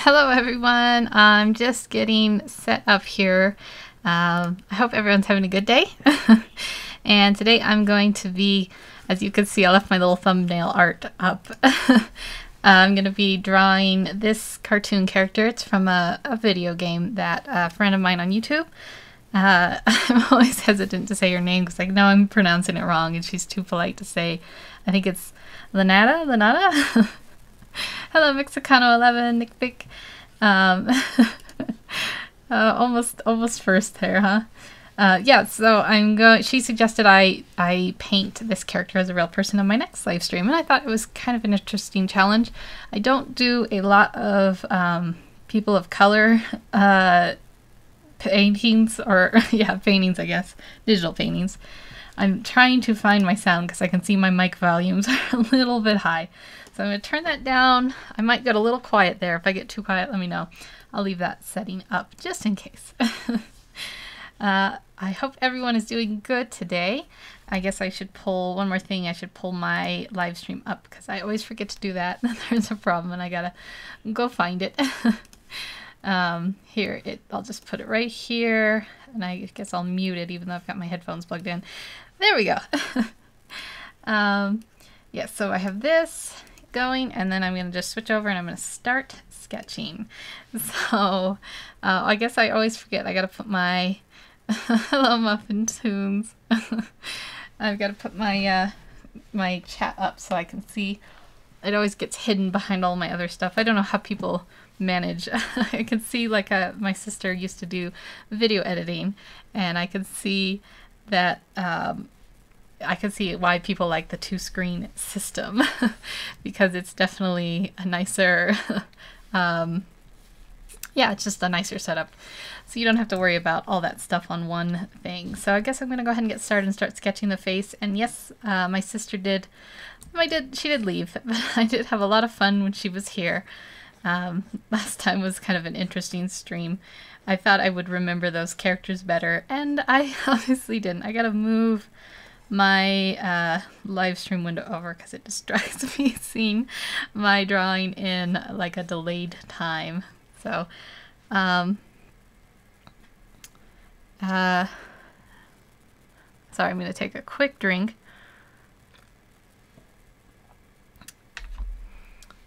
Hello everyone, I'm just getting set up here. I hope everyone's having a good day. And today I'm going to be, as you can see, I left my little thumbnail art up. I'm going to be drawing this cartoon character. It's from a video game that a friend of mine on YouTube. I'm always hesitant to say her name because I know I'm pronouncing it wrong and she's too polite to say. I think it's Lynata? Hello Mexicano11, Nick Pick. Almost first there, huh? Yeah, so she suggested I paint this character as a real person on my next live stream, and I thought it was kind of an interesting challenge. I don't do a lot of people of color paintings, or yeah, paintings, I guess. Digital paintings. I'm trying to find my sound because I can see my mic volumes are a little bit high. So I'm going to turn that down. I might get a little quiet there. If I get too quiet, let me know. I'll leave that setting up just in case. I hope everyone is doing good today. I guess I should pull one more thing. I should pull my live stream up because I always forget to do that. There's a problem and I gotta go find it. I'll just put it right here, and I guess I'll mute it even though I've got my headphones plugged in. There we go. Yeah, so I have this going, and then I'm going to just switch over and I'm going to start sketching. So I guess I always forget. I got to put my hello Muffin Tunes. I've got to put my my chat up so I can see. It always gets hidden behind all my other stuff. I don't know how people manage. I can see, like, my sister used to do video editing, and I can see that I can see why people like the two-screen system because it's definitely a nicer yeah, it's just a nicer setup, so you don't have to worry about all that stuff on one thing. So I guess I'm gonna go ahead and get started and start sketching the face. And yes, my sister did leave, but I did have a lot of fun when she was here. Last time was kind of an interesting stream. I thought I would remember those characters better, and I obviously didn't. I gotta move my live stream window over because it distracts me seeing my drawing in like a delayed time. So sorry, I'm gonna take a quick drink.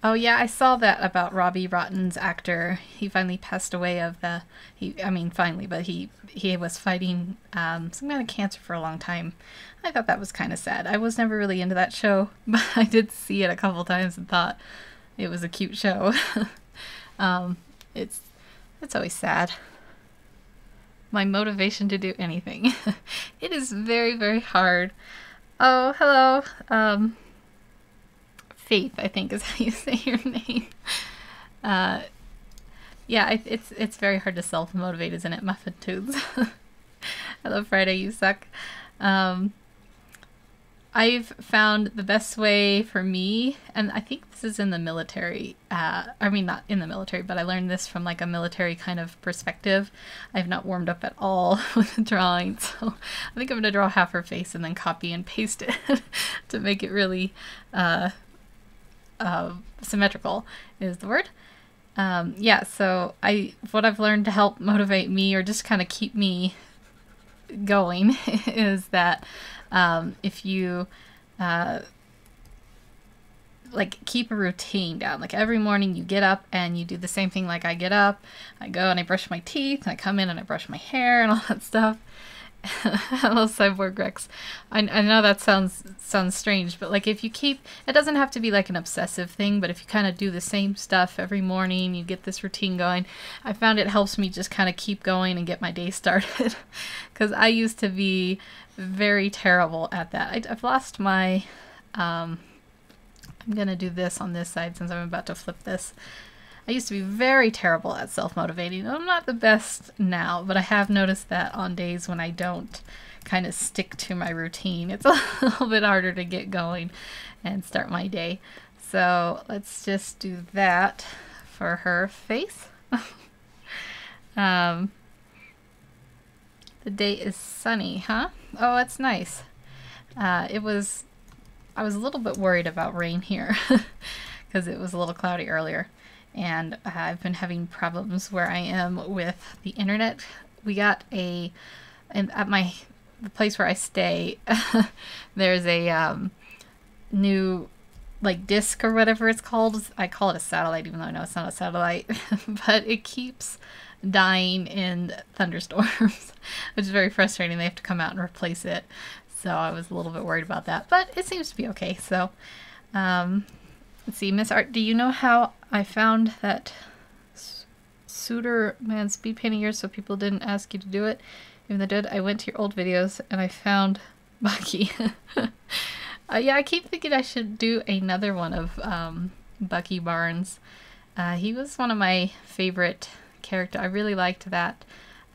Oh yeah, I saw that about Robbie Rotten's actor. He finally passed away of finally, but he was fighting some kind of cancer for a long time. I thought that was kind of sad. I was never really into that show, but I did see it a couple times and thought it was a cute show. It's always sad. My motivation to do anything. It is very, very hard. Oh, hello. Faith, I think is how you say your name. Yeah, it's very hard to self-motivate, isn't it, Muffin Tubes? Hello, Friday, you suck. I've found the best way for me, and I think this is in the military, I mean not in the military, but I learned this from like a military kind of perspective. I've not warmed up at all with the drawing, so I think I'm going to draw half her face and then copy and paste it to make it really symmetrical is the word. Yeah, so what I've learned to help motivate me or just kind of keep me going is that if you like keep a routine down, like every morning you get up and you do the same thing. Like I get up, I go and I brush my teeth, and I come in and I brush my hair and all that stuff. Hello, Cyborg Rex. I know that sounds strange, but like if you keep, it doesn't have to be like an obsessive thing, but if you kind of do the same stuff every morning, you get this routine going. I found it helps me just kind of keep going and get my day started because I used to be very terrible at that. I've lost my, I'm gonna do this on this side since I'm about to flip this. I used to be very terrible at self-motivating. I'm not the best now, but I have noticed that on days when I don't kind of stick to my routine, it's a little bit harder to get going and start my day. So let's just do that for her face. The day is sunny, huh? Oh, that's nice. I was a little bit worried about rain here because it was a little cloudy earlier. and I've been having problems where I am with the internet. We got at the place where I stay, there's a new like disc or whatever it's called. I call it a satellite, even though I know it's not a satellite, but it keeps dying in thunderstorms, which is very frustrating. They have to come out and replace it. So I was a little bit worried about that, but it seems to be okay. So let's see, Miss Art, do you know how I found that Suitor-Man speed painting yours so people didn't ask you to do it? Even though they did, I went to your old videos and I found Bucky. Yeah, I keep thinking I should do another one of Bucky Barnes. He was one of my favorite characters. I really liked that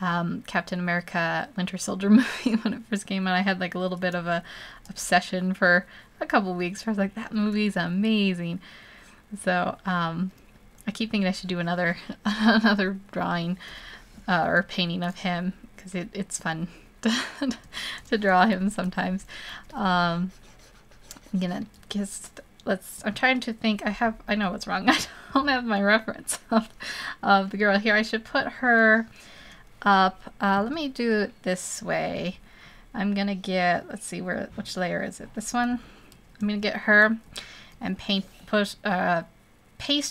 Captain America Winter Soldier movie when it first came out. I had like a little bit of a obsession for a couple weeks where I was like, that movie's amazing. So I keep thinking I should do another drawing or painting of him, because it's fun to draw him sometimes. I'm gonna just I'm trying to think. I know what's wrong. I don't have my reference of the girl here. I should put her up. Let me do it this way. I'm gonna get, let's see, which layer is it? This one. I'm gonna get her and paste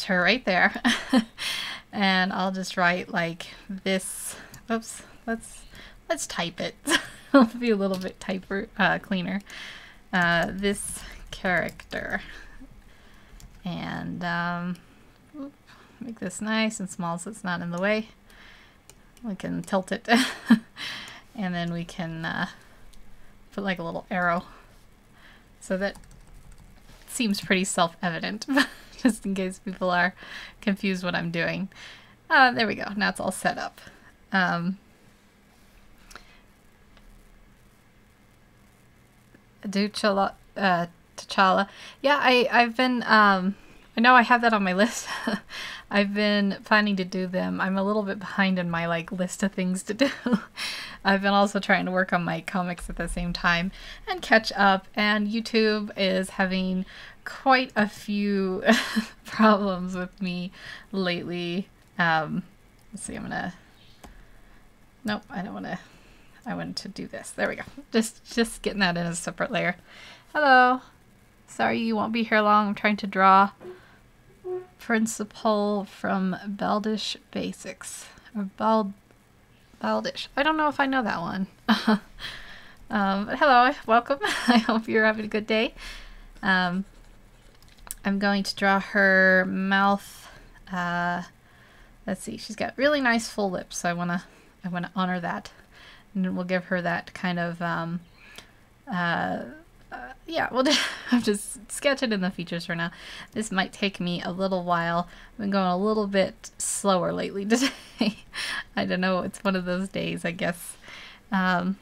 her right there. And I'll just write like this. Oops, let's type it. It'll be a little bit cleaner. This character. And make this nice and small so it's not in the way. We can tilt it. And then we can put like a little arrow so that it seems pretty self-evident, just in case people are confused what I'm doing. There we go. Now it's all set up. T'Challa. Yeah, I've been, I know I have that on my list. I've been planning to do them. I'm a little bit behind in my like list of things to do. I've been also trying to work on my comics at the same time and catch up, and YouTube is having quite a few problems with me lately. Let's see, nope, I don't want to. I wanted to do this. There we go. Just getting that in a separate layer. Hello. Sorry you won't be here long. I'm trying to draw Principal from Baldish Basics. Or Baldish. I don't know if I know that one. But hello. Welcome. I hope you're having a good day. I'm going to draw her mouth. Let's see. She's got really nice full lips, so I wanna honor that. And we'll give her that kind of, yeah, we'll just sketch it in the features for now. This might take me a little while. I've been going a little bit slower lately today. I don't know, it's one of those days, I guess. Yeah,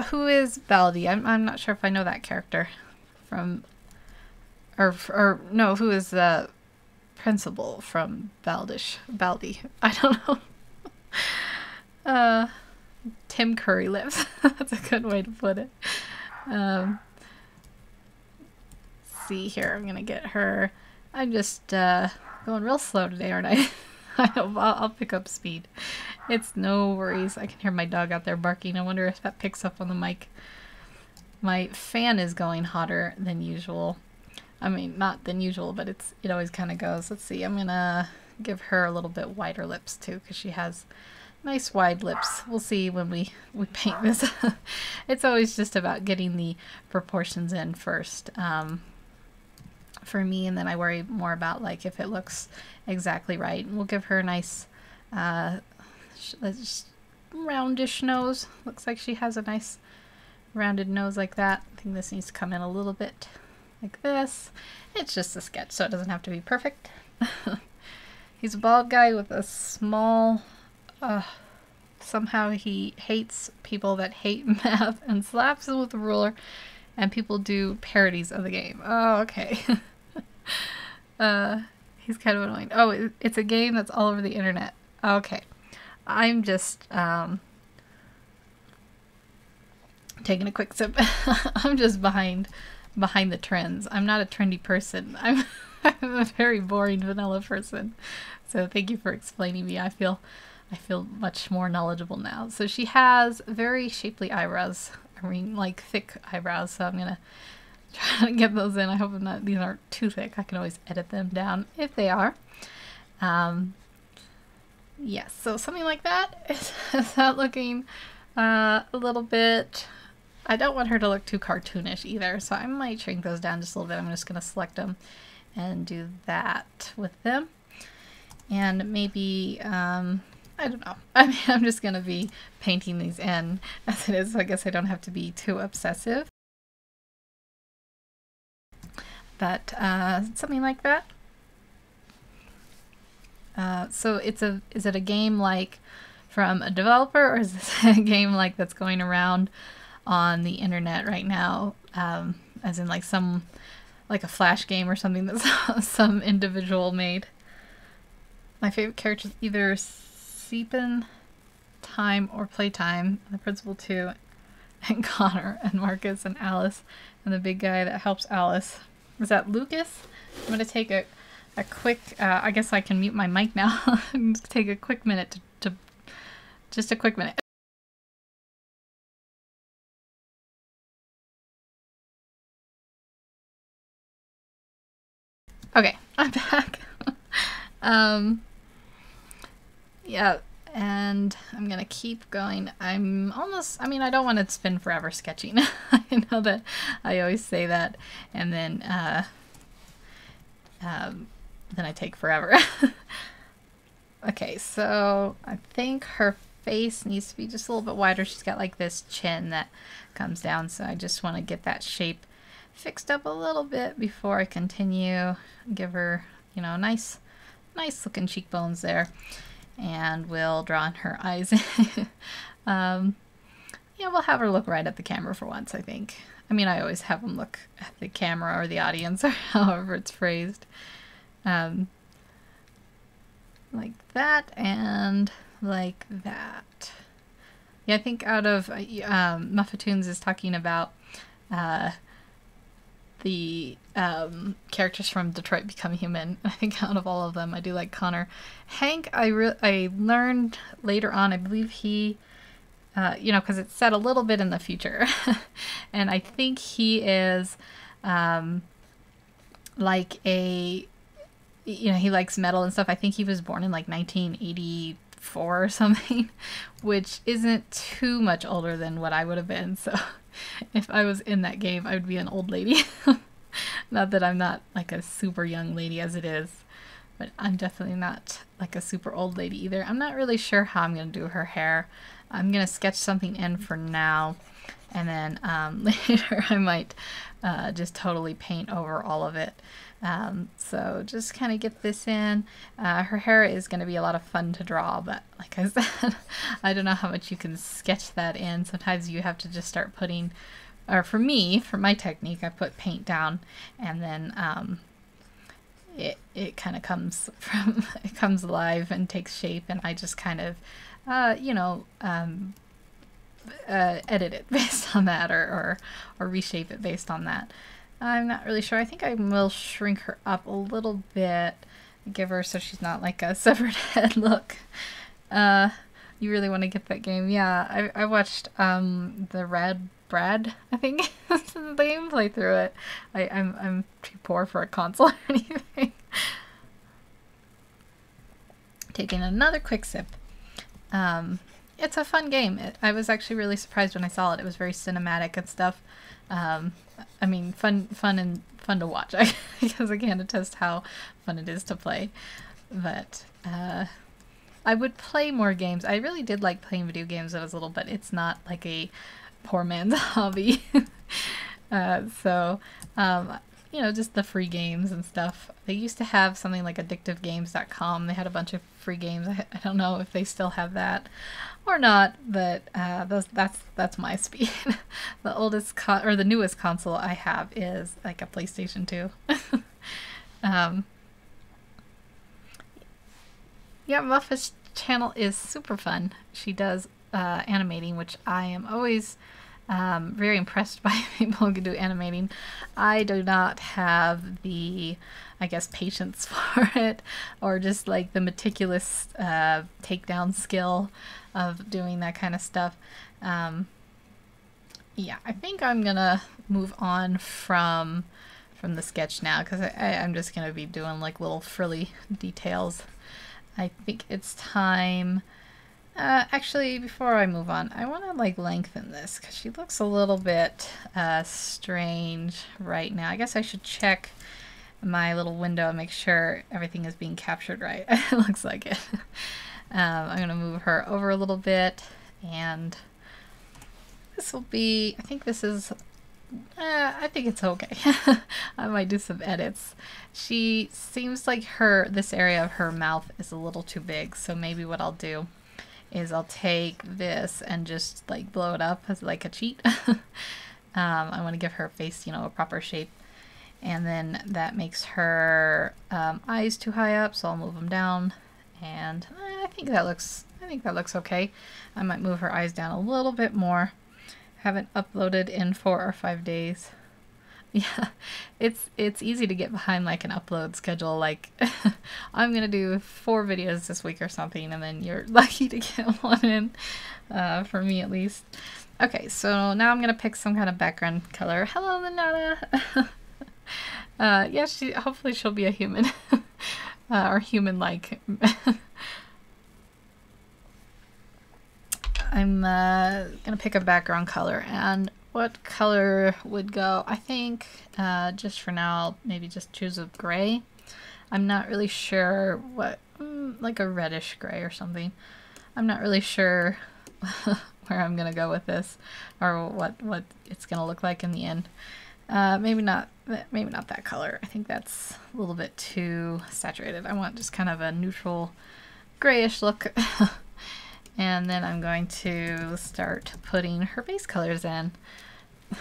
who is Baldy? I'm not sure if I know that character from, or no, who is the Principal from Baldy? I don't know. Tim Curry lips. That's a good way to put it. See here, I'm gonna get her. I'm just going real slow today, aren't I? I hope I'll pick up speed. It's no worries. I can hear my dog out there barking. I wonder if that picks up on the mic. My fan is going hotter than usual. I mean, not than usual, but it always kind of goes. Let's see, I'm gonna give her a little bit wider lips too, because she has nice wide lips. We'll see when we paint this. It's always just about getting the proportions in first for me, and then I worry more about like if it looks exactly right. We'll give her a nice roundish nose. Looks like she has a nice rounded nose like that. I think this needs to come in a little bit like this. It's just a sketch, so it doesn't have to be perfect. He's a bald guy with a small somehow he hates people that hate math and slaps them with a ruler, and people do parodies of the game. Oh, okay. He's kind of annoying. Oh, it's a game that's all over the internet. Okay. I'm just taking a quick sip. I'm just behind behind the trends. I'm not a trendy person. I'm a very boring vanilla person. So thank you for explaining me. I feel much more knowledgeable now. So she has very shapely eyebrows. I mean, like thick eyebrows. So I'm gonna try to get those in. I hope these aren't too thick. I can always edit them down if they are. Yes, so something like that. Is that looking a little bit... I don't want her to look too cartoonish either, so I might shrink those down just a little bit. I'm just going to select them and do that with them. And maybe, I don't know. I mean, I'm just going to be painting these in as it is, so I guess I don't have to be too obsessive. But something like that. So is it a game like from a developer, or is this a game like that's going around on the internet right now, as in like a flash game or something that some individual made? My favorite characters either Seepin, Time, or Playtime, the Principal 2, and Connor, and Marcus, and Alice, and the big guy that helps Alice. Is that Lucas? I'm going to take a quick, I guess I can mute my mic now and take a quick minute just a quick minute. Okay, I'm back. Yeah, and I'm gonna keep going. I mean, I don't want to spend forever sketching. I know that I always say that, and then I take forever. Okay, so I think her face needs to be just a little bit wider. She's got like this chin that comes down, so I just want to get that shape fixed up a little bit before I continue. Give her, you know, nice looking cheekbones there, and we'll draw in her eyes. Yeah, we'll have her look right at the camera for once, I think. I mean, I always have them look at the camera or the audience, or however it's phrased. Like that and like that. Yeah, I think out of Muffatoons is talking about the characters from Detroit Become Human. I think out of all of them, I do like Connor. Hank, I learned later on, I believe he, you know, because it's set a little bit in the future. And I think he is like a, you know, he likes metal and stuff. I think he was born in like 1984 or something, which isn't too much older than what I would have been. So if I was in that game, I would be an old lady. Not that I'm not like a super young lady as it is, but I'm definitely not like a super old lady either. I'm not really sure how I'm going to do her hair. I'm going to sketch something in for now, and then later I might just totally paint over all of it. So just kind of get this in. Her hair is going to be a lot of fun to draw, but like I said, I don't know how much you can sketch that in. Sometimes you have to just start putting, or for me, for my technique, I put paint down, and then it kind of comes alive and takes shape, and I just kind of, you know, edit it based on that, or reshape it based on that. I'm not really sure. I think I will shrink her up a little bit, give her so she's not like a severed head look. You really want to get that game? Yeah, I watched the Red Brad, I think is the name, play through it. I'm too poor for a console or anything. Taking another quick sip. It's a fun game. I was actually really surprised when I saw it. It was very cinematic and stuff. I mean, fun to watch. Because I can't attest how fun it is to play. But I would play more games. I really did like playing video games when I was little, but it's not like a poor man's hobby. So, you know, just the free games and stuff. They used to have something like addictivegames.com. They had a bunch of free games. I don't know if they still have that or not, but that's my speed. The oldest or the newest console I have is like a PlayStation 2. Yeah, Muffa's channel is super fun. She does animating, which I am always very impressed by people who can do animating. I do not have the, I guess, patience for it, or just like the meticulous takedown skill of doing that kind of stuff. Yeah, I think I'm gonna move on from the sketch now, because I'm just gonna be doing like little frilly details. I think it's time. Actually, before I move on, I want to like lengthen this because she looks a little bit strange right now. I guess I should check my little window and make sure everything is being captured right. It looks like it. I'm going to move her over a little bit, and this will be, I think this is, I think it's okay. I might do some edits. She seems like this area of her mouth is a little too big, so maybe what I'll do is I'll take this and just like blow it up as like a cheat. I want to give her face, a proper shape. And then that makes her eyes too high up, so I'll move them down. And I think that looks okay. I might move her eyes down a little bit more. Haven't uploaded in 4 or 5 days. Yeah, it's easy to get behind like an upload schedule. Like, I'm gonna do 4 videos this week or something, and then you're lucky to get one in, for me at least. Okay, so now I'm gonna pick some kind of background color. Hello, Lynata. Yeah, hopefully she'll be a human, or human-like. I'm gonna pick a background color, and what color would go? I think just for now, maybe just choose a gray. I'm not really sure what, like a reddish gray or something. I'm not really sure where I'm gonna go with this, or what it's gonna look like in the end. Maybe not that color. I think that's a little bit too saturated. I want just kind of a neutral grayish look. And then I'm going to start putting her base colors in.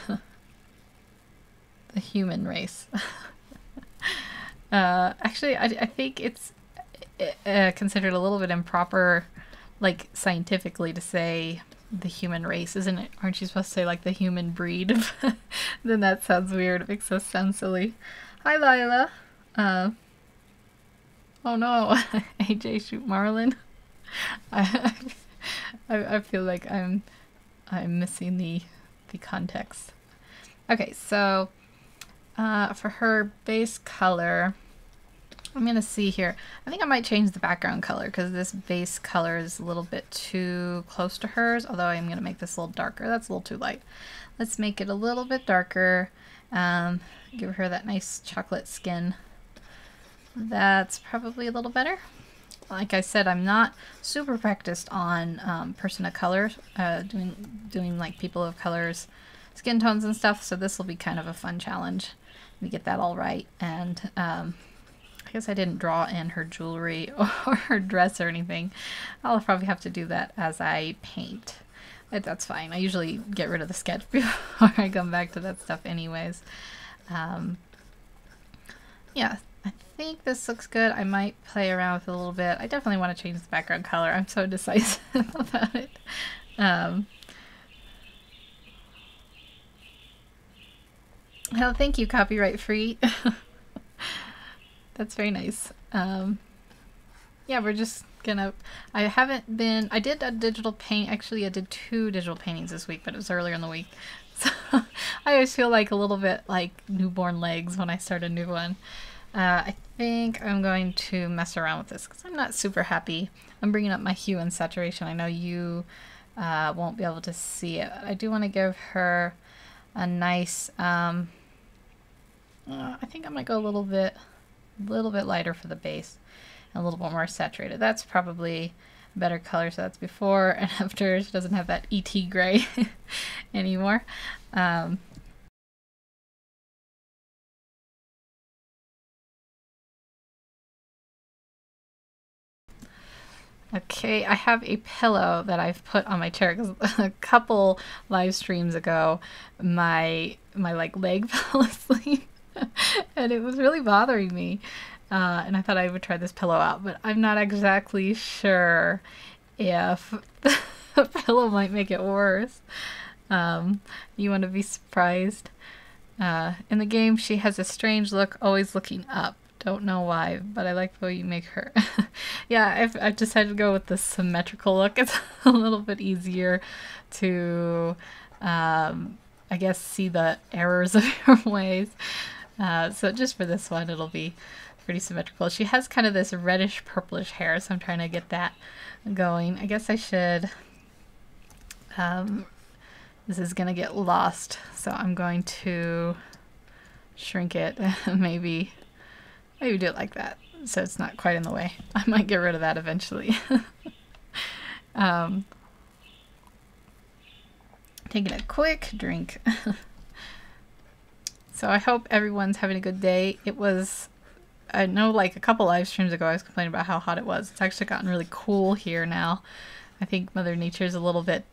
The human race. Actually, I think it's considered a little bit improper, like scientifically, to say the human race, isn't it? Aren't you supposed to say like the human breed? Then that sounds weird. It makes us sound silly. Hi, Lila. Oh no, AJ shoot Marlin. I feel like I'm missing the context. Okay, so for her base color, I'm gonna see here. I think I might change the background color because this base color is a little bit too close to hers, although I'm gonna make this a little darker. That's a little too light. Let's make it a little bit darker. Give her that nice chocolate skin. That's probably a little better. Like I said, I'm not super practiced on person of color, doing like people of colors, skin tones and stuff, so this will be kind of a fun challenge to get that all right. And I guess I didn't draw in her jewelry or her dress or anything. I'll probably have to do that as I paint. But that's fine. I usually get rid of the sketch before I come back to that stuff anyways. Yeah. I think this looks good. I might play around with it a little bit. I definitely want to change the background color. I'm so indecisive about it. Oh, thank you, copyright free. That's very nice. Yeah, we're just gonna, I did a digital paint, actually I did 2 digital paintings this week, but it was earlier in the week. So I always feel like a little bit like newborn legs when I start a new one. I think I'm going to mess around with this because I'm not super happy. I'm bringing up my hue and saturation. I know you won't be able to see it. I do want to give her a nice, I think I might go a little bit lighter for the base and a little bit more saturated. That's probably a better color. So that's before and after. She doesn't have that ET gray anymore. Okay, I have a pillow that I've put on my chair because a couple live streams ago, my like leg fell asleep, and it was really bothering me. And I thought I would try this pillow out, but I'm not exactly sure if the pillow might make it worse. You want to be surprised. In the game, she has a strange look, always looking up. Don't know why, but I like the way you make her. Yeah, I've decided to go with the symmetrical look. It's a little bit easier to, I guess, see the errors of your ways. So just for this one, it'll be pretty symmetrical. She has kind of this reddish purplish hair, so I'm trying to get that going. I guess I should... this is going to get lost, so I'm going to shrink it. Maybe do it like that, so it's not quite in the way. I might get rid of that eventually. Taking a quick drink. So I hope everyone's having a good day. It was, I know like a couple live streams ago I was complaining about how hot it was. It's actually gotten really cool here now. I think Mother Nature's a little bit,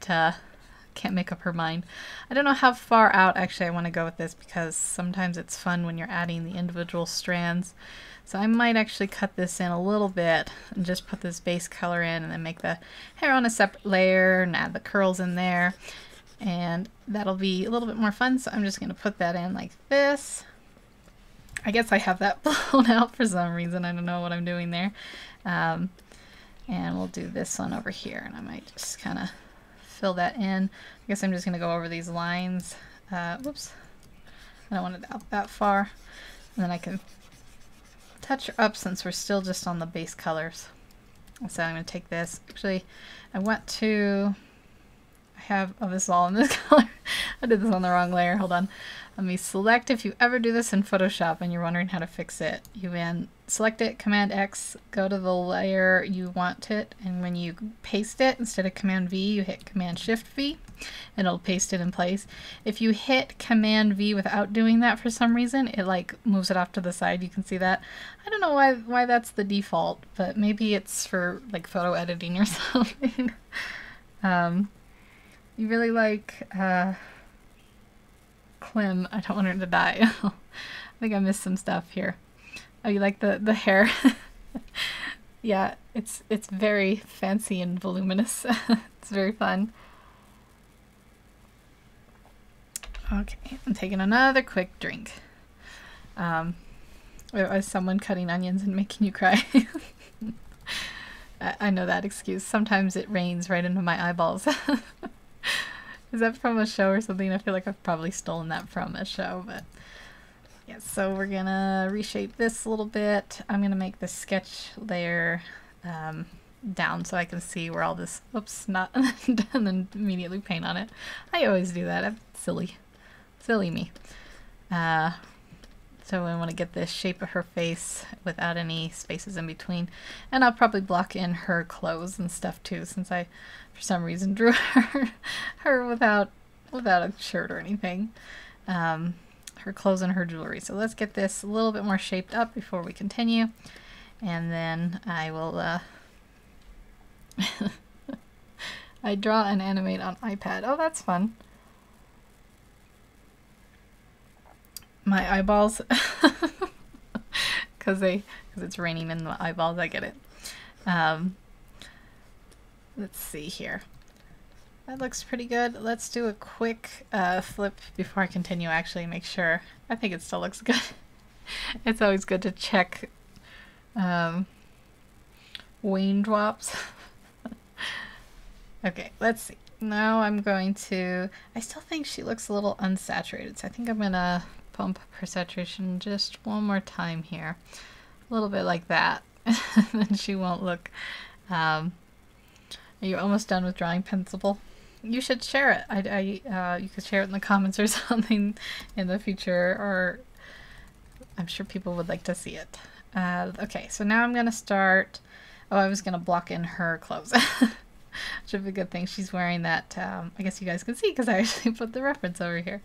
can't make up her mind. I don't know how far out actually I want to go with this, because sometimes it's fun when you're adding the individual strands. So I might actually cut this in a little bit and just put this base color in, and then make the hair on a separate layer and add the curls in there. And that'll be a little bit more fun, so I'm just going to put that in like this. I guess I have that blown out for some reason. I don't know what I'm doing there. And we'll do this one over here, and I might just kind of fill that in. I guess I'm just going to go over these lines. Whoops. I don't want it out that far. And then I can touch her up since we're still just on the base colors. So I'm going to take this. Actually, I want to... this is all in this color. I did this on the wrong layer. Hold on. Let me select. If you ever do this in Photoshop and you're wondering how to fix it, you can select it, Command X, go to the layer you want it, and when you paste it, instead of Command V, you hit Command Shift V, and it'll paste it in place. If you hit Command V without doing that for some reason, it like moves it off to the side. You can see that. I don't know why that's the default, but maybe it's for like photo editing or something. You really like Clem. I don't want her to die. I think I missed some stuff here. Oh, you like the hair? Yeah, it's very fancy and voluminous. It's very fun. Okay, I'm taking another quick drink. As someone cutting onions and making you cry. I know that excuse. Sometimes it rains right into my eyeballs. Is that from a show or something? I feel like I've probably stolen that from a show, but yeah, so we're gonna reshape this a little bit. I'm gonna make the sketch layer down so I can see where all this, oops, not, and then immediately paint on it. I always do that. I'm silly me. So I want to get the shape of her face without any spaces in between. And I'll probably block in her clothes and stuff too, since I, for some reason, drew her without a shirt or anything. Her clothes and her jewelry. So let's get this a little bit more shaped up before we continue. And then I will, I draw and animate on iPad. Oh, that's fun. My eyeballs, because it's raining in the eyeballs. I get it. Let's see here. That looks pretty good. Let's do a quick flip before I continue. Actually, make sure. I think it still looks good. It's always good to check wane drops. Okay, let's see. Now I'm going to. I still think she looks a little unsaturated, so I think I'm gonna pump her saturation just one more time here, a little bit like that. Then she won't look. Are you almost done with drawing pencil? You should share it. You could share it in the comments or something in the future, or I'm sure people would like to see it. Okay, so now I'm gonna start. Oh, I was gonna block in her clothes. Which would be a good thing. She's wearing that. I guess you guys can see because I actually put the reference over here.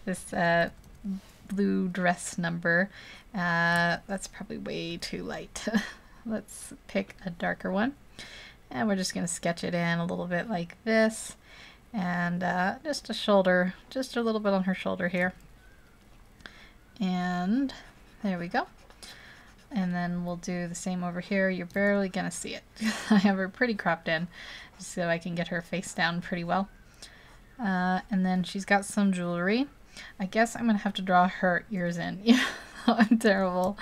This blue dress number. That's probably way too light. Let's pick a darker one, and we're just going to sketch it in a little bit like this, and just a shoulder, just a little bit on her shoulder here, and there we go. And then we'll do the same over here. You're barely gonna see it. I have her pretty cropped in just so I can get her face down pretty well. And then she's got some jewelry. I guess I'm going to have to draw her ears in. Yeah, I'm terrible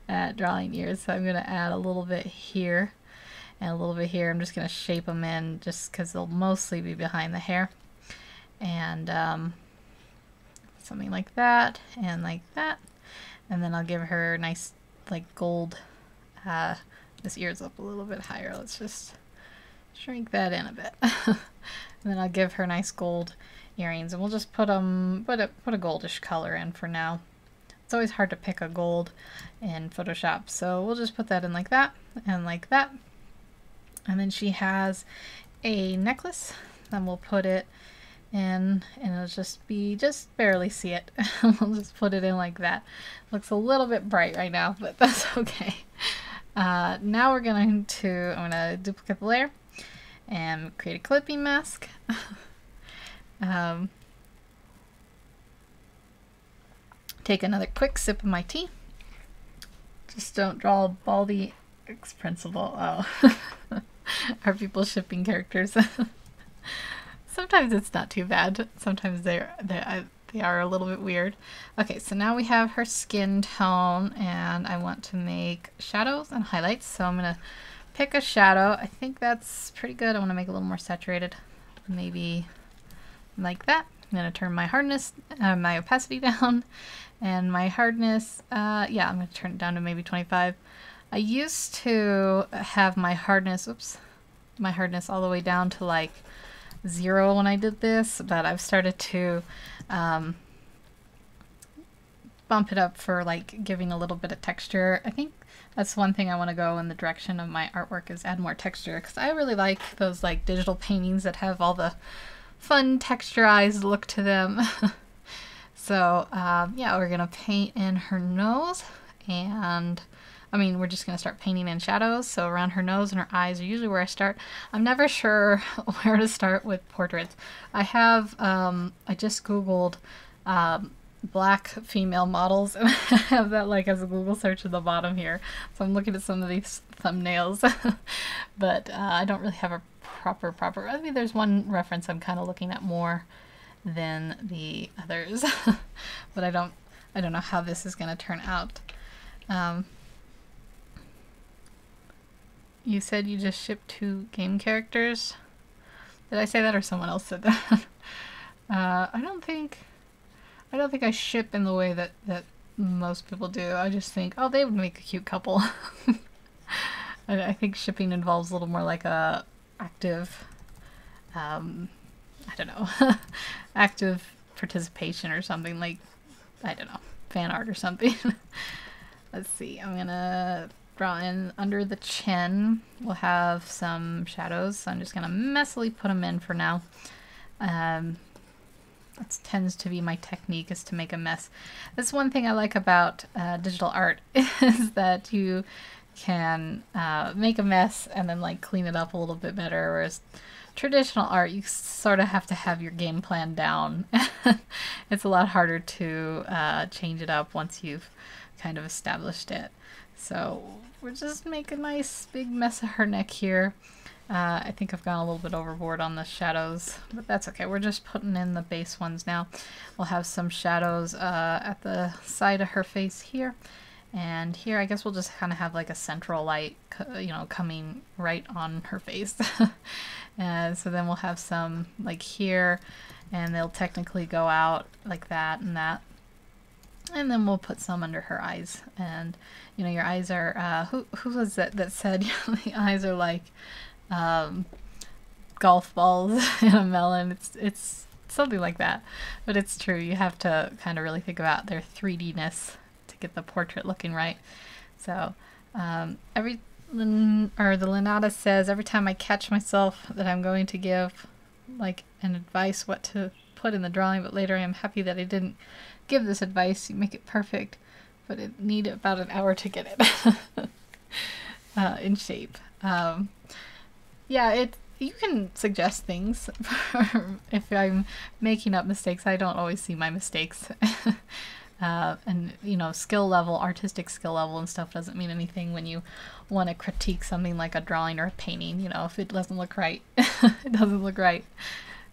at drawing ears, so I'm going to add a little bit here and a little bit here. I'm just going to shape them in just because they'll mostly be behind the hair. And something like that and like that. And then I'll give her nice like gold. This ear's up a little bit higher. Let's just shrink that in a bit. And then I'll give her nice gold earrings, and we'll just put a goldish color in for now. It's always hard to pick a gold in Photoshop, so we'll just put that in like that and like that. And then she has a necklace, then we'll put it in, and it'll just barely see it. We'll just put it in like that. Looks a little bit bright right now, but that's okay. Now I'm gonna duplicate the layer and create a clipping mask. Take another quick sip of my tea. Just don't draw a baldy X principle. Oh. Are people shipping characters? Sometimes it's not too bad. Sometimes they are a little bit weird. Okay, so now we have her skin tone, and I want to make shadows and highlights. So I'm gonna pick a shadow. I think that's pretty good. I want to make it a little more saturated, maybe like that. I'm gonna turn my hardness, my opacity down, and my hardness. Yeah, I'm gonna turn it down to maybe 25. I used to have my hardness. Oops, my hardness all the way down to like 0 when I did this, but I've started to bump it up for like giving a little bit of texture. I think that's one thing I want to go in the direction of my artwork, is add more texture, because I really like those like digital paintings that have all the fun texturized look to them. So yeah, we're gonna paint in her nose, and I mean, we're just going to start painting in shadows. So around her nose and her eyes are usually where I start. I'm never sure where to start with portraits. I have, I just Googled black female models, and I have that like as a Google search at the bottom here. So I'm looking at some of these thumbnails, but I don't really have a proper, I mean, there's one reference I'm kind of looking at more than the others, but I don't know how this is going to turn out. You said you just shipped 2 game characters. Did I say that, or someone else said that? I don't think I ship in the way that most people do. I just think, oh, they would make a cute couple. I think shipping involves a little more like a active, I don't know, active participation or something, like, I don't know, fan art or something. Let's see, I'm gonna draw in under the chin. We'll have some shadows, so I'm just gonna messily put them in for now. That tends to be my technique, is to make a mess. That's one thing I like about digital art, is that you can make a mess and then like clean it up a little bit better, whereas traditional art, you sort of have to have your game plan down. It's a lot harder to change it up once you've kind of established it. So we'll just make a nice big mess of her neck here. I think I've gone a little bit overboard on the shadows, but that's okay. We're just putting in the base ones now. We'll have some shadows at the side of her face here. And here, I guess we'll just kind of have like a central light, you know, coming right on her face. And so then we'll have some like here, and they'll technically go out like that and that. And then we'll put some under her eyes. And, you know, your eyes are, who was that that said, you know, the eyes are like golf balls in a melon? It's something like that. But it's true. You have to kind of really think about their 3D-ness to get the portrait looking right. So the Lynata says, every time I catch myself that I'm going to give like an advice what to put in the drawing, but later I am happy that I didn't give this advice. You make it perfect, but it need about an hour to get it in shape. Yeah, you can suggest things if I'm making up mistakes. I don't always see my mistakes. And, you know, skill level, artistic skill level and stuff doesn't mean anything when you want to critique something like a drawing or a painting. You know, if it doesn't look right, it doesn't look right.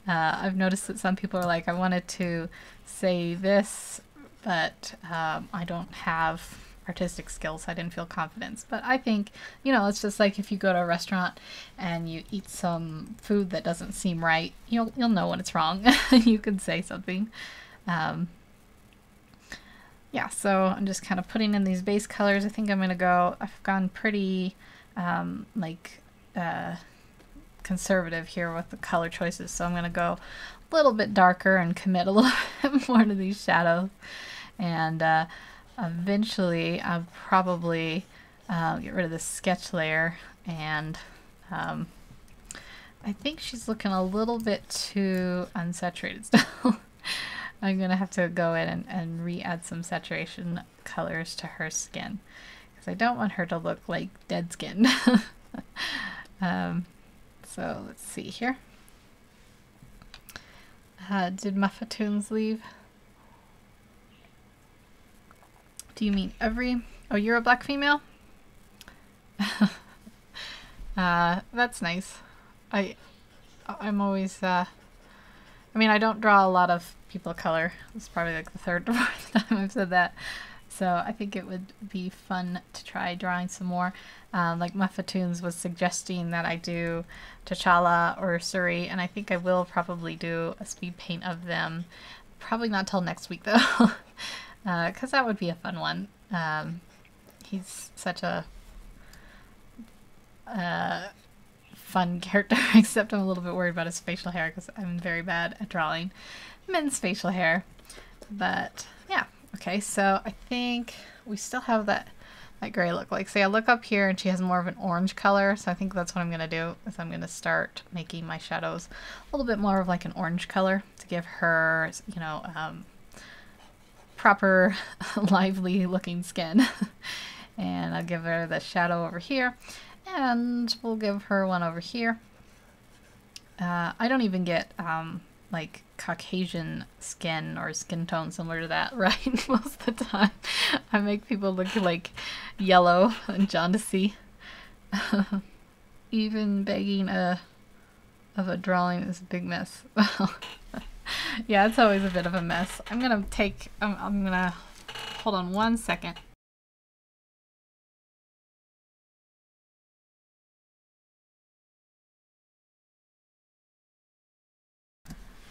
I've noticed that some people are like, I wanted to say this, but I don't have artistic skills, so I didn't feel confidence. But I think, you know, it's just like if you go to a restaurant and you eat some food that doesn't seem right, you'll know when it's wrong. You can say something. Yeah, so I'm just kind of putting in these base colors. I think I'm going to go, I've gone pretty conservative here with the color choices, so I'm going to go a little bit darker and commit a little bit more to these shadows. And eventually I'll probably get rid of this sketch layer, and I think she's looking a little bit too unsaturated still. I'm going to have to go in and re-add some saturation colors to her skin, because I don't want her to look like dead skin. So let's see here. Did Muffatoons leave? Do you mean every... Oh, you're a black female? That's nice. I'm always... I mean, I don't draw a lot of people of color. It's probably like the third or fourth time I've said that. So I think it would be fun to try drawing some more. Like Muffatoons was suggesting that I do T'Challa or Suri, and I think I will probably do a speed paint of them. Probably not till next week though, because that would be a fun one. He's such a fun character, except I'm a little bit worried about his facial hair because I'm very bad at drawing men's facial hair. But yeah, okay, so I think we still have that gray look. Like, say I look up here and she has more of an orange color, so I think that's what I'm gonna do, is I'm gonna start making my shadows a little bit more of like an orange color to give her, you know, proper lively looking skin. And I'll give her the shadow over here, and we'll give her one over here. I don't even get like Caucasian skin or skin tone similar to that right most of the time. I make people look like yellow and jaundicey. Even begging of a drawing is a big mess. Yeah, it's always a bit of a mess. I'm gonna take, I'm gonna, hold on one second.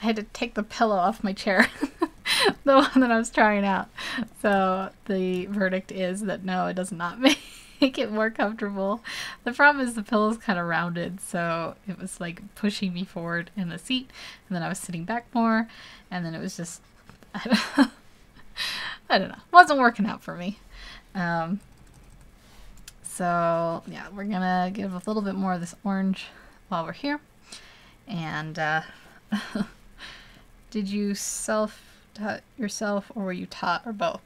I had to take the pillow off my chair, the one that I was trying out. So the verdict is that no, it does not make it more comfortable. The problem is the pillow's kind of rounded, so it was like pushing me forward in the seat, and then I was sitting back more, and then it was just, I don't know, it wasn't working out for me. So yeah, we're gonna give a little bit more of this orange while we're here. And did you self-taught yourself, or were you taught, or both?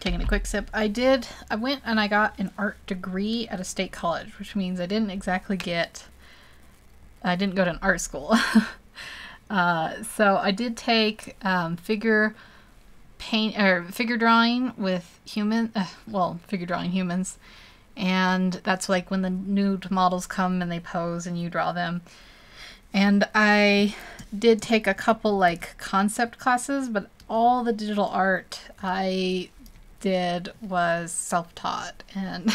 Taking a quick sip. I went and I got an art degree at a state college, which means I didn't go to an art school. So I did take figure drawing with figure drawing humans. And that's like when the nude models come and they pose and you draw them. And I did take a couple like concept classes, but all the digital art I did was self-taught. And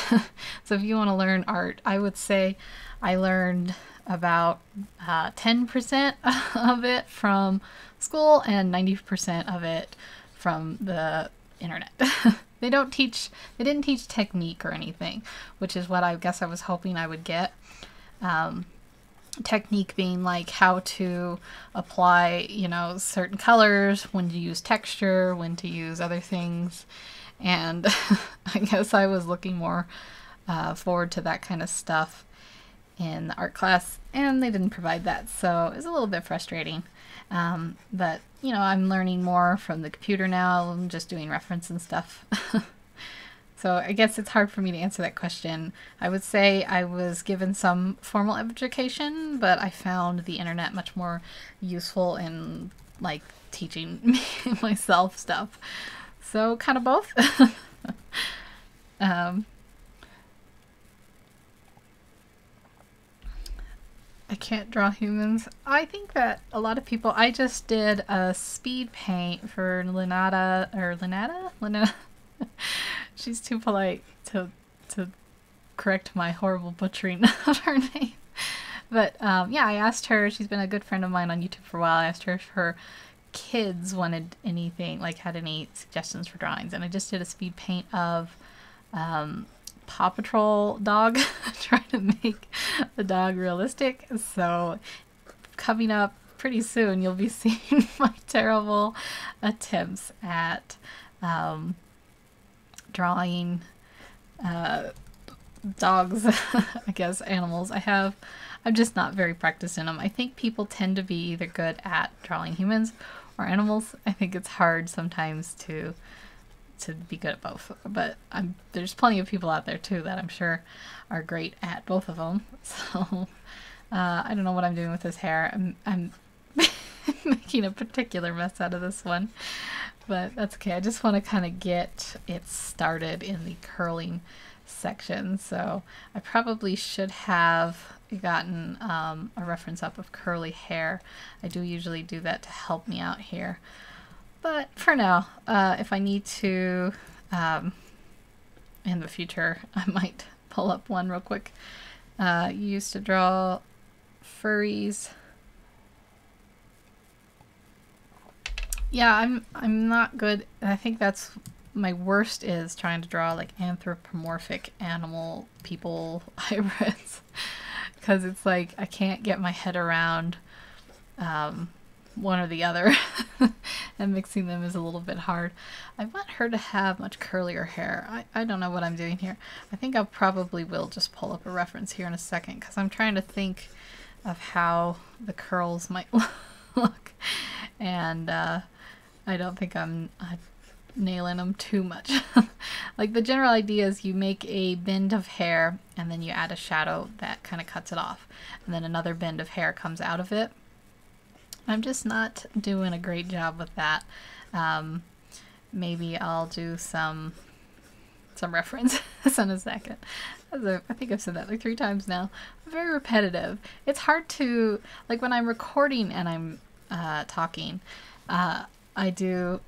so if you want to learn art, I would say I learned about 10% of it from school and 90% of it from the internet. They didn't teach technique or anything, which is what I guess I was hoping I would get. Technique being like how to apply, you know, certain colors, when to use texture, when to use other things. And I guess I was looking more forward to that kind of stuff in the art class, and they didn't provide that, so it was a little bit frustrating. But, you know, I'm learning more from the computer now. I'm just doing reference and stuff. So I guess it's hard for me to answer that question. I would say I was given some formal education, but I found the internet much more useful in, like, teaching myself stuff. So kind of both. I can't draw humans. I think that a lot of people, I just did a speed paint for Lynata, or Lynata? Lynata? She's too polite to correct my horrible butchering of her name. But yeah, I asked her, she's been a good friend of mine on YouTube for a while, I asked her if her kids wanted anything, like had any suggestions for drawings, and I just did a speed paint of Paw Patrol dog, trying to make the dog realistic. So coming up pretty soon, you'll be seeing my terrible attempts at drawing dogs, I guess, animals. I'm just not very practiced in them. I think people tend to be either good at drawing humans or animals. I think it's hard sometimes to be good at both, but there's plenty of people out there too that I'm sure are great at both of them. So I don't know what I'm doing with this hair. I'm making a particular mess out of this one, but that's okay. I just want to kind of get it started in the curling section, so I probably should have gotten a reference up of curly hair. I do usually do that to help me out here. But for now, if I need to, in the future, I might pull up one real quick. You used to draw furries. Yeah, I'm not good. I think that's my worst, is trying to draw like anthropomorphic animal people hybrids, because it's like I can't get my head around one or the other, and mixing them is a little bit hard. I want her to have much curlier hair. I don't know what I'm doing here. I think I probably will just pull up a reference here in a second, because I'm trying to think of how the curls might look, and I don't think I'm nailing them too much. Like the general idea is you make a bend of hair and then you add a shadow that kind of cuts it off, and then another bend of hair comes out of it. I'm just not doing a great job with that. Maybe I'll do some reference in a second. I think I've said that like 3 times now. Very repetitive. It's hard to, like when I'm recording and I'm talking, I do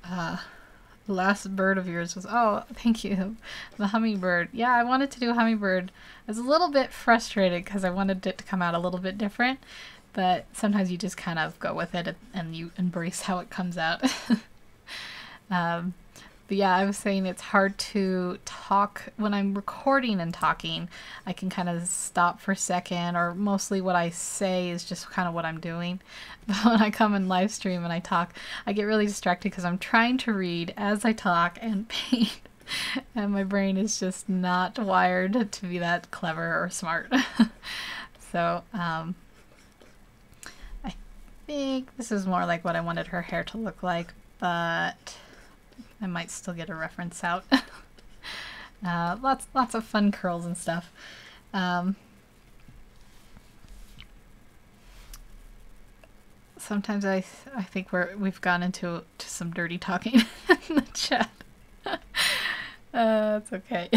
the last bird of yours was, oh, thank you, the hummingbird. Yeah, I wanted to do a hummingbird. I was a little bit frustrated because I wanted it to come out a little bit different, but sometimes you just kind of go with it and you embrace how it comes out. But yeah, I was saying it's hard to talk when I'm recording and talking. I can kind of stop for a second, or mostly what I say is just kind of what I'm doing. But when I come in live stream and I talk, I get really distracted because I'm trying to read as I talk and paint, and my brain is just not wired to be that clever or smart. So I think this is more like what I wanted her hair to look like, but I might still get a reference out. Lots of fun curls and stuff. Sometimes I think we've gone into some dirty talking in the chat. It's okay.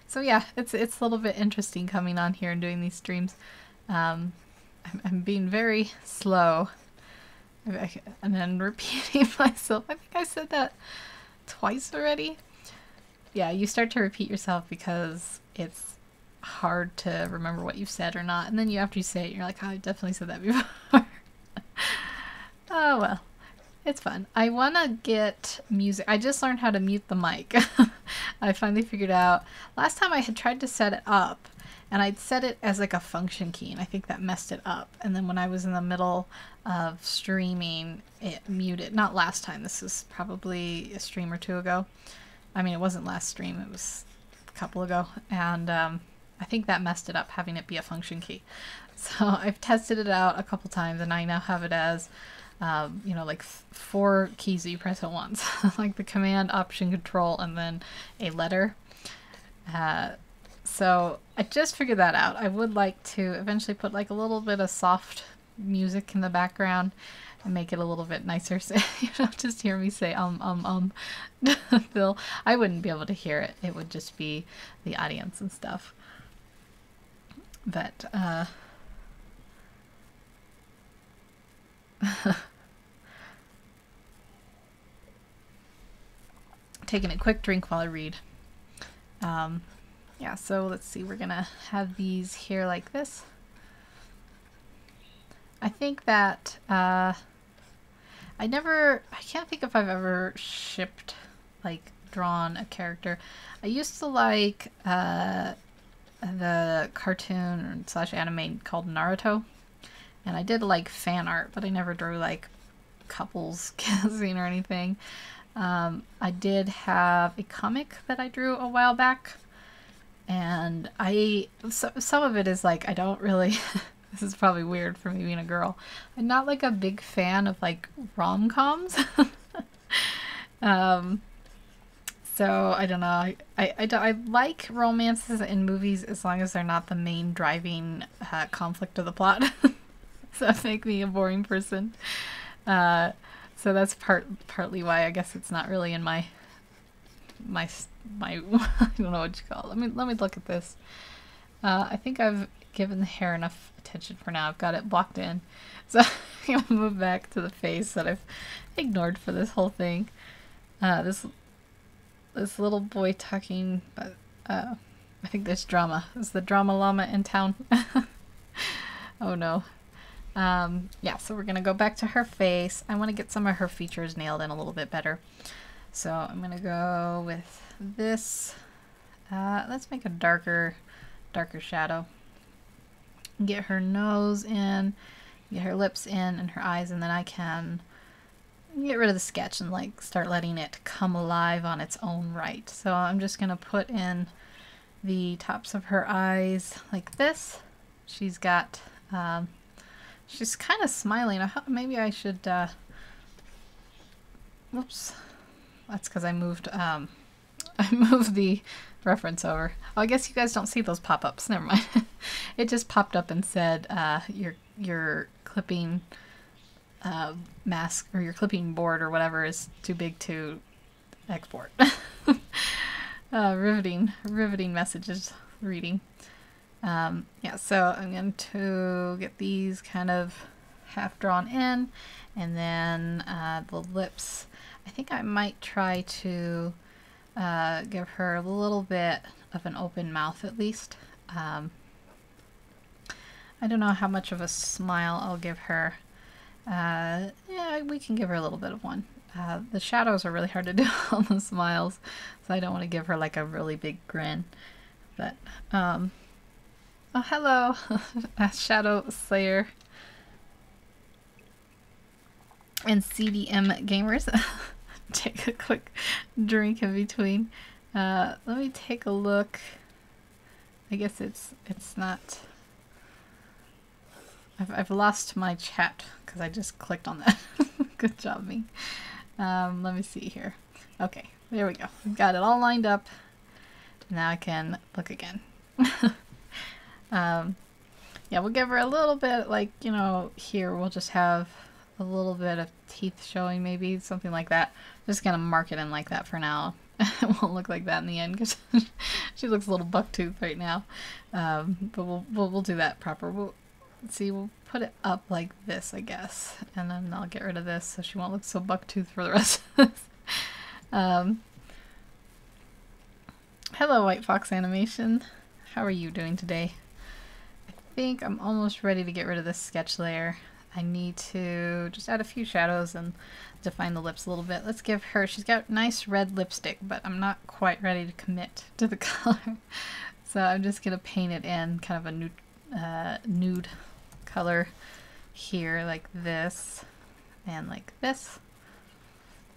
So yeah, it's a little bit interesting coming on here and doing these streams. I'm being very slow, and then repeating myself. I think I said that twice already. Yeah, you start to repeat yourself because it's hard to remember what you've said or not, and then after you say it, you're like, oh, I definitely said that before. Oh well, it's fun. I want to get music. I just learned how to mute the mic. I finally figured out. Last time I had tried to set it up, and I'd set it as like a function key, and I think that messed it up. And then when I was in the middle of streaming, it muted. Not last time. This is probably a stream or 2 ago. I mean, it wasn't last stream. It was a couple ago. And I think that messed it up, having it be a function key. So I've tested it out a couple times, and I now have it as, you know, like 4 keys that you press at once. Like the command, option, control, and then a letter. So I just figured that out. I would like to eventually put like a little bit of soft music in the background and make it a little bit nicer, so you don't just hear me say Phil. I wouldn't be able to hear it. It would just be the audience and stuff. But taking a quick drink while I read. Yeah, so let's see, we're gonna have these here like this. I think that I can't think if I've ever shipped, like, drawn a character. I used to like the cartoon / anime called Naruto, and I did like fan art, but I never drew like couples kissing or anything. I did have a comic that I drew a while back, and some of it is like, I don't really this is probably weird for me being a girl. I'm not like a big fan of like rom-coms. So I don't know. I like romances in movies as long as they're not the main driving conflict of the plot. So that make me a boring person. So that's partly why I guess it's not really in my I don't know what you call it. Let me look at this. I think I've given the hair enough attention for now. I've got it blocked in. So I'm gonna move back to the face that I've ignored for this whole thing. This little boy talking, but I think there's drama. Is the drama llama in town? Oh no. Yeah, so we're gonna go back to her face. I want to get some of her features nailed in a little bit better. So I'm gonna go with this. Let's make a darker shadow. Get her nose in, get her lips in, and her eyes, and then I can get rid of the sketch and like start letting it come alive on its own right. So I'm just gonna put in the tops of her eyes like this. She's got she's kind of smiling. Maybe I should whoops, that's because I moved the reference over. Oh, I guess you guys don't see those pop-ups. Never mind. It just popped up and said your clipping mask or your clipping board or whatever is too big to export. Riveting messages reading. Yeah, so I'm going to get these kind of half drawn in, and then the lips. I think I might try to give her a little bit of an open mouth at least. I don't know how much of a smile I'll give her. Yeah, we can give her a little bit of one. The shadows are really hard to do on the smiles, so I don't want to give her like a really big grin. But, oh, hello, Shadow Slayer and CDM gamers. Take a quick drink in between. Let me take a look. I guess it's not. I've lost my chat because I just clicked on that. Good job, me. Let me see here. Okay, there we go. We've got it all lined up. Now I can look again. Yeah, we'll give her a little bit, like, you know, here we'll just have a little bit of teeth showing, maybe something like that. I'm just gonna mark it in like that for now. It won't look like that in the end because she looks a little bucktooth right now. But we'll do that proper. Let's see, we'll put it up like this, I guess, and then I'll get rid of this so she won't look so bucktooth for the rest of this. Hello, White Fox Animation. How are you doing today? I think I'm almost ready to get rid of this sketch layer. I need to just add a few shadows and define the lips a little bit. Let's give her, she's got nice red lipstick, but I'm not quite ready to commit to the color. So I'm just going to paint it in kind of a nude color here, like this and like this,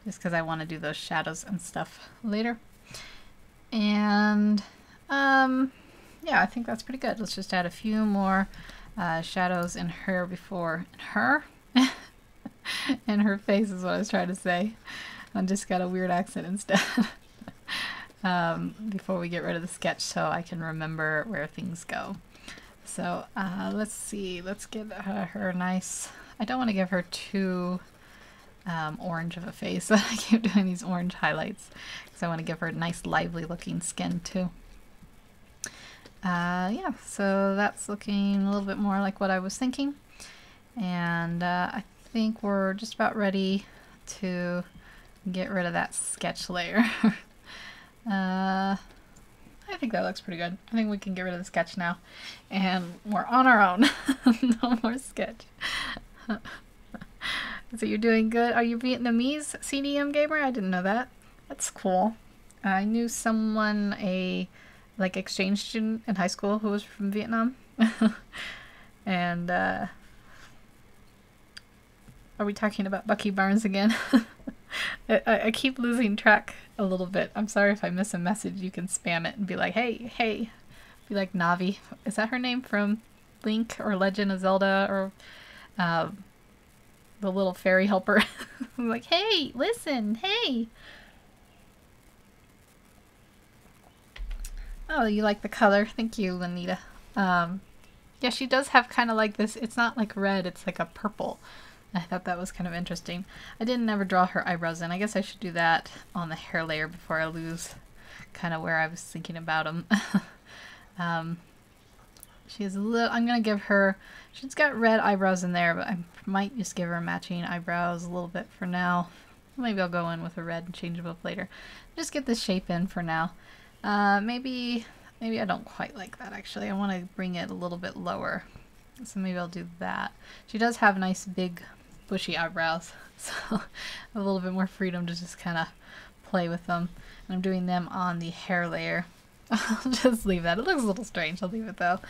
just because I want to do those shadows and stuff later. And yeah, I think that's pretty good. Let's just add a few more shadows in her in her face is what I was trying to say. I just got a weird accent instead. Before we get rid of the sketch so I can remember where things go. So let's see, let's give her a nice, I don't want to give her too orange of a face. I keep doing these orange highlights because I want to give her a nice lively looking skin too. Yeah, so that's looking a little bit more like what I was thinking. And I think we're just about ready to get rid of that sketch layer. I think that looks pretty good. I think we can get rid of the sketch now. And we're on our own. No more sketch. So you're doing good. Are you Vietnamese CDM gamer? I didn't know that. That's cool. I knew someone, a like exchange student in high school who was from Vietnam. And are we talking about Bucky Barnes again? I keep losing track a little bit. I'm sorry if I miss a message. You can spam it and be like, hey, hey. Be like Navi. Is that her name from Link or Legend of Zelda or the little fairy helper? I'm like, hey, listen, hey. Oh, you like the color. Thank you, Lynata. Yeah, she does have kind of like this. It's not like red, it's like a purple. I thought that was kind of interesting. I didn't ever draw her eyebrows in. I guess I should do that on the hair layer before I lose kind of where I was thinking about them. She has a little, I'm going to give her, she's got red eyebrows in there, but I might just give her matching eyebrows a little bit for now. Maybe I'll go in with a red and change them up later. Just get this shape in for now. Maybe I don't quite like that actually. I want to bring it a little bit lower. So maybe I'll do that. She does have nice big bushy eyebrows, so I have a little bit more freedom to just kind of play with them. And I'm doing them on the hair layer. I'll just leave that. It looks a little strange. I'll leave it though.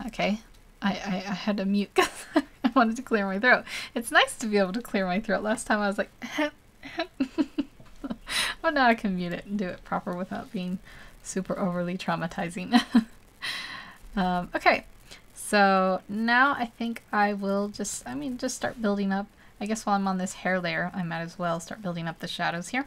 Okay, I had to mute because I wanted to clear my throat. It's nice to be able to clear my throat. Last time I was like, but now I can mute it and do it proper without being super overly traumatizing. Okay, so now I think I will just start building up. I guess while I'm on this hair layer, I might as well start building up the shadows here.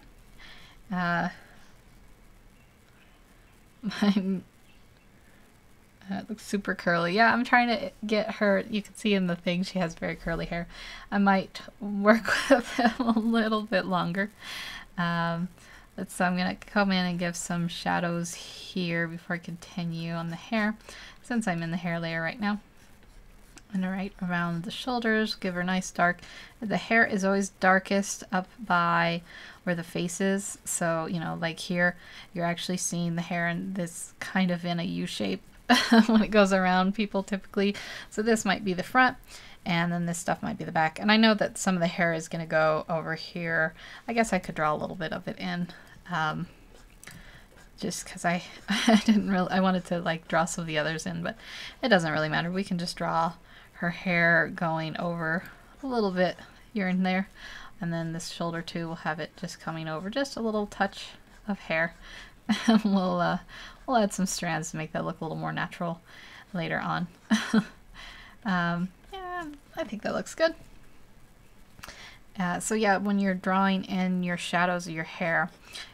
It looks super curly. Yeah, I'm trying to get her, you can see in the thing she has very curly hair. I might work with them a little bit longer. So I'm going to come in and give some shadows here before I continue on the hair, since I'm in the hair layer right now. And right around the shoulders, give her nice dark. The hair is always darkest up by where the face is. So, you know, like here, you're actually seeing the hair in this kind of in a U shape when it goes around people typically. So this might be the front, and then this stuff might be the back. And I know that some of the hair is going to go over here. I guess I could draw a little bit of it in. Just because I wanted to like draw some of the others in, but it doesn't really matter. We can just draw her hair going over a little bit here and there, and then this shoulder too will have it just coming over, just a little touch of hair. We'll add some strands to make that look a little more natural later on. Yeah, I think that looks good. So yeah, when you're drawing in your shadows of your hair,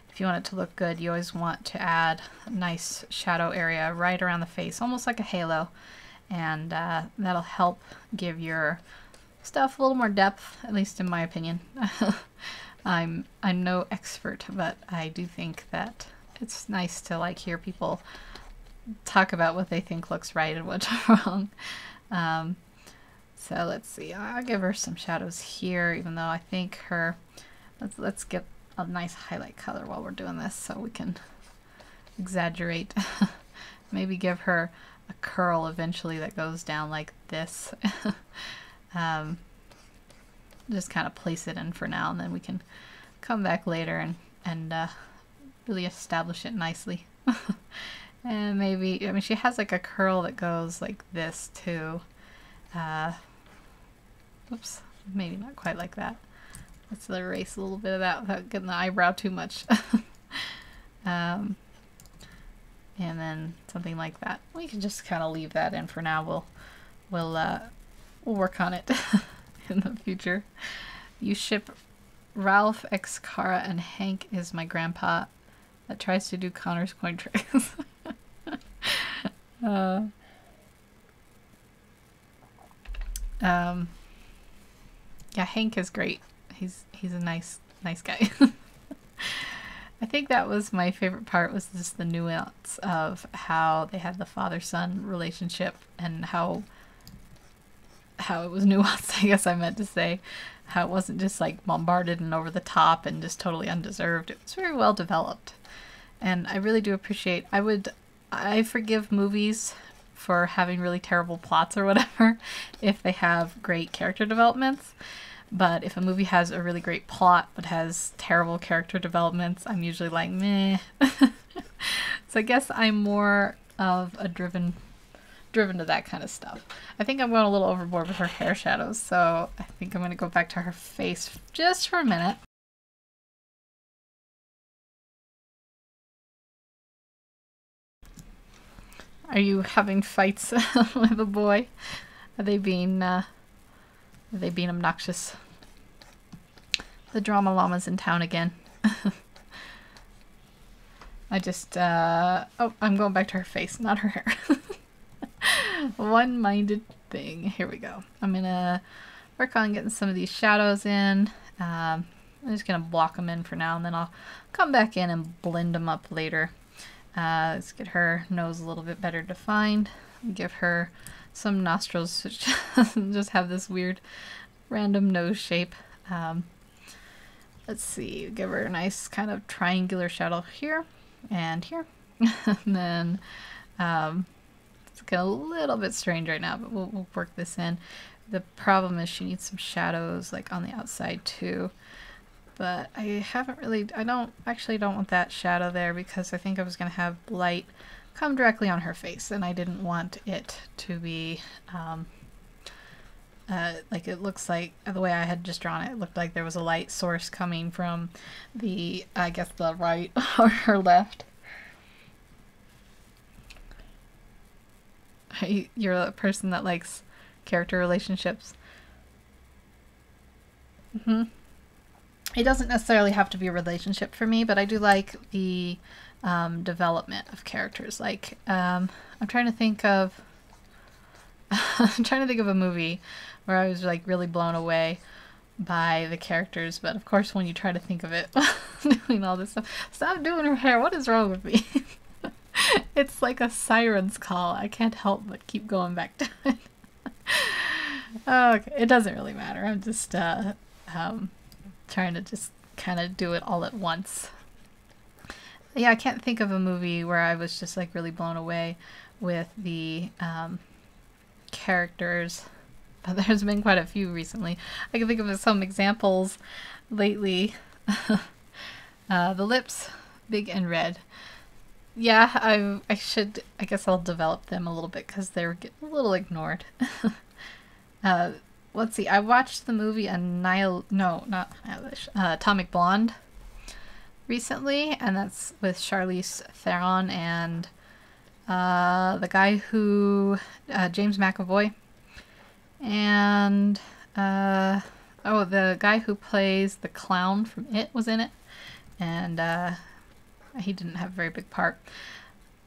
if you want it to look good, you always want to add a nice shadow area right around the face, almost like a halo. And that'll help give your stuff a little more depth, at least in my opinion. I'm no expert, but I do think that it's nice to like hear people talk about what they think looks right and what's wrong. So let's see, I'll give her some shadows here, even though I think her, let's get a nice highlight color while we're doing this so we can exaggerate. Maybe give her a curl eventually that goes down like this. Just kind of place it in for now, and then we can come back later and really establish it nicely. And maybe, I mean, she has like a curl that goes like this too. Oops, maybe not quite like that. Let's erase a little bit of that without getting the eyebrow too much. And then something like that. We can just kind of leave that in for now. We'll work on it in the future. You ship Ralph X Cara and Hank is my grandpa that tries to do Connor's coin tricks. Yeah, Hank is great. He's a nice guy. I think that was my favorite part, was just the nuance of how they had the father-son relationship and how it was nuanced, I guess I meant to say. How it wasn't just like bombarded and over the top and just totally undeserved. It was very well developed. And I really do appreciate, I forgive movies for having really terrible plots or whatever if they have great character developments. But if a movie has a really great plot but has terrible character developments, I'm usually like, meh. So I guess I'm more of a driven to that kind of stuff. I think I'm going a little overboard with her hair shadows, so I think I'm going to go back to her face just for a minute. Are you having fights with a boy? Are they being obnoxious? The drama llama's in town again. I just, oh, I'm going back to her face, not her hair. One-minded thing. Here we go. I'm gonna work on getting some of these shadows in. I'm just gonna block them in for now, and then I'll come back in and blend them up later. Let's get her nose a little bit better defined. Give her some nostrils which just have this weird random nose shape. Let's see, give her a nice kind of triangular shadow here and here. And then it's getting a little bit strange right now, but we'll work this in. The problem is she needs some shadows like on the outside too. But I don't want that shadow there because I think I was going to have light come directly on her face, and I didn't want it to be like it looks like the way I had just drawn it. It looked like there was a light source coming from the, I guess, the right or her left. You're a person that likes character relationships. It doesn't necessarily have to be a relationship for me, but I do like the development of characters. Like, I'm trying to think of a movie where I was like really blown away by the characters, but of course when you try to think of it doing all this stuff, stop doing her hair, what is wrong with me? It's like a siren's call. I can't help but keep going back to it. Okay, it doesn't really matter. I'm just trying to just kind of do it all at once. Yeah, I can't think of a movie where I was just like really blown away with the characters, but there's been quite a few recently. I can think of some examples lately. The lips, big and red. Yeah, I guess I'll develop them a little bit because they're getting a little ignored. Let's see, I watched the movie Atomic Blonde recently, and that's with Charlize Theron and the guy who, James McAvoy, and the guy who plays the clown from It was in it, and he didn't have a very big part.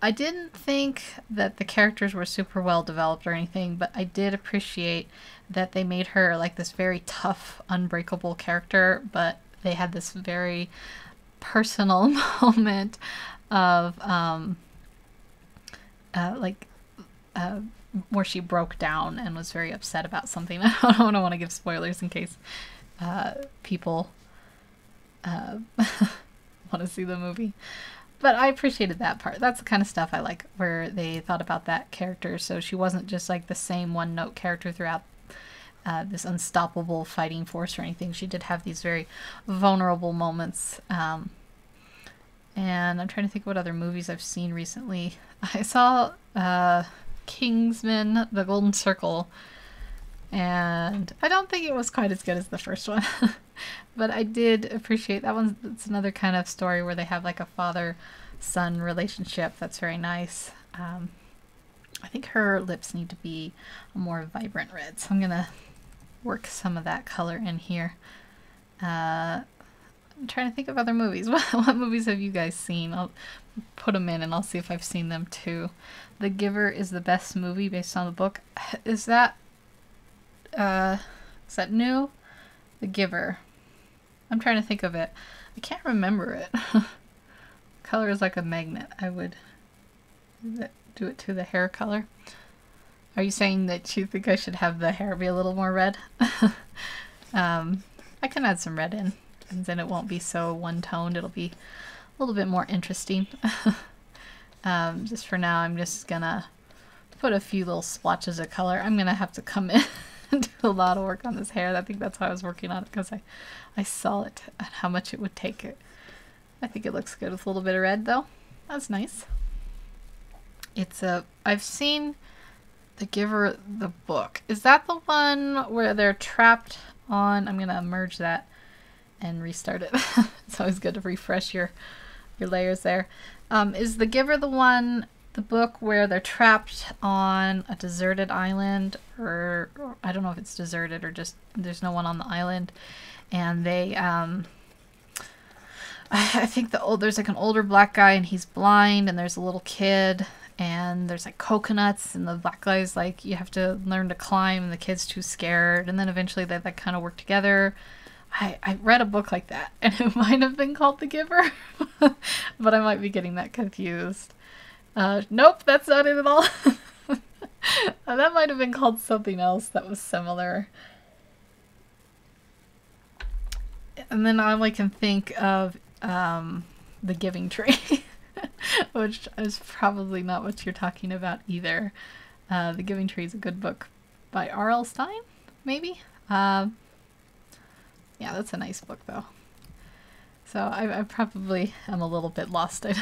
I didn't think that the characters were super well developed or anything, but I did appreciate that they made her like this very tough, unbreakable character, but they had this very personal moment of where she broke down and was very upset about something. I don't want to give spoilers in case people want to see the movie. But I appreciated that part. That's the kind of stuff I like, where they thought about that character, so she wasn't just like the same one-note character throughout this unstoppable fighting force or anything. She did have these very vulnerable moments. And I'm trying to think what other movies I've seen recently. I saw Kingsman: The Golden Circle, and I don't think it was quite as good as the first one. But I did appreciate that one. It's another kind of story where they have like a father-son relationship that's very nice. I think her lips need to be a more vibrant red, so I'm gonna work some of that color in here. I'm trying to think of other movies. What movies have you guys seen? I'll put them in and I'll see if I've seen them too. The Giver is the best movie based on the book. Is that new? The Giver. I'm trying to think of it. I can't remember it. Color is like a magnet. I would do it to the hair color. Are you saying that you think I should have the hair be a little more red? I can add some red in, and then it won't be so one-toned. It'll be a little bit more interesting. Just for now, I'm just gonna put a few little splotches of color. I'm gonna have to come in and do a lot of work on this hair. I think that's why I was working on it, because I saw it and how much it would take it. I think it looks good with a little bit of red though. That's nice. I've seen The Giver, the book. Is that the one where they're trapped on? I'm gonna merge that and restart it. It's always good to refresh your layers there. Is The Giver the book where they're trapped on a deserted island, or I don't know if it's deserted or just there's no one on the island, and they I think there's like an older black guy and he's blind, and there's a little kid, and there's like coconuts, and the black guy's like, you have to learn to climb, and the kid's too scared, and then eventually they like kind of work together. I read a book like that, and it might have been called The Giver, but I might be getting that confused. Nope, that's not it at all. That might have been called something else that was similar. And then all I can think of The Giving Tree, which is probably not what you're talking about either. The Giving Tree is a good book by R.L. Stine, maybe? Yeah, that's a nice book though. So I probably am a little bit lost. I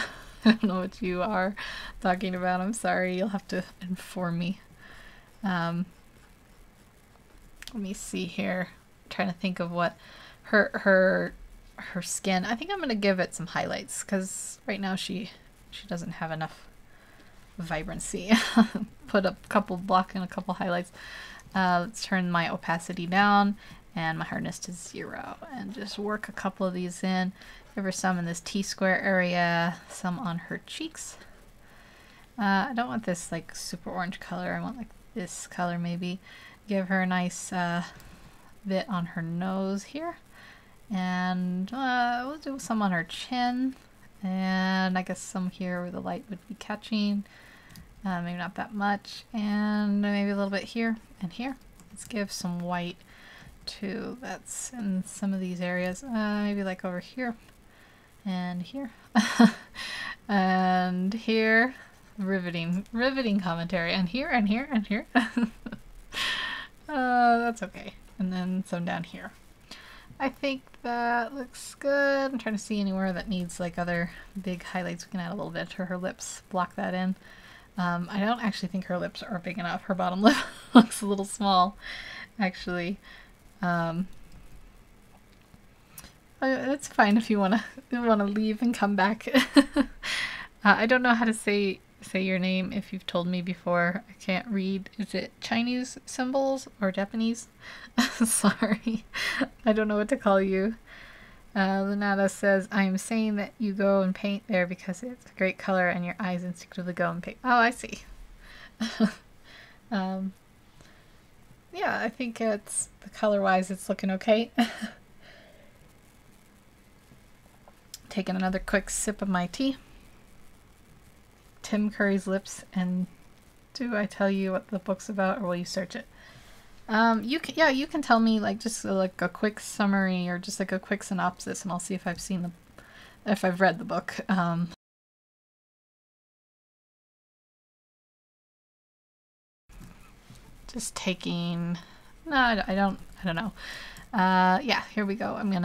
don't know what you are talking about. I'm sorry. You'll have to inform me. Let me see here. I'm trying to think of what her skin. I think I'm gonna give it some highlights because right now she doesn't have enough vibrancy. Put a couple block and a couple highlights. Let's turn my opacity down and my hardness to 0 and just work a couple of these in. Give her some in this T-square area, some on her cheeks. I don't want this like super orange color. I want like this color maybe. Give her a nice bit on her nose here. And we'll do some on her chin. And I guess some here where the light would be catching. Maybe not that much. And maybe a little bit here and here. Let's give some white too. That's in some of these areas. Maybe like over here. And here. And here. Riveting commentary. And here, and here, and here. That's okay. And then some down here. I think that looks good. I'm trying to see anywhere that needs like other big highlights. We can add a little bit to her lips. Block that in. I don't actually think her lips are big enough. Her bottom lip looks a little small, actually. That's fine if you wanna leave and come back. I don't know how to say your name. If you've told me before, I can't read. Is it Chinese symbols or Japanese? Sorry, I don't know what to call you. Lynata says, I am saying that you go and paint there because it's a great color and your eyes instinctively go and paint. Oh, I see. Yeah, I think it's color-wise, it's looking okay. Taking another quick sip of my tea. Tim Curry's lips, and do I tell you what the book's about, or will you search it? You can tell me like just like a quick summary or just like a quick synopsis, and I'll see if I've read the book. Just taking. No, I don't know. Yeah, here we go. I don't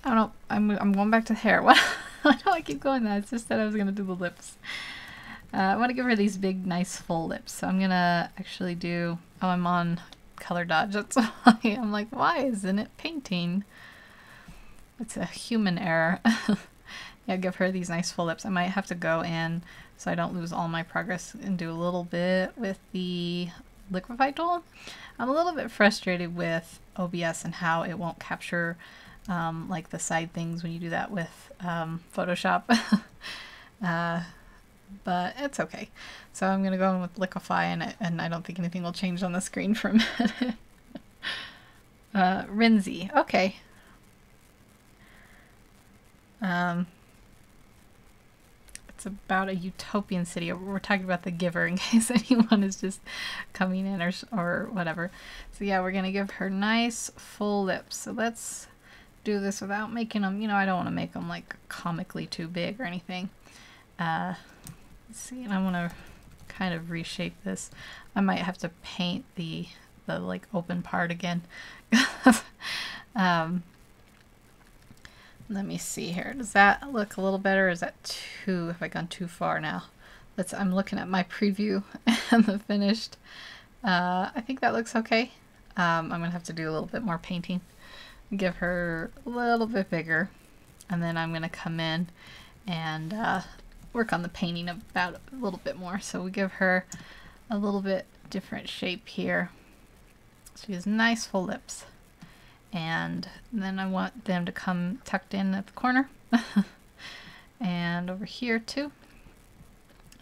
know. I'm going back to the hair. What? Why do I keep going that? It's just that I was gonna do the lips. I want to give her these big, nice, full lips. So I'm gonna actually do. Oh, I'm on color dodge. That's why I'm like, why isn't it painting? It's a human error. Yeah, give her these nice full lips. I might have to go in so I don't lose all my progress and do a little bit with the liquify tool. I'm a little bit frustrated with OBS and how it won't capture like the side things when you do that with Photoshop. But it's okay. So I'm going to go in with liquefy, and I don't think anything will change on the screen for a minute. Rinsey. Okay. It's about a utopian city. We're talking about The Giver in case anyone is just coming in or whatever. So yeah, we're going to give her nice full lips. So let's do this without making them, I don't want to make them like comically too big or anything. Let's see, and I want to kind of reshape this. I might have to paint the like open part again. Let me see here. Does that look a little better? Or is that too, have I gone too far now? I'm looking at my preview and the finished. I think that looks okay. I'm gonna have to do a little bit more painting. Give her a little bit bigger, and then I'm gonna come in and work on the painting about a little bit more. So we give her a little bit different shape here. She has nice full lips. And then I want them to come tucked in at the corner. And over here too.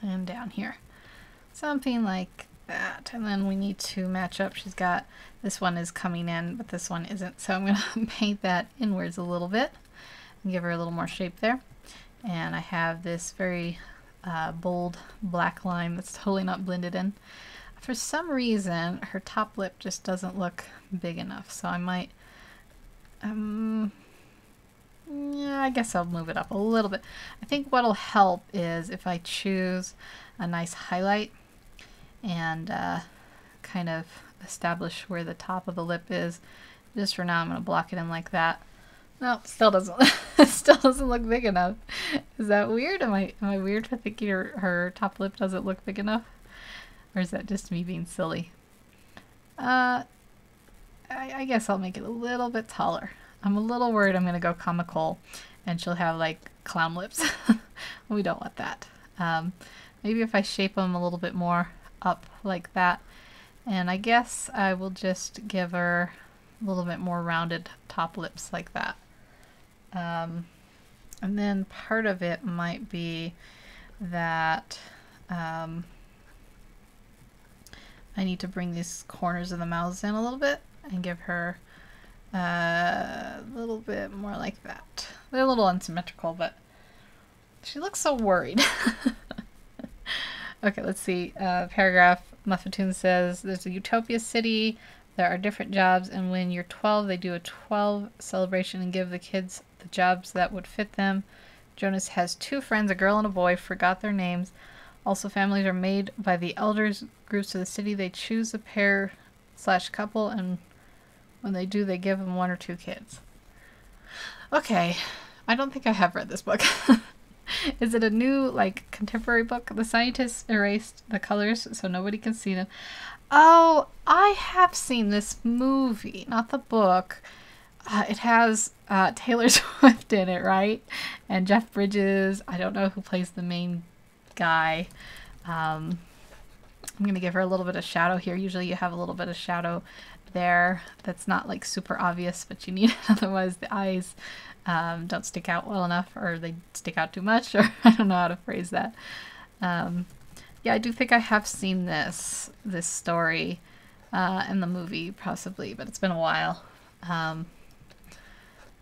And down here. Something like that. And then we need to match up. She's got, this one is coming in, but this one isn't. So I'm going to paint that inwards a little bit and give her a little more shape there. And I have this very bold black line that's totally not blended in. For some reason, her top lip just doesn't look big enough. So I might, yeah, I guess I'll move it up a little bit. I think what'll help is if I choose a nice highlight and kind of establish where the top of the lip is. Just for now, I'm going to block it in like that. No, still doesn't. It still doesn't look big enough. Is that weird? Am I weird for thinking her top lip doesn't look big enough, or is that just me being silly? I guess I'll make it a little bit taller. I'm a little worried I'm going to go comical and she'll have like clown lips. We don't want that. Maybe if I shape them a little bit more up like that. And I guess I will just give her a little bit more rounded top lips like that. And then part of it might be that I need to bring these corners of the mouths in a little bit and give her a little bit more like that. They're a little unsymmetrical, but she looks so worried. Okay, let's see. Paragraph Muffatoon says, there's a utopia city. There are different jobs, and when you're 12, they do a 12 celebration and give the kids the jobs that would fit them. Jonas has 2 friends, a girl and a boy, forgot their names. Also, families are made by the elders groups of the city. They choose a pair/couple, and when they do, they give them 1 or 2 kids. Okay, I don't think I have read this book. Is it a new, like, contemporary book? The scientists erased the colors so nobody can see them. Oh, I have seen this movie, not the book. It has Taylor Swift in it, right? And Jeff Bridges. I don't know who plays the main guy. I'm going to give her a little bit of shadow here. Usually you have a little bit of shadow there that's not like super obvious, but you need it. Otherwise the eyes don't stick out well enough, or they stick out too much, or I don't know how to phrase that. Yeah, I do think I have seen this story in the movie, possibly, but it's been a while.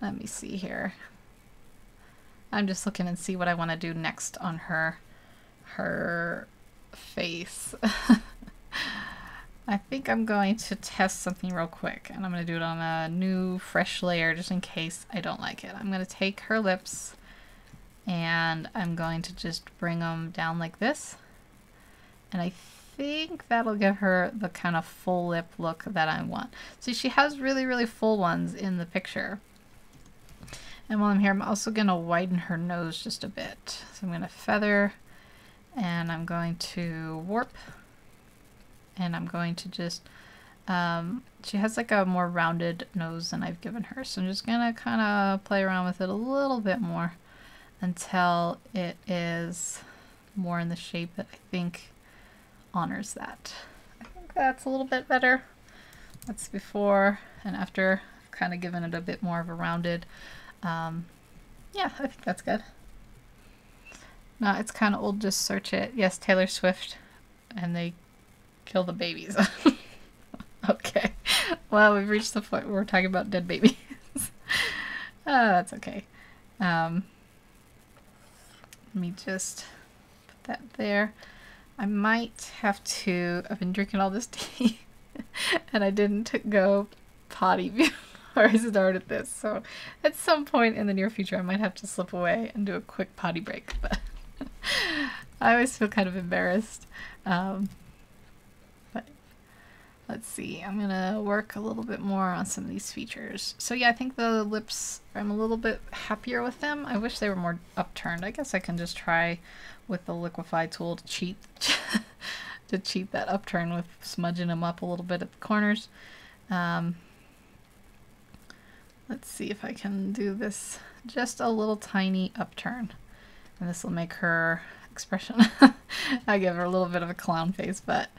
Let me see here. I'm just looking and see what I want to do next on her face. I think I'm going to test something real quick, and I'm going to do it on a new, fresh layer just in case I don't like it. I'm going to take her lips, and I'm going to just bring them down like this. And I think that'll give her the kind of full lip look that I want. See, she has really, really full ones in the picture. And while I'm here, I'm also going to widen her nose just a bit. So I'm going to feather, and I'm going to warp, and I'm going to just, she has like a more rounded nose than I've given her. So I'm just going to kind of play around with it a little bit more until it is more in the shape that I think honors that. I think that's a little bit better. That's before and after kind of giving it a bit more of a rounded, yeah, I think that's good. No, it's kind of old, just search it. Yes, Taylor Swift, and they kill the babies. Okay, well, we've reached the point where we're talking about dead babies. That's okay. Let me just put that there. I might have to, I've been drinking all this tea and I didn't go potty before I started this, so at some point in the near future I might have to slip away and do a quick potty break, but I always feel kind of embarrassed. But let's see, I'm gonna work a little bit more on some of these features. So yeah, I think the lips, I'm a little bit happier with them. I wish they were more upturned. I guess I can just try with the liquify tool to cheat to cheat that upturn with smudging them up a little bit at the corners. Let's see if I can do this just a little tiny upturn, and this will make her expression I give her a little bit of a clown face, but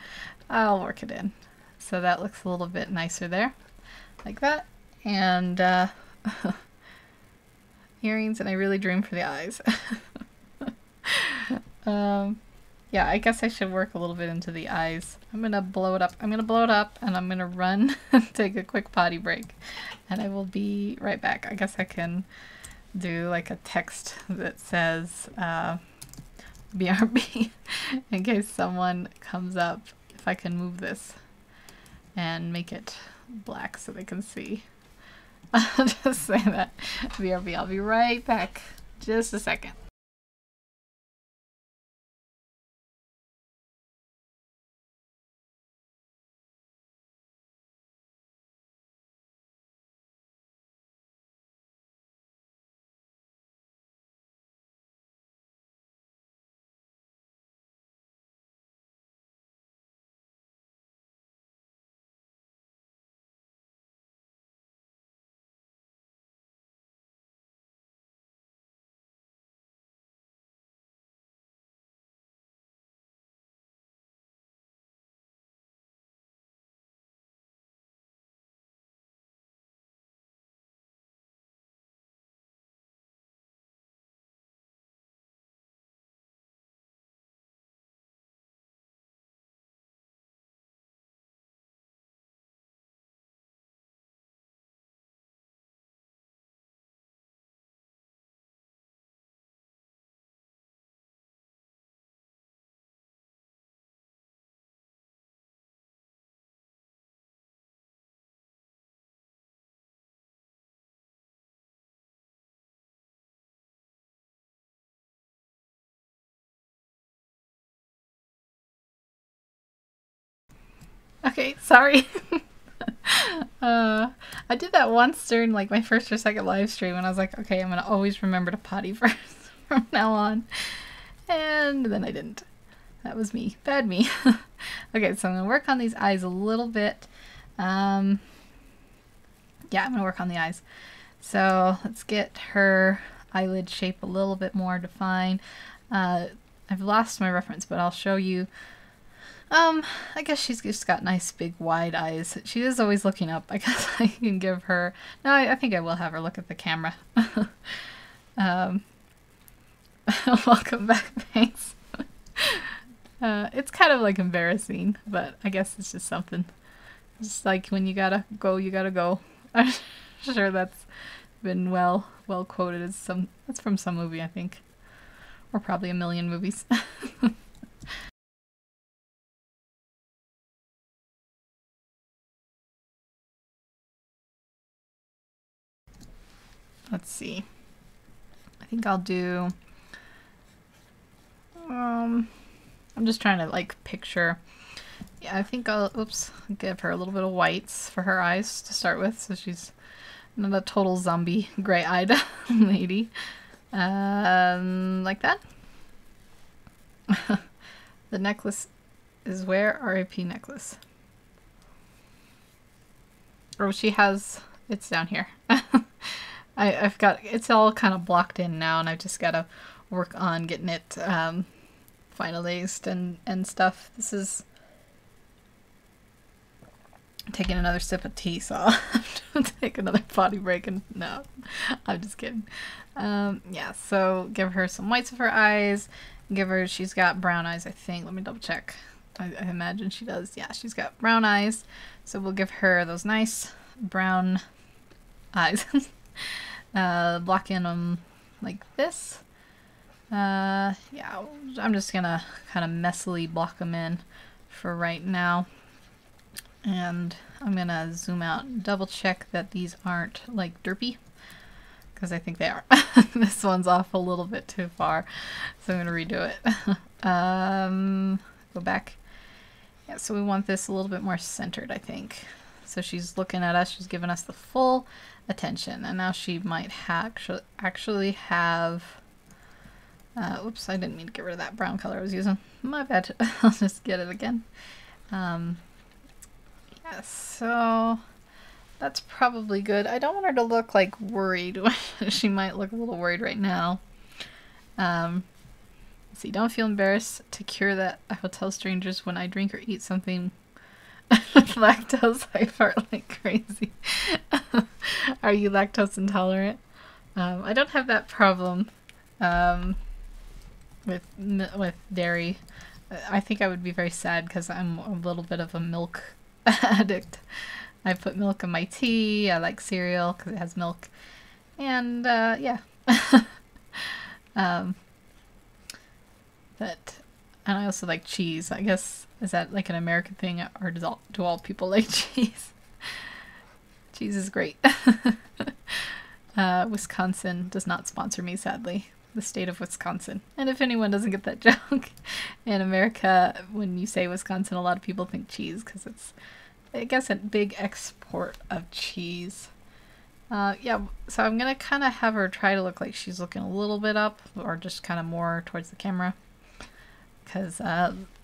I'll work it in. So that looks a little bit nicer there, like that. And earrings, and I really dream for the eyes. Yeah, I guess I should work a little bit into the eyes. I'm gonna blow it up. I'm gonna blow it up, and I'm gonna run and take a quick potty break, and I will be right back. I guess I can do like a text that says BRB in case someone comes up, if I can move this and make it black so they can see. I'll just say that. BRB, I'll be right back. Just a second. Okay, sorry. I did that once during like my first or second live stream, and I was like, okay, I'm gonna always remember to potty first from now on. And then I didn't. That was me. Bad me. Okay, so I'm gonna work on these eyes a little bit. Yeah, I'm gonna work on the eyes. So let's get her eyelid shape a little bit more defined. I've lost my reference, but I'll show you. I guess she's just got nice big wide eyes. She is always looking up. I guess I can give her... No, I think I will have her look at the camera. Welcome back, thanks. It's kind of like embarrassing, but I guess it's just something. Just like when you gotta go, you gotta go. I'm sure that's been well quoted as that's from some movie, I think. Or probably a million movies. Let's see. I think I'll do... I'm just trying to like picture... Yeah, I think I'll give her a little bit of whites for her eyes to start with, so she's not a total zombie gray-eyed lady. Like that. The necklace is where? RIP necklace. Oh, she has... It's down here. I've got... It's all kind of blocked in now, and I've just got to work on getting it finalized and stuff. This is... taking another sip of tea, so I'll have to take another potty break. And no, I'm just kidding. Yeah, so give her some whites of her eyes. Give her, she's got brown eyes, I think. Let me double check. I imagine she does. Yeah, she's got brown eyes. So we'll give her those nice brown eyes. Block in them like this. Yeah, I'm just gonna kind of messily block them in for right now. And I'm gonna zoom out and double check that these aren't like derpy, because I think they are. This one's off a little bit too far, so I'm gonna redo it. Go back. Yeah, so we want this a little bit more centered, I think. So she's looking at us, she's giving us the full attention, and now she might actually have oops, I didn't mean to get rid of that brown color I was using. My bad. I'll just get it again. Yeah, so that's probably good. I don't want her to look like worried. She might look a little worried right now. Let's see, don't feel embarrassed to cure that. I will tell strangers when I drink or eat something with lactose, I fart like crazy. Are you lactose intolerant? I don't have that problem with dairy. I think I would be very sad because I'm a little bit of a milk addict. I put milk in my tea. I like cereal because it has milk. And yeah. And I also like cheese. I guess, is that like an American thing, or do all people like cheese? Cheese is great. Wisconsin does not sponsor me, sadly. The state of Wisconsin. And if anyone doesn't get that joke, in America, when you say Wisconsin, a lot of people think cheese because it's, I guess, a big export of cheese. Yeah, so I'm gonna kind of have her try to look like she's looking a little bit up, or just kind of more towards the camera. Because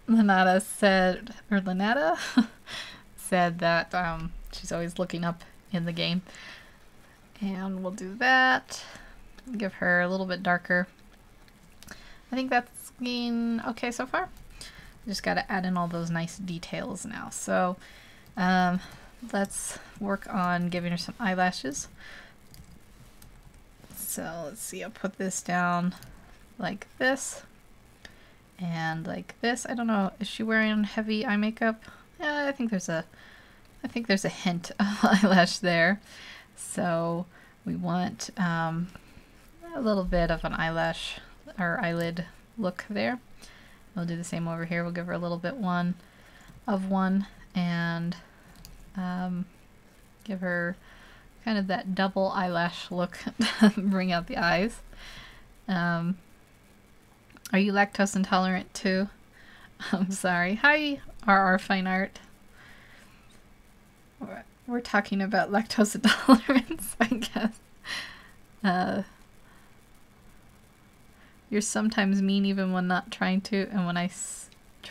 Lynata said, or Lynata said that she's always looking up in the game. And we'll do that. Give her a little bit darker. I think that's looking okay so far. Just got to add in all those nice details now. So let's work on giving her some eyelashes. So let's see, I'll put this down like this and like this. I don't know, is she wearing heavy eye makeup? Yeah, I think there's a hint of eyelash there. So we want a little bit of an eyelash or eyelid look there. We'll do the same over here. We'll give her a little bit one and give her kind of that double eyelash look. Bring out the eyes. Are you lactose intolerant too? I'm sorry. Hi, RR Fine Art. We're talking about lactose intolerance, I guess. You're sometimes mean even when not trying to, and when I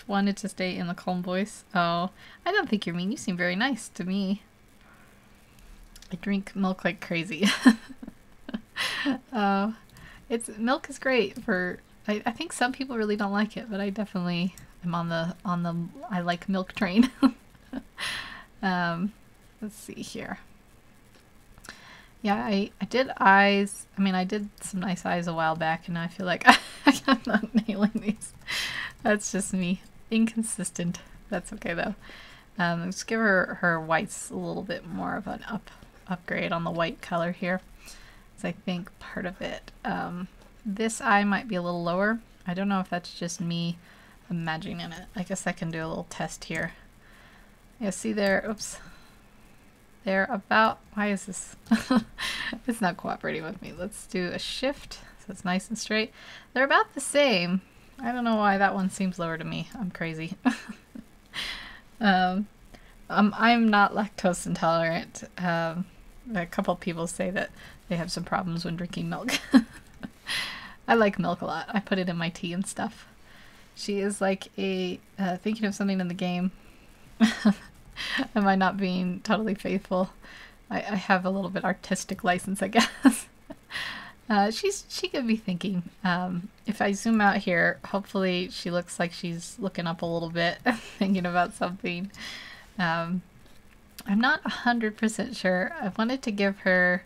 wanted to stay in the calm voice. Oh, I don't think you're mean. You seem very nice to me. I drink milk like crazy. Milk is great for. I think some people really don't like it, but I definitely am on the I like milk train. Let's see here. Yeah, I did eyes. I mean, I did some nice eyes a while back, and I feel like I'm not nailing these. That's just me. Inconsistent. That's okay, though. Let's give her whites a little bit more of an upgrade on the white color here. So I think part of it. This eye might be a little lower. I don't know if that's just me imagining it. I guess I can do a little test here. Yeah, see there? Oops. They're about, why is this? It's not cooperating with me. Let's do a shift so it's nice and straight. They're about the same. I don't know why that one seems lower to me. I'm crazy. I'm not lactose intolerant. A couple people say that they have some problems when drinking milk. I like milk a lot. I put it in my tea and stuff. She is like a, thinking of something in the game. Am I not being totally faithful? I have a little bit artistic license, I guess. She could be thinking. If I zoom out here, hopefully she looks like she's looking up a little bit, thinking about something. I'm not 100% sure. I wanted to give her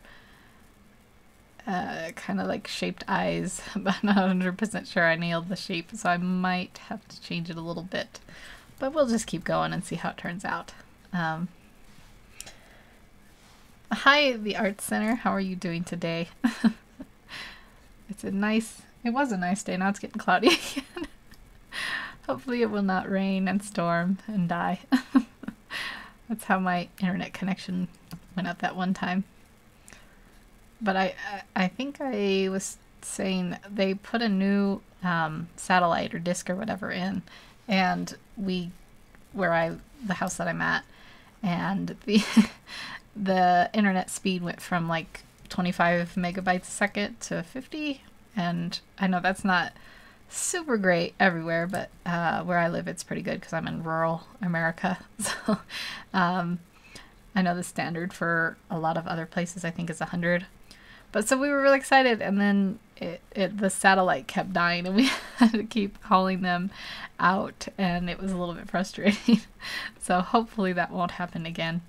kind of like shaped eyes, but I'm not 100% sure I nailed the shape, so I might have to change it a little bit. But we'll just keep going and see how it turns out. Hi, the Arts Center. How are you doing today? It was a nice day. Now it's getting cloudy again. Hopefully it will not rain and storm and die. That's how my internet connection went out that one time. But I think I was saying they put a new satellite or disc or whatever in, and the house that I'm at, and the internet speed went from like 25 megabytes a second to 50, and I know that's not super great everywhere, but where I live it's pretty good because I'm in rural America. So I know the standard for a lot of other places I think is 100. But so we were really excited, and then the satellite kept dying, and we had to keep calling them out, and it was a little bit frustrating. So hopefully that won't happen again.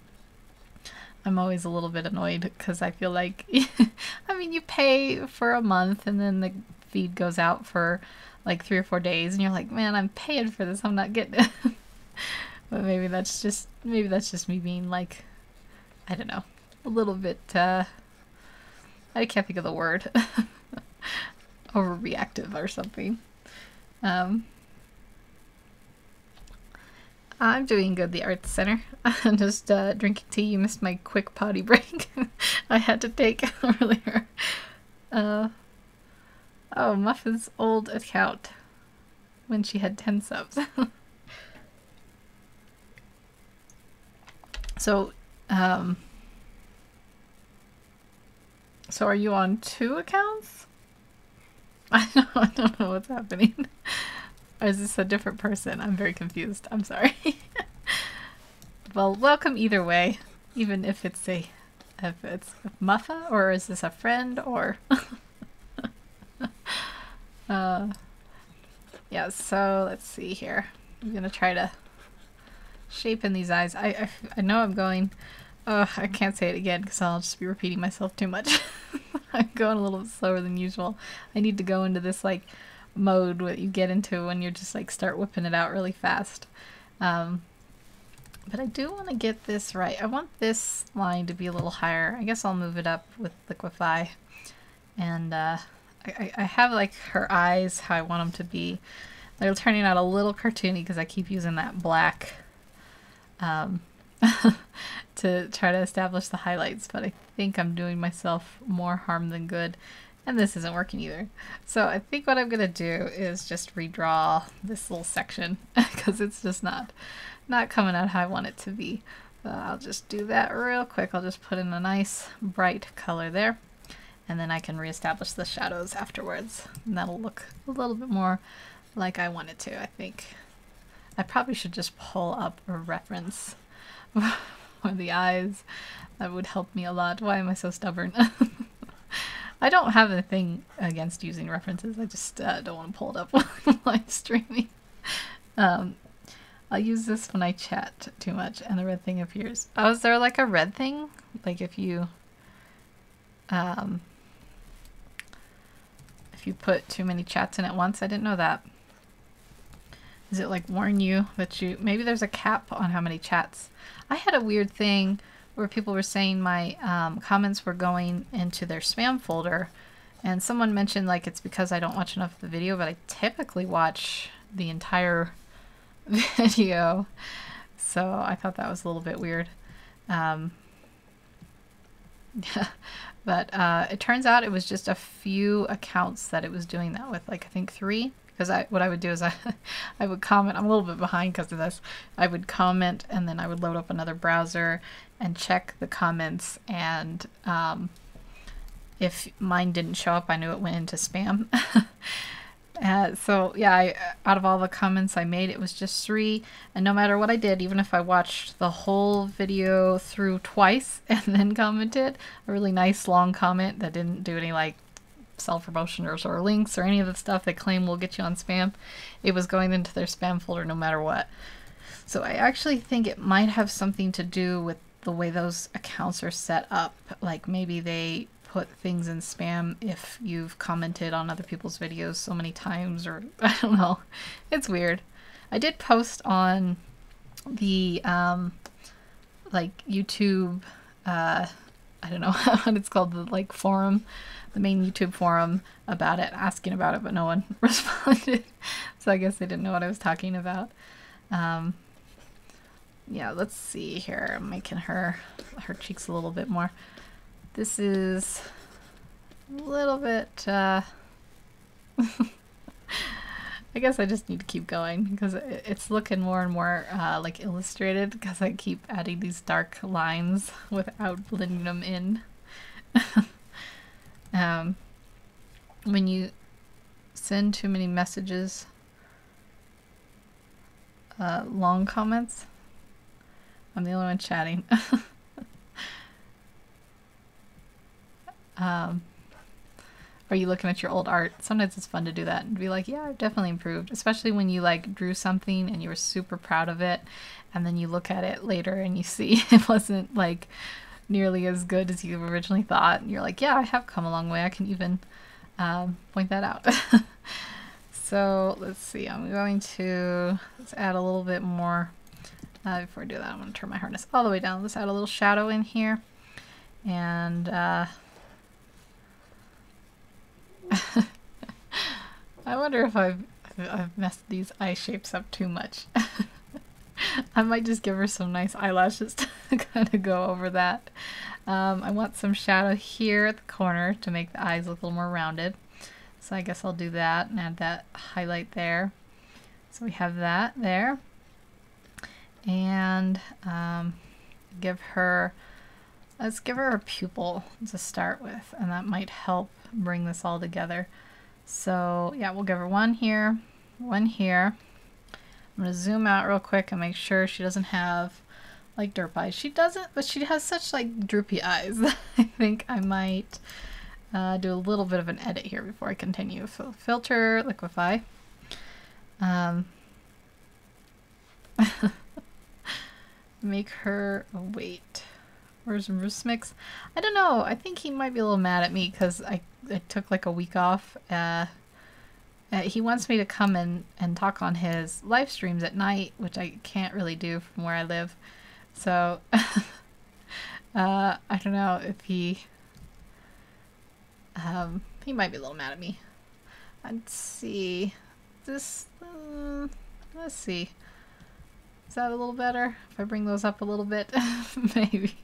I'm always a little bit annoyed because I feel like, I mean, you pay for a month and then the feed goes out for like 3 or 4 days, and you're like, man, I'm paying for this, I'm not getting it. But maybe that's just me being like, I don't know, a little bit, I can't think of the word, overreactive or something. I'm doing good, the Arts Center. I'm just drinking tea. You missed my quick potty break I had to take earlier. Oh, Muffin's old account when she had 10 subs. So are you on 2 accounts? I don't know what's happening. Or is this a different person? I'm very confused. I'm sorry. Well, welcome either way, even if it's Muffa, or is this a friend, or yeah, so let's see here. I'm gonna try to shape in these eyes. I know I'm going, oh, I can't say it again because I'll just be repeating myself too much. I'm going a little bit slower than usual. I need to go into this like mode what you get into when you just like start whipping it out really fast. But I do want to get this right. I want this line to be a little higher. I guess I'll move it up with Liquify. And I have like her eyes how I want them to be. They're turning out a little cartoony because I keep using that black to try to establish the highlights, but I think I'm doing myself more harm than good. And this isn't working either. So I think what I'm going to do is just redraw this little section because it's just not coming out how I want it to be. So I'll just do that real quick. I'll just put in a nice bright color there, and then I can reestablish the shadows afterwards. And that'll look a little bit more like I want it to, I think. I probably should just pull up a reference for the eyes. That would help me a lot. Why am I so stubborn? I don't have anything against using references. I just don't want to pull it up while I'm live streaming. I'll use this when I chat too much and the red thing appears. Oh, is there like a red thing? Like if you put too many chats in at once? I didn't know that. Does it like warn you that maybe there's a cap on how many chats? I had a weird thing where people were saying my comments were going into their spam folder, and someone mentioned like it's because I don't watch enough of the video, but I typically watch the entire video, so I thought that was a little bit weird. Yeah, but it turns out it was just a few accounts that it was doing that with, like I think 3. Because what I would do is I would comment. I'm a little bit behind because of this. I would comment and then I would load up another browser and check the comments, and if mine didn't show up, I knew it went into spam. So yeah, out of all the comments I made, it was just 3, and no matter what I did, even if I watched the whole video through twice and then commented a really nice long comment that didn't do any like self-promotion or links or any of the stuff they claim will get you on spam, it was going into their spam folder no matter what. So I actually think it might have something to do with the way those accounts are set up. Like maybe they put things in spam if you've commented on other people's videos so many times, or I don't know. It's weird. I did post on the like YouTube, I don't know what it's called, the like forum, the main YouTube forum about it, asking about it, but no one responded. So I guess they didn't know what I was talking about. Yeah, let's see here. I'm making her cheeks a little bit more. This is a little bit, I guess I just need to keep going because it's looking more and more like illustrated because I keep adding these dark lines without blending them in. When you send too many messages, long comments, I'm the only one chatting. Are you looking at your old art? Sometimes it's fun to do that and be like, yeah, I've definitely improved. Especially when you like drew something and you were super proud of it, and then you look at it later and you see it wasn't like nearly as good as you originally thought. And you're like, yeah, I have come a long way. I can even point that out. So let's see. I'm going to let's add a little bit more. Before I do that, I'm going to turn my hardness all the way down. Let's add a little shadow in here. And I wonder if I've messed these eye shapes up too much. I might just give her some nice eyelashes to kind of go over that. I want some shadow here at the corner to make the eyes look a little more rounded. So I guess I'll do that and add that highlight there. So we have that there. And let's give her a pupil to start with, and that might help bring this all together. So yeah, we'll give her one here, one here. I'm going to zoom out real quick and make sure she doesn't have like derp eyes. She doesn't, but she has such like droopy eyes that I think I might do a little bit of an edit here before I continue. So filter, liquify. Make her wait. Where's Bruce Mix? I don't know. I think he might be a little mad at me because I took like a week off. He wants me to come and talk on his live streams at night, which I can't really do from where I live. So I don't know if he might be a little mad at me. Let's see. This let's see. Is that a little better? If I bring those up a little bit, maybe.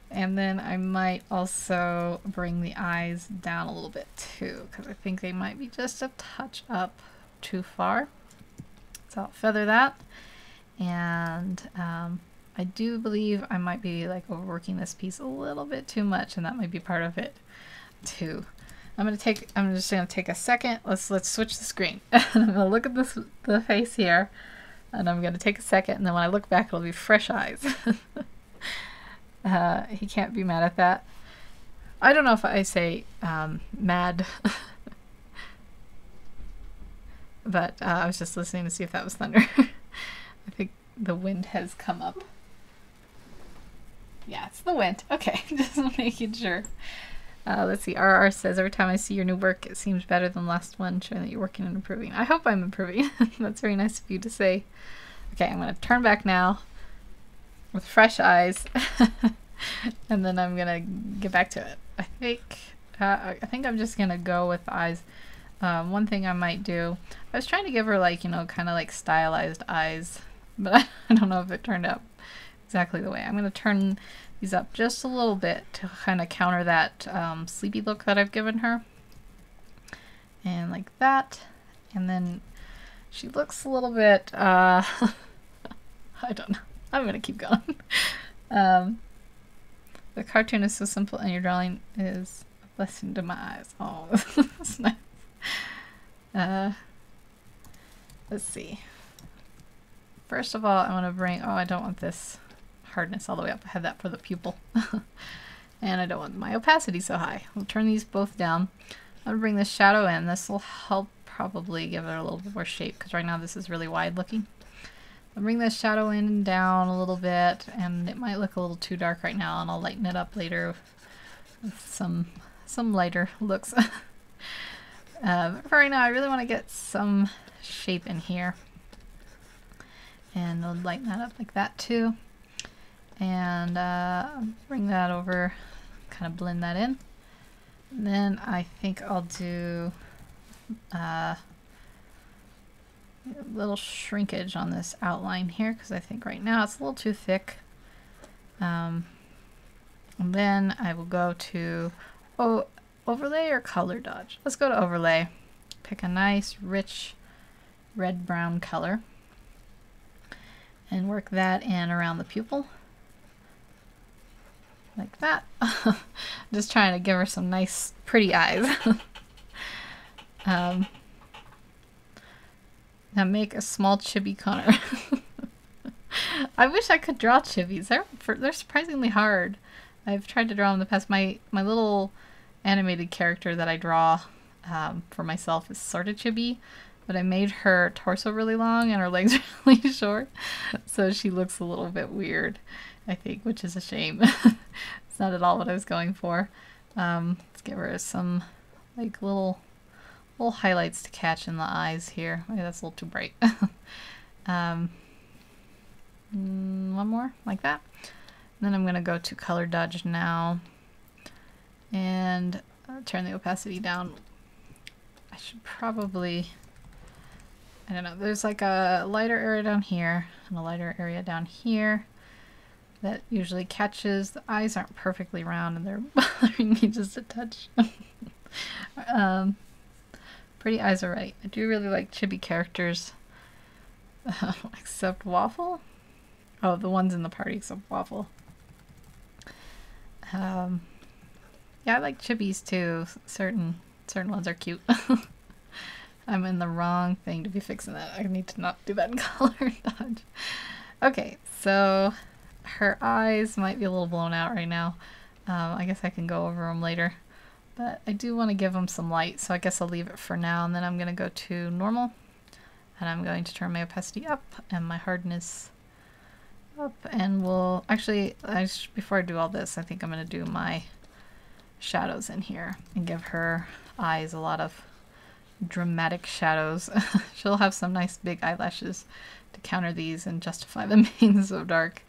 And then I might also bring the eyes down a little bit too, because I think they might be just a touch up too far. So I'll feather that. And I do believe I might be like overworking this piece a little bit too much, and that might be part of it too. I'm just gonna take a second. Let's switch the screen. I'm gonna look at the face here. And I'm going to take a second, and then when I look back, it'll be fresh eyes. He can't be mad at that. I don't know if I say mad. But I was just listening to see if that was thunder. I think the wind has come up. Yeah, it's the wind. Okay, just making sure. Let's see. RR says, every time I see your new work, it seems better than the last one, showing that you're working and improving. I hope I'm improving. That's very nice of you to say. Okay, I'm going to turn back now with fresh eyes, and then I'm going to get back to it. I think I'm just going to go with the eyes. One thing I might do, I was trying to give her like, you know, kind of like stylized eyes, but I don't know if it turned out exactly the way. I'm going to turn these up just a little bit to kind of counter that sleepy look that I've given her. And like that. And then she looks a little bit, I don't know. I'm going to keep going. The cartoon is so simple and your drawing is a blessing to my eyes. Oh, that's nice. Let's see. First of all, I want to bring, I don't want this hardness all the way up. I had that for the pupil. And I don't want my opacity so high. We'll turn these both down. I'm going to bring this shadow in. This will help probably give it a little bit more shape because right now this is really wide looking. I'll bring this shadow in and down a little bit, and it might look a little too dark right now, and I'll lighten it up later with some lighter looks. But for right now, I really want to get some shape in here. And I'll lighten that up like that too. And bring that over, kind of blend that in. And then I think I'll do a little shrinkage on this outline here, because I think right now it's a little too thick. And then I will go to overlay or color dodge. Let's go to overlay. Pick a nice rich red-brown color and work that in around the pupil like that. Just trying to give her some nice pretty eyes. Now make a small chibi Connor. I wish I could draw chibis. They're surprisingly hard. I've tried to draw them in the past. My little animated character that I draw for myself is sort of chibi, but I made her torso really long and her legs really short, so she looks a little bit weird, I think, which is a shame. It's not at all what I was going for. Let's give her some like little highlights to catch in the eyes here. Maybe that's a little too bright. One more like that. And then I'm going to go to color dodge now and turn the opacity down. I should probably, I don't know, there's like a lighter area down here and a lighter area down here that usually catches. The eyes aren't perfectly round and they're bothering me just a touch. Pretty eyes are right. I do really like chibi characters, except Waffle. Oh, the ones in the party except Waffle. Yeah, I like chibis too. Certain ones are cute. I'm in the wrong thing to be fixing that. I need to not do that in color dodge. Okay, so her eyes might be a little blown out right now. I guess I can go over them later. But I do want to give them some light, so I guess I'll leave it for now. And then I'm going to go to normal. And I'm going to turn my opacity up and my hardness up. And we'll actually, before I do all this, I think I'm going to do my shadows in here and give her eyes a lot of dramatic shadows. She'll have some nice big eyelashes to counter these and justify them being so dark,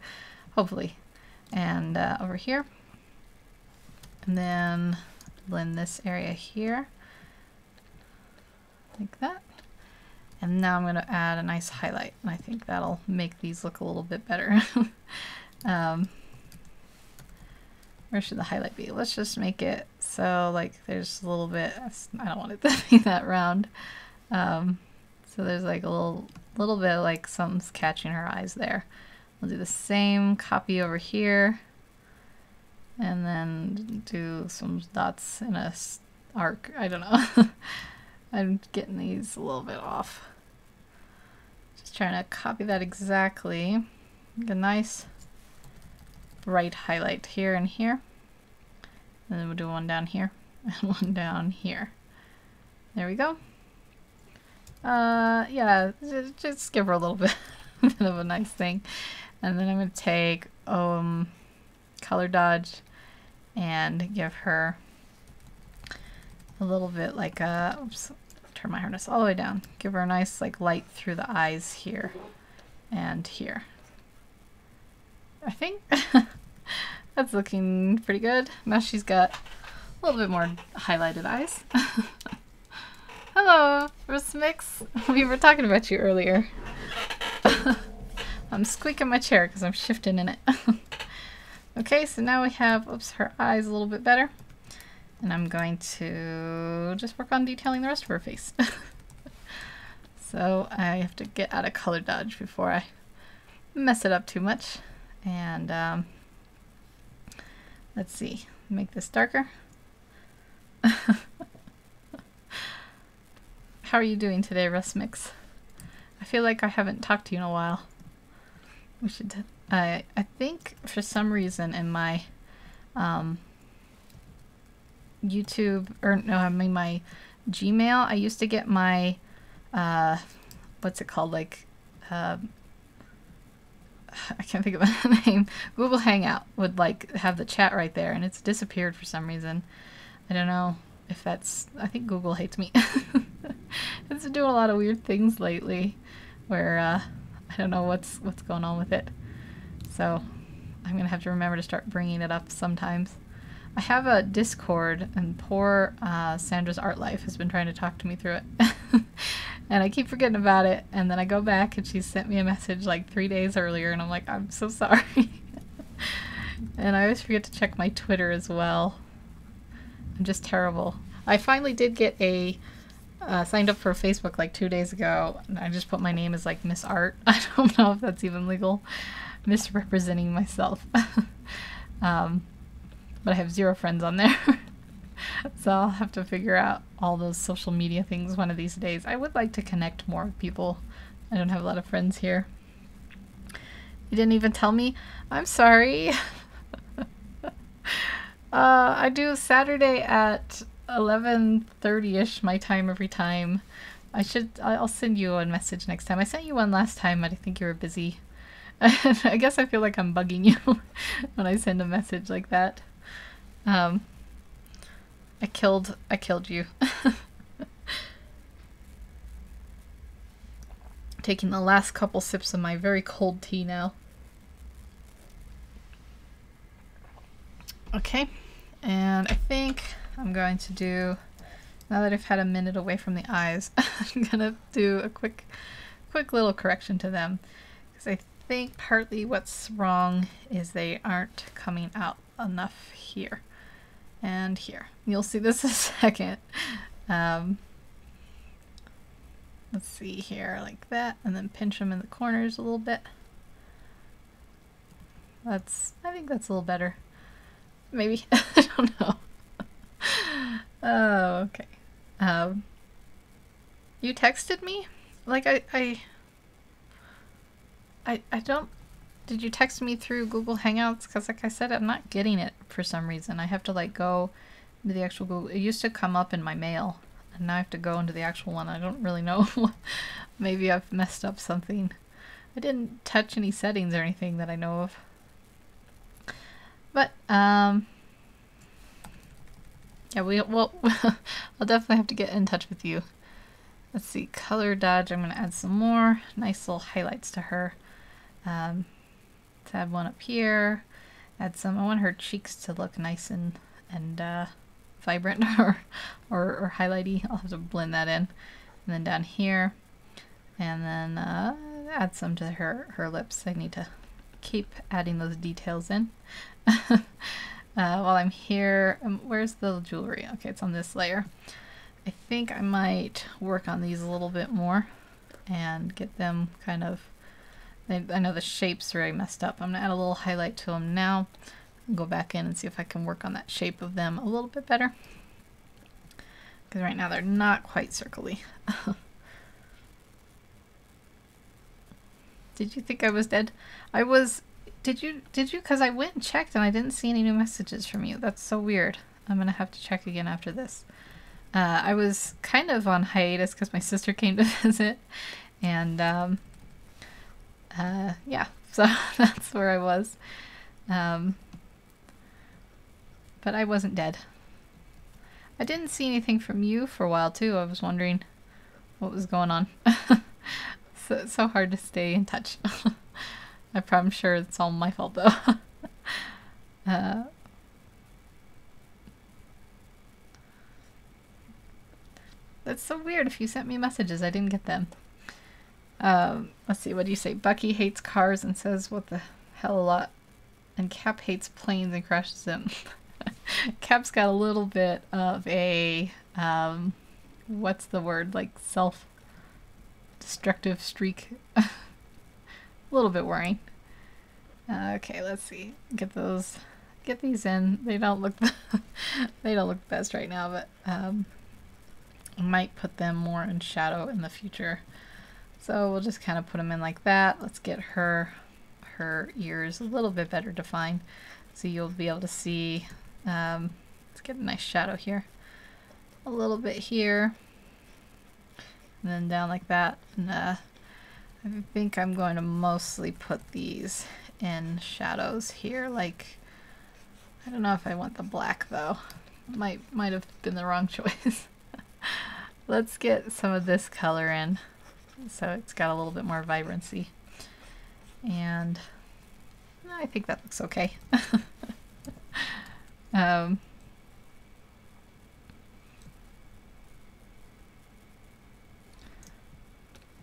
hopefully. And over here. And then blend this area here like that. And now I'm going to add a nice highlight, and I think that'll make these look a little bit better. Where should the highlight be? Let's just make it so like there's a little bit, I don't want it to be that round. So there's like a little bit like something's catching her eyes there. We'll do the same copy over here. And then do some dots in a arc. I don't know. I'm getting these a little bit off. Just trying to copy that exactly. Get a nice bright highlight here and here. And then we'll do one down here and one down here. There we go. Yeah, just give her a little bit of a nice thing. And then I'm going to take color dodge and give her a little bit like a, oops, turn my harness all the way down. Give her a nice like light through the eyes here and here. I think that's looking pretty good. Now she's got a little bit more highlighted eyes. Hello, Mix. We were talking about you earlier. I'm squeaking my chair because I'm shifting in it. Okay, so now we have, oops, her eyes a little bit better. And I'm going to just work on detailing the rest of her face. So I have to get out of color dodge before I mess it up too much. And let's see, make this darker. How are you doing today, Mix? I feel like I haven't talked to you in a while. We should. I think for some reason in my YouTube, or no, I mean my Gmail, I used to get my what's it called, like I can't think of the name. Google Hangout would like have the chat right there, and it's disappeared for some reason. I don't know if that's, I think Google hates me. It's been doing a lot of weird things lately where I don't know what's going on with it. So I'm gonna have to remember to start bringing it up sometimes. I have a Discord, and poor Sandra's Art Life has been trying to talk to me through it. And I keep forgetting about it, and then I go back and she sent me a message like 3 days earlier, and I'm like, I'm so sorry. And I always forget to check my Twitter as well. I'm just terrible. I finally did get a signed up for Facebook like 2 days ago, and I just put my name as like Miss Art. I don't know if that's even legal. Misrepresenting myself. But I have 0 friends on there. So I'll have to figure out all those social media things one of these days. I would like to connect more with people. I don't have a lot of friends here. You didn't even tell me? I'm sorry. I do Saturday at 11:30ish my time every time. I'll send you a message next time. I sent you one last time, but I think you were busy. I guess I feel like I'm bugging you when I send a message like that. I killed you. Taking the last couple sips of my very cold tea now. Okay, and I think I'm going to do, now that I've had a minute away from the eyes, I'm gonna do a quick little correction to them, because I think partly what's wrong is they aren't coming out enough here and here. You'll see this in a second. Let's see here, like that, and then pinch them in the corners a little bit. I think that's a little better. Maybe. I don't know. Oh, okay. You texted me? Like I don't, did you text me through Google Hangouts? Because like I said, I'm not getting it for some reason. I have to like go into the actual Google. It used to come up in my mail, and now I have to go into the actual one. I don't really know. Maybe I've messed up something. I didn't touch any settings or anything that I know of. But, yeah, well, I'll definitely have to get in touch with you. Let's see, color dodge. I'm going to add some more nice little highlights to her. Let's add one up here. Add some, I want her cheeks to look nice and vibrant or highlighty. I'll have to blend that in. And then down here. And then add some to her lips. I need to keep adding those details in. While I'm here, where's the jewelry? Okay, it's on this layer. I think I might work on these a little bit more and get them kind of, I know the shapes are very messed up. I'm gonna add a little highlight to them now. Go back in and see if I can work on that shape of them a little bit better. Because right now they're not quite circly. Did you think I was dead? I was. Did you? Because I went and checked and I didn't see any new messages from you. That's so weird. I'm gonna have to check again after this. I was kind of on hiatus because my sister came to visit, and yeah, so that's where I was. But I wasn't dead. I didn't see anything from you for a while too. I was wondering what was going on. So hard to stay in touch. I'm sure it's all my fault though. That's so weird. If you sent me messages, I didn't get them. Let's see, what do you say? Bucky hates cars and says what the hell a lot. And Cap hates planes and crashes them. Cap's got a little bit of a, what's the word? Like self-destructive streak. A little bit worrying. Okay, let's see. Get these in. They don't look they don't look best right now, but I might put them more in shadow in the future. So we'll just kind of put them in like that. Let's get her ears a little bit better defined, so you'll be able to see. Let's get a nice shadow here, a little bit here, and then down like that. And I I think I'm going to mostly put these in shadows here. Like, I don't know if I want the black though. Might have been the wrong choice. Let's get some of this color in so it's got a little bit more vibrancy. And I think that looks okay.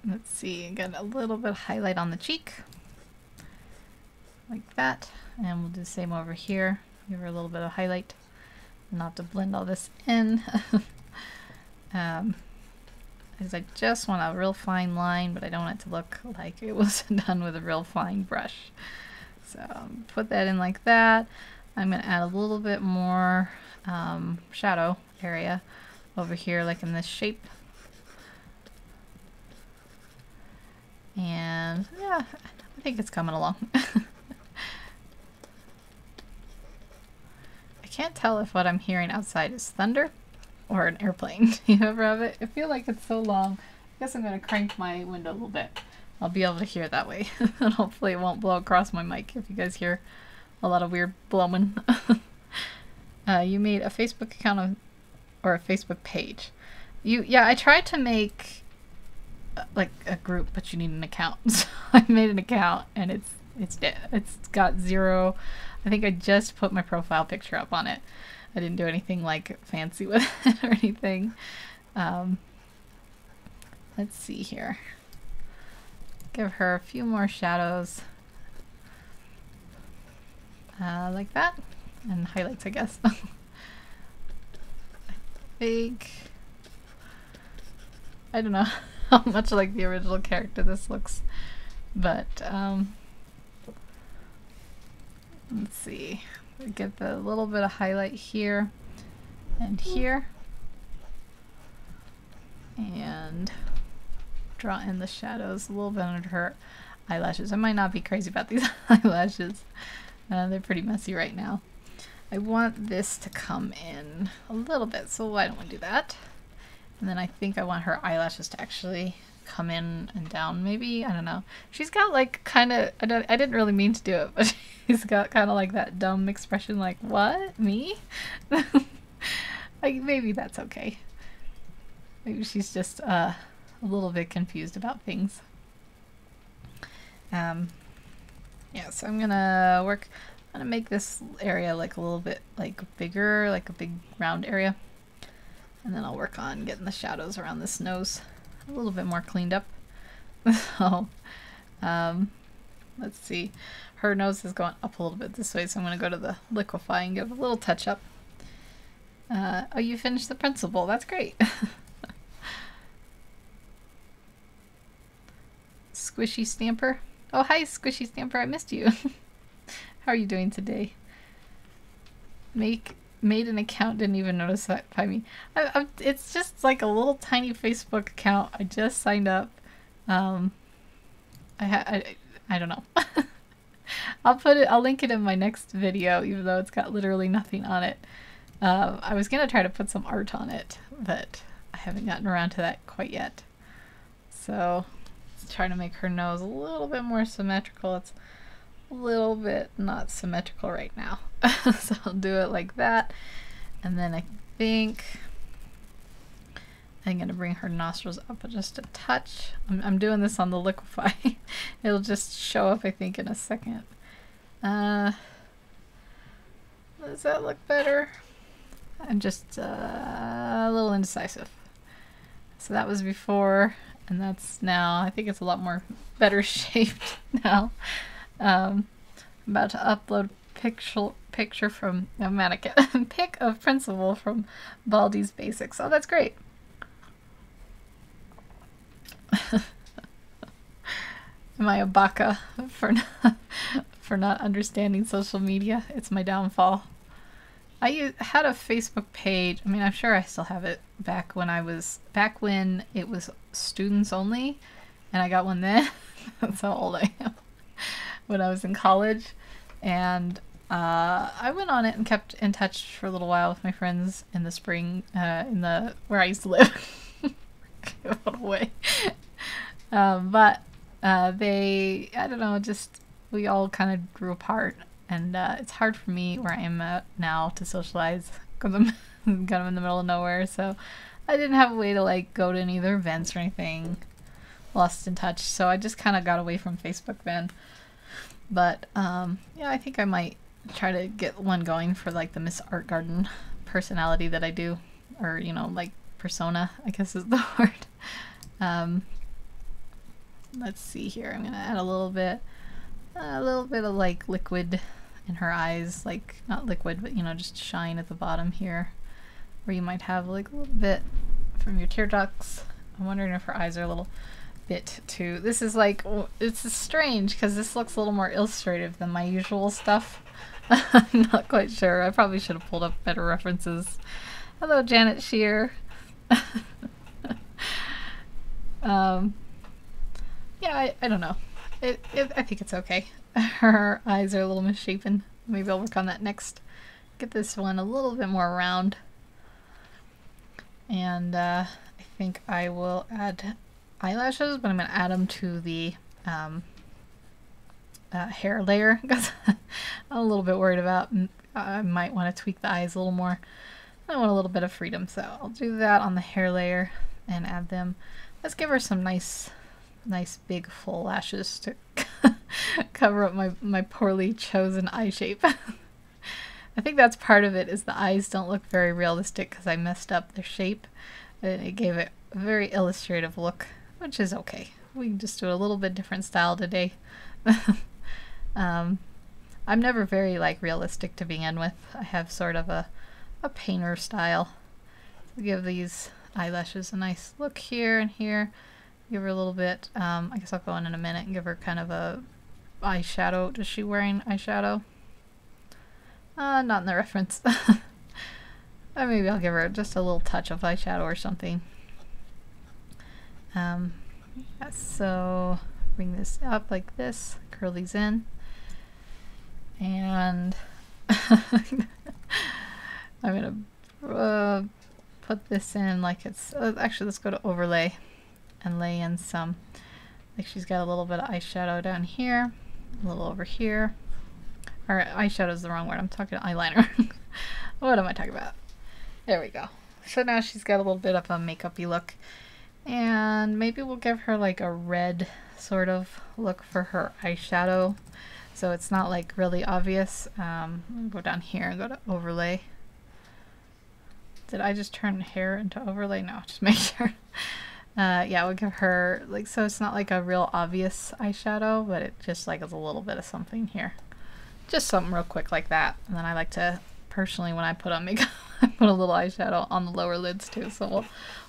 Let's see, got a little bit of highlight on the cheek, like that, and we'll do the same over here. Give her a little bit of highlight, not to blend all this in. Because I just want a real fine line, but I don't want it to look like it was done with a real fine brush. So put that in like that. I'm going to add a little bit more shadow area over here, like in this shape. And yeah, I think it's coming along. I can't tell if what I'm hearing outside is thunder or an airplane. Do you ever have it? I feel like it's so long. I guess I'm going to crank my window a little bit. I'll be able to hear that way. And hopefully it won't blow across my mic if you guys hear a lot of weird blowing. You made a Facebook account or a Facebook page. Yeah, I tried to make like a group, but you need an account. So I made an account and it's dead. It's got 0. I think I just put my profile picture up on it. I didn't do anything like fancy with it or anything. Let's see here. Give her a few more shadows like that, and highlights, I guess. I think, I don't know how much like the original character this looks, but let's see. Get the little bit of highlight here and here, and draw in the shadows a little bit under her eyelashes. I might not be crazy about these eyelashes. They're pretty messy right now. I want this to come in a little bit, so why don't we do that? And then I think I want her eyelashes to actually come in and down, maybe. I don't know. She's got like kind of, I didn't really mean to do it, but she's got kind of like that dumb expression, like, what? Me? Like, maybe that's okay. Maybe she's just a little bit confused about things. Yeah, so I'm gonna make this area like a little bit like bigger, like a big round area. And then I'll work on getting the shadows around this nose a little bit more cleaned up. So, let's see. Her nose is going up a little bit this way, so I'm going to go to the liquify and give a little touch up. Oh, you finished the principal. That's great. Squishy Stamper. Oh, hi, Squishy Stamper. I missed you. How are you doing today? Made an account, didn't even notify me. It's just like a little tiny Facebook account. I just signed up. I don't know. I'll link it in my next video, even though it's got literally nothing on it. I was gonna try to put some art on it, but I haven't gotten around to that quite yet. So let's try to make her nose a little bit more symmetrical. It's a little bit not symmetrical right now. So I'll do it like that, and then I think I'm gonna bring her nostrils up just a touch. I'm doing this on the liquify. It'll just show up, I think, in a second. Does that look better? I'm just a little indecisive. So that was before, and that's now. I think it's a lot more better shaped now. I'm about to upload picture from a mannequin pic of Principal from Baldi's Basics. Oh, that's great. Am I a baka for not understanding social media? It's my downfall. I had a Facebook page. I mean, I'm sure I still have it back when it was students only, and I got one then. That's how old I am. When I was in college, and I went on it and kept in touch for a little while with my friends in the spring, where I used to live. Give it away. But I don't know, just we all kind of grew apart, and it's hard for me where I am at now to socialize because I'm kind of in the middle of nowhere, so I didn't have a way to like go to any of their events or anything. Lost in touch, so I just kind of got away from Facebook then. But yeah, I think I might try to get one going for like the Miss Art Garden personality that I do, or you know, like persona, I guess is the word. Let's see here. I'm gonna add a little bit of like liquid in her eyes, like not liquid, but you know, just shine at the bottom here, where you might have like a little bit from your tear ducts. I'm wondering if her eyes are a little bit too. This is like, it's strange because this looks a little more illustrative than my usual stuff. I'm not quite sure. I probably should have pulled up better references. Hello, Janet Shear. Yeah, I don't know. I think it's okay. Her eyes are a little misshapen. Maybe I'll work on that next. Get this one a little bit more round. And I think I will add eyelashes, but I'm going to add them to the hair layer because I'm a little bit worried about I might want to tweak the eyes a little more. I want a little bit of freedom, so I'll do that on the hair layer and add them. Let's give her some nice big full lashes to cover up my poorly chosen eye shape. I think that's part of it, is the eyes don't look very realistic because I messed up their shape. It gave it a very illustrative look, which is okay. We can just do a little bit different style today. I'm never very like realistic to begin with. I have sort of a painter style. So give these eyelashes a nice look here and here. Give her a little bit, I guess I'll go in a minute and give her kind of a eyeshadow. Is she wearing eyeshadow? Not in the reference. Or maybe I'll give her just a little touch of eyeshadow or something. Yeah, so bring this up like this, curl these in, and I'm gonna put this in like it's actually, let's go to overlay and lay in some, like she's got a little bit of eyeshadow down here, a little over here, or eyeshadow is the wrong word, I'm talking eyeliner. What am I talking about? There we go. So now she's got a little bit of a makeup-y look. And maybe we'll give her like a red sort of look for her eyeshadow, so it's not like really obvious. Go down here and go to overlay. Did I just turn hair into overlay? No, just make sure. Yeah, we'll give her like, so it's not like a real obvious eyeshadow, but it just like is a little bit of something here. Just something real quick like that. And then I like to, personally, when I put on makeup, I put a little eyeshadow on the lower lids too, so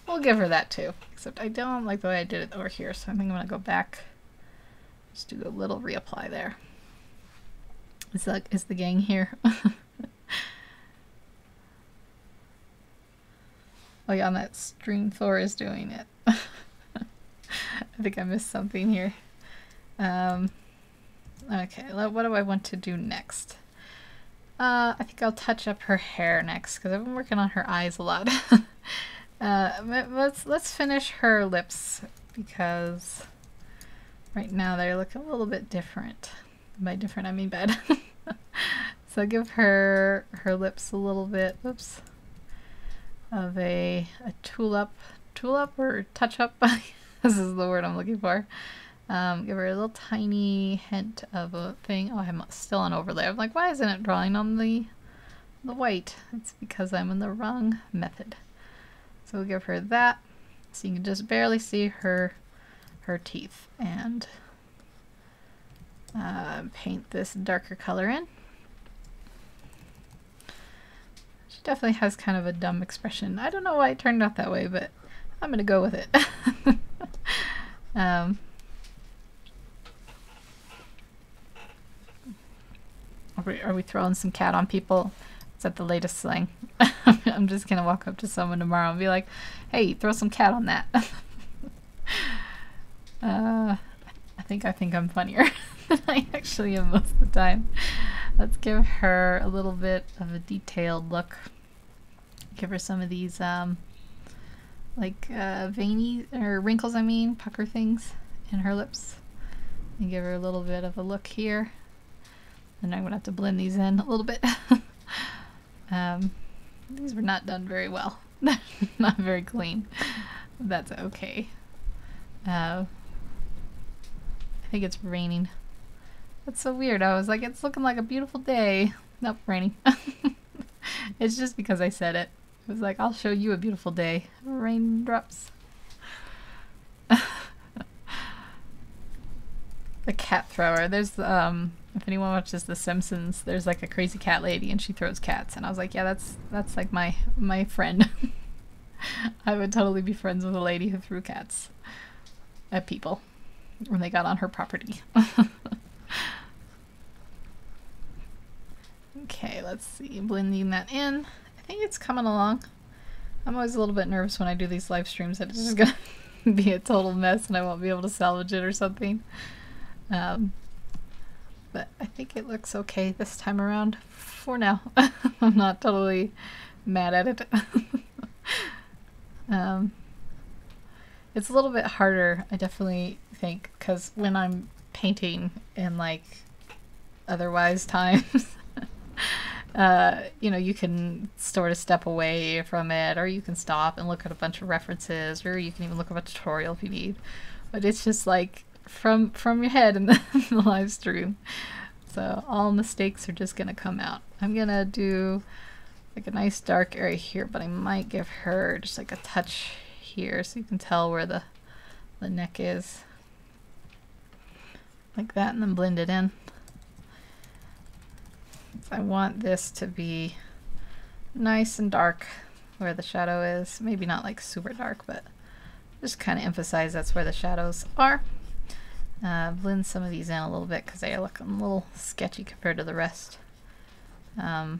we'll give her that too. Except I don't like the way I did it over here, so I think I'm gonna go back. Just do a little reapply there. Is the gang here? Oh yeah, on that stream Thor is doing it. I think I missed something here. Okay, what do I want to do next? I think I'll touch up her hair next because I've been working on her eyes a lot. Let's finish her lips because right now they look a little bit different. By different, I mean bad. So give her lips a little bit, oops, of a tulip or touch up. This is the word I'm looking for. Give her a little tiny hint of a thing. Oh, I'm still on overlay. I'm like, why isn't it drawing on the white? It's because I'm in the wrong method. So we'll give her that, so you can just barely see her teeth, and paint this darker color in. She definitely has kind of a dumb expression. I don't know why it turned out that way, but I'm gonna go with it. Are we throwing some cat on people? Is that the latest slang? I'm just gonna walk up to someone tomorrow and be like, hey, throw some cat on that. I think I'm funnier than I actually am most of the time. Let's give her a little bit of a detailed look. Give her some of these like veiny, or wrinkles, I mean, pucker things in her lips. and give her a little bit of a look here. And I'm gonna have to blend these in a little bit. These were not done very well. Not very clean. That's okay. I think it's raining. That's so weird. I was like, it's looking like a beautiful day. Nope, raining. It's just because I said it. It was like, I'll show you a beautiful day. Raindrops. The cat thrower. There's if anyone watches The Simpsons, there's like a crazy cat lady and she throws cats, and I was like, yeah, that's like my friend. I would totally be friends with a lady who threw cats at people when they got on her property. Okay, let's see, blending that in. I think it's coming along. I'm always a little bit nervous when I do these live streams that it's just gonna be a total mess and I won't be able to salvage it or something. But I think it looks okay this time around for now. I'm not totally mad at it. It's a little bit harder, I definitely think, because when I'm painting in like otherwise times, you know, you can sort of step away from it, or you can stop and look at a bunch of references, or you can even look up a tutorial if you need. But it's just like from your head in the live stream. So all mistakes are just gonna come out. I'm gonna do like a nice dark area here, but I might give her just like a touch here so you can tell where the neck is. Like that, and then blend it in. So I want this to be nice and dark where the shadow is. Maybe not like super dark, but just kind of emphasize that's where the shadows are. Blend some of these in a little bit because they look a little sketchy compared to the rest. Like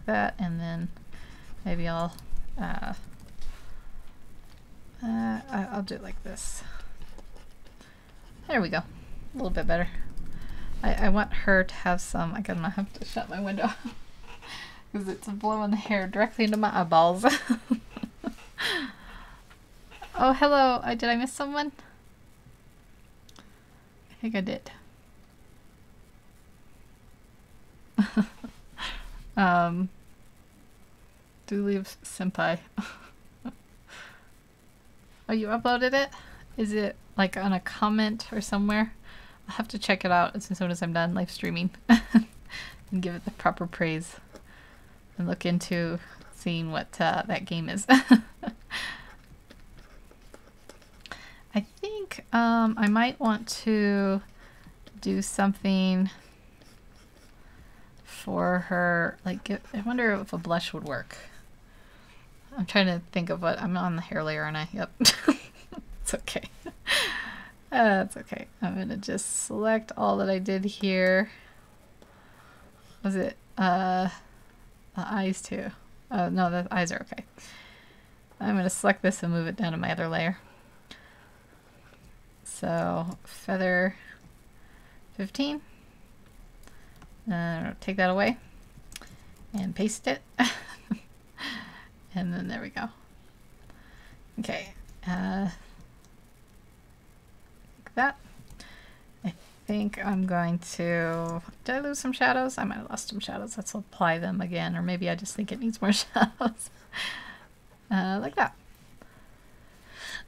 that, and then maybe I'll do it like this. There we go. A little bit better. I want her to have some. I'm gonna have to shut my window because it's blowing the hair directly into my eyeballs. Oh, hello. Did I miss someone? I think I did. Do leave senpai. Oh, you uploaded it? Is it like on a comment or somewhere? I'll have to check it out as soon as I'm done live streaming and give it the proper praise and look into seeing what that game is. I think I might want to do something for her, like I wonder if a blush would work. I'm trying to think of what, I'm on the hair layer, aren't I? Yep. It's okay. That's okay. I'm gonna just select all that I did here. Was it the eyes too? Oh no, the eyes are okay. I'm gonna select this and move it down to my other layer. So feather 15. Take that away and paste it. And then there we go. Okay. Like that. I think I'm going to... Did I lose some shadows? I might have lost some shadows. Let's apply them again. Or maybe I just think it needs more shadows. Like that.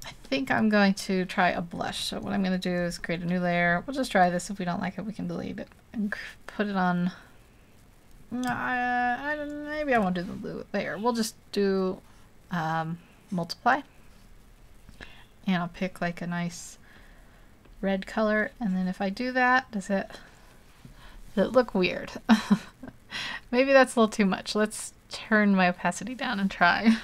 I think I'm going to try a blush. So what I'm going to do is create a new layer. We'll just try this. If we don't like it, we can delete it. And put it on... maybe I won't do the layer. We'll just do multiply. And I'll pick like a nice red color. And then if I do that, does it look weird? Maybe that's a little too much. Let's turn my opacity down and try.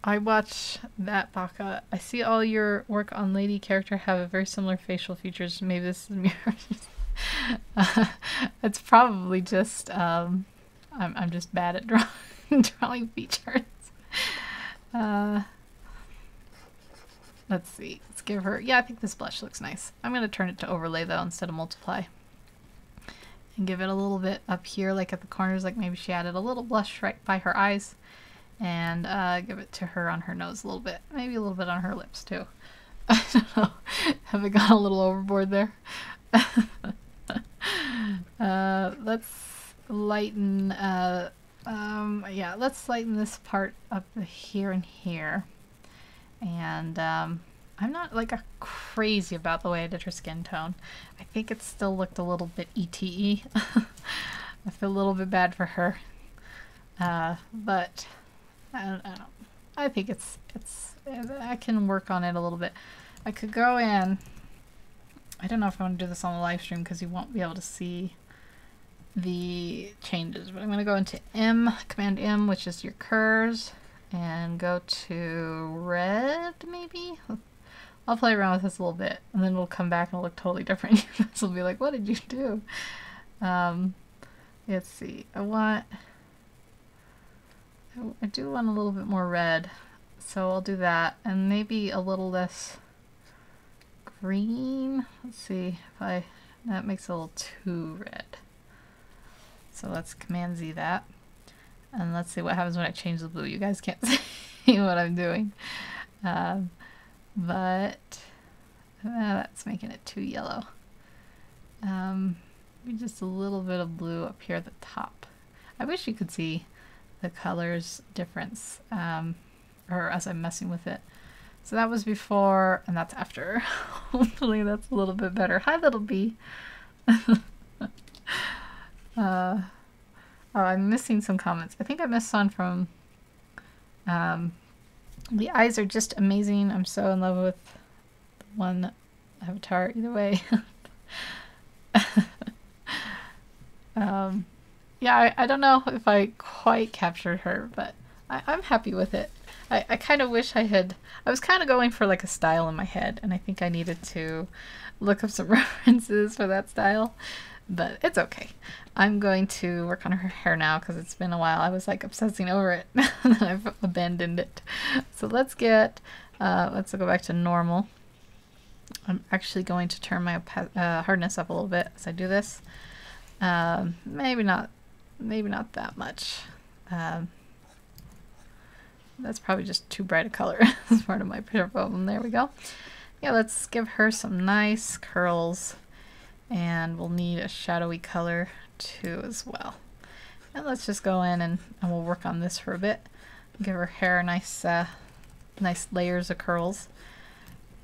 I watch that Baka. I see all your work on lady character have a very similar facial features. Maybe this is mirrors. It's probably just I'm just bad at drawing features. Let's see. Let's give her. Yeah, I think this blush looks nice. I'm gonna turn it to overlay though instead of multiply. and give it a little bit up here, like at the corners, like maybe she added a little blush right by her eyes, and give it to her on her nose a little bit, maybe a little bit on her lips too. I don't know, have I gone a little overboard there? Let's lighten, yeah, let's lighten this part up here and here. And I'm not like a crazy about the way I did her skin tone. I think it still looked a little bit ETE. I feel a little bit bad for her. But I don't know. I think it's I can work on it a little bit. I could go in. I don't know if I want to do this on the live stream because you won't be able to see the changes, but I'm going to go into Command M, which is your curves, and go to red, maybe? I'll play around with this a little bit, and then we'll come back and it'll look totally different. This will be like, what did you do? Let's see. I do want a little bit more red, so I'll do that, and maybe a little less green. Let's see if that makes it a little too red. So let's Command Z that, and let's see what happens when I change the blue. You guys can't see what I'm doing, but that's making it too yellow. Maybe just a little bit of blue up here at the top. I wish you could see the colors difference, or as I'm messing with it. So that was before, and that's after. Hopefully that's a little bit better. Hi, little bee. Oh, I'm missing some comments. I think I missed one from, the eyes are just amazing. I'm so in love with the one avatar either way. Yeah, I don't know if I quite captured her, but I'm happy with it. I kind of wish I was kind of going for like a style in my head, and I think I needed to look up some references for that style, but it's okay. I'm going to work on her hair now because it's been a while. I was like obsessing over it and then I've abandoned it. So let's go back to normal. I'm actually going to turn my hardness up a little bit as I do this. Maybe not that much. That's probably just too bright a color. That's part of my picture problem. There we go. Yeah, let's give her some nice curls, and we'll need a shadowy color too as well. And let's just go in and we'll work on this for a bit. Give her hair nice layers of curls.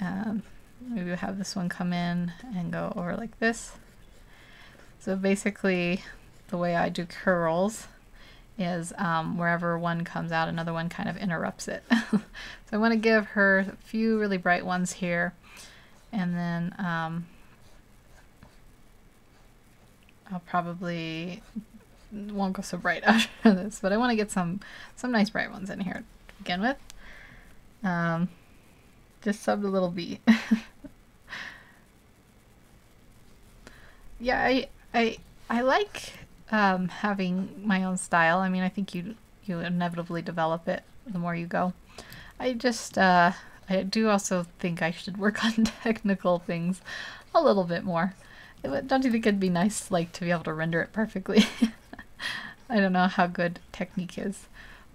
Maybe we'll have this one come in and go over like this. So basically the way I do curls is wherever one comes out, another one kind of interrupts it. So I want to give her a few really bright ones here, and then I'll probably won't go so bright after this, but I want to get some nice bright ones in here to begin with. Just subbed a little bee. Yeah, I like having my own style. I mean, I think you inevitably develop it the more you go. I do also think I should work on technical things a little bit more. Don't you think it'd be nice, like, to be able to render it perfectly? I don't know how good technique is,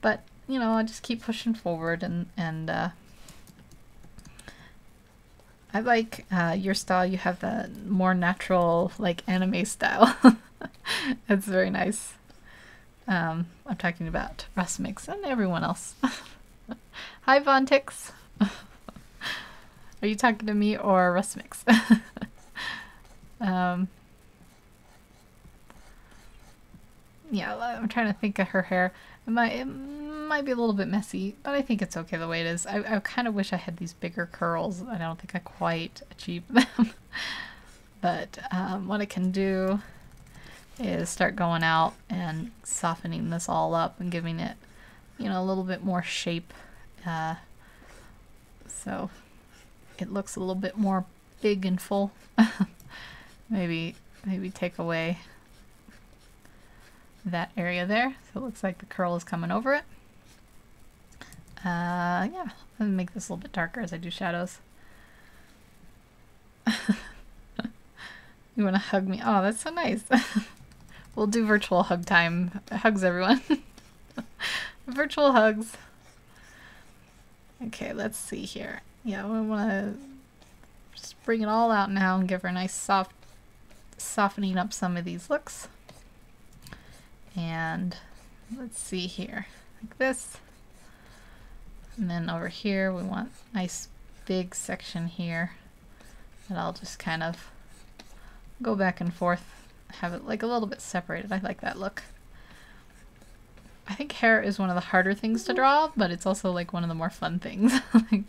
but you know, I just keep pushing forward, and I like your style. You have the more natural, like, anime style. It's very nice. I'm talking about Russ Mix and everyone else. Hi, Vontix. Are you talking to me or Russ Mix? Yeah, I'm trying to think of her hair. It might be a little bit messy, but I think it's okay the way it is. I kind of wish I had these bigger curls. I don't think I quite achieved them. But what I can do is start going out and softening this all up and giving it, you know, a little bit more shape, so it looks a little bit more big and full. maybe take away that area there, so it looks like the curl is coming over it. Yeah, let me make this a little bit darker as I do shadows. You want to hug me? Oh, that's so nice. We'll do virtual hug time. Hugs, everyone. Virtual hugs. Okay, let's see here. Yeah, we want to just bring it all out now and give her a nice soft, softening up some of these looks. And let's see here, like this. And then over here we want a nice big section here that I'll just kind of go back and forth, have it like a little bit separated. I like that look. I think hair is one of the harder things to draw, but it's also like one of the more fun things. like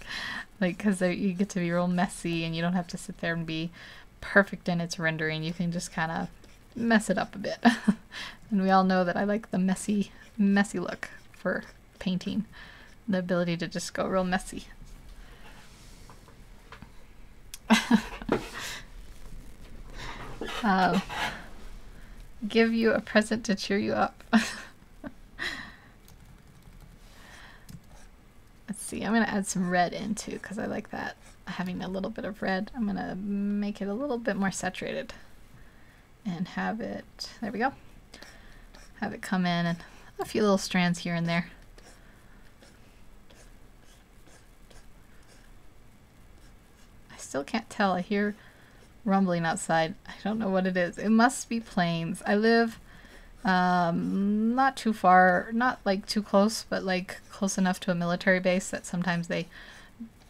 because you get to be real messy and you don't have to sit there and be perfect in its rendering. You can just kind of mess it up a bit. And we all know that I like the messy look for painting. The ability to just go real messy. Give you a present to cheer you up. Let's see, I'm going to add some red in too because I like that, having a little bit of red. I'm going to make it a little bit more saturated and have it, there we go, have it come in and a few little strands here and there. Still can't tell. I hear rumbling outside. I don't know what it is. It must be planes. I live not too far, not like too close, but like close enough to a military base that sometimes they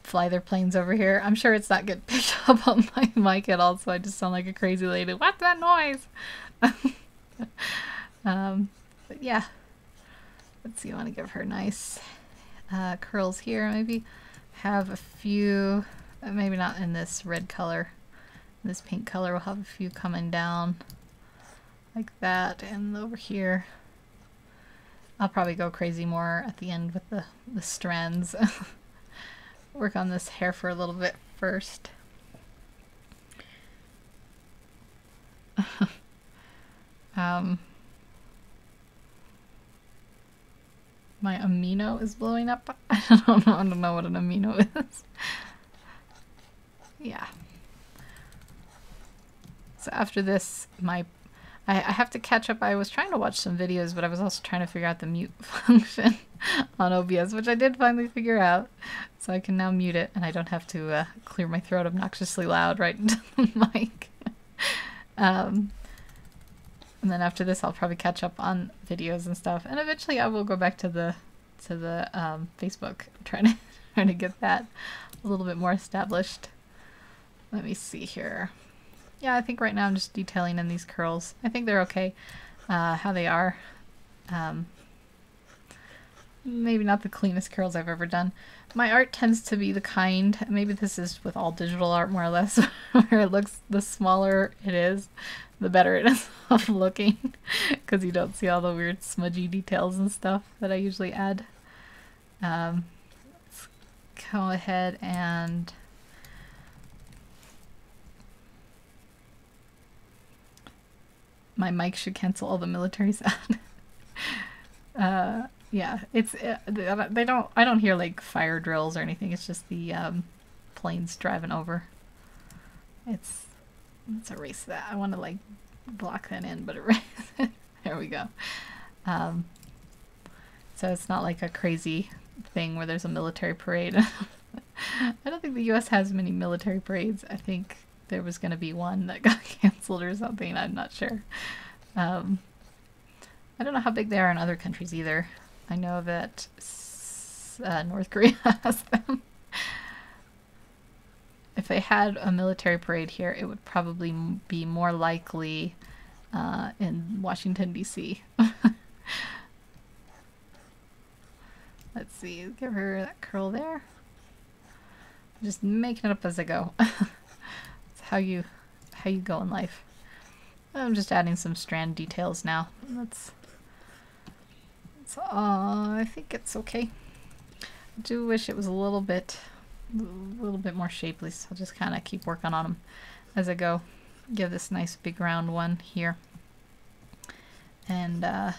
fly their planes over here. I'm sure it's not getting picked up on my mic at all, so I just sound like a crazy lady. What's that noise? But yeah, let's see. I want to give her nice curls here. Maybe have a few. Maybe not in this red color. This pink color, we'll have a few coming down like that, and over here I'll probably go crazy more at the end with the strands. Work on this hair for a little bit first. My amino is blowing up. I don't know what an amino is. Yeah. So after this, I have to catch up. I was trying to watch some videos, but I was also trying to figure out the mute function on OBS, which I did finally figure out. So I can now mute it, and I don't have to clear my throat obnoxiously loud right into the mic. And then after this, I'll probably catch up on videos and stuff, and eventually I will go back to the Facebook, trying to get that a little bit more established. Let me see here. Yeah, I think right now I'm just detailing in these curls. I think they're okay how they are. Maybe not the cleanest curls I've ever done. My art tends to be the kind, maybe this is with all digital art more or less, where it looks, the smaller it is, the better it is of looking, because you don't see all the weird smudgy details and stuff that I usually add. Let's go ahead and my mic should cancel all the military sound. Yeah, it's I don't hear like fire drills or anything. It's just the planes driving over. Let's erase that. I want to like block that in, but erase it. There we go. So it's not like a crazy thing where there's a military parade. I don't think the US has many military parades. I think there was going to be one that got canceled or something. I'm not sure. I don't know how big they are in other countries either. I know that North Korea has them. If they had a military parade here, it would probably be more likely in Washington, D.C. Let's see, give her that curl there. I'm just making it up as I go. It's how you go in life. I'm just adding some strand details now. That's I think it's okay. I do wish it was a little bit more shapely, so I'll just kind of keep working on them as I go. Give this nice big round one here, and I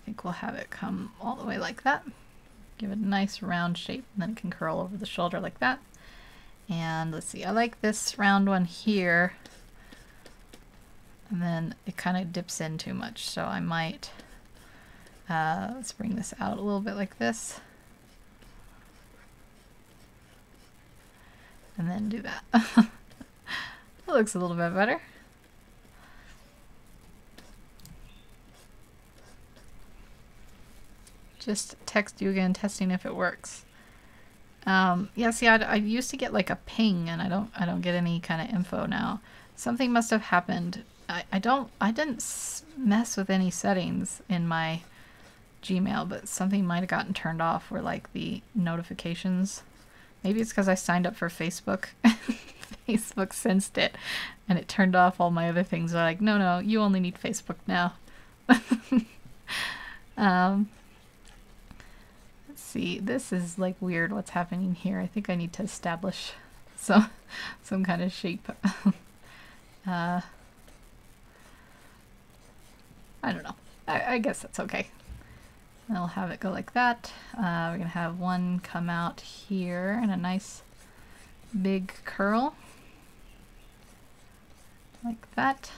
think we'll have it come all the way like that. Give it a nice round shape, and then it can curl over the shoulder like that. And let's see, I like this round one here. And then it kind of dips in too much, so I might, let's bring this out a little bit like this. And then do that. It looks a little bit better. Just text you again, testing if it works. Yeah, see, I used to get like a ping, and I don't get any kind of info now. Something must have happened. I didn't mess with any settings in my Gmail, but something might have gotten turned off, where like the notifications. Maybe it's because I signed up for Facebook. Facebook sensed it, and it turned off all my other things. They're like, no, you only need Facebook now. Let's see. This is like weird. What's happening here? I think I need to establish some kind of shape. I don't know. I guess that's okay. I'll have it go like that. We're gonna have one come out here and a nice big curl like that.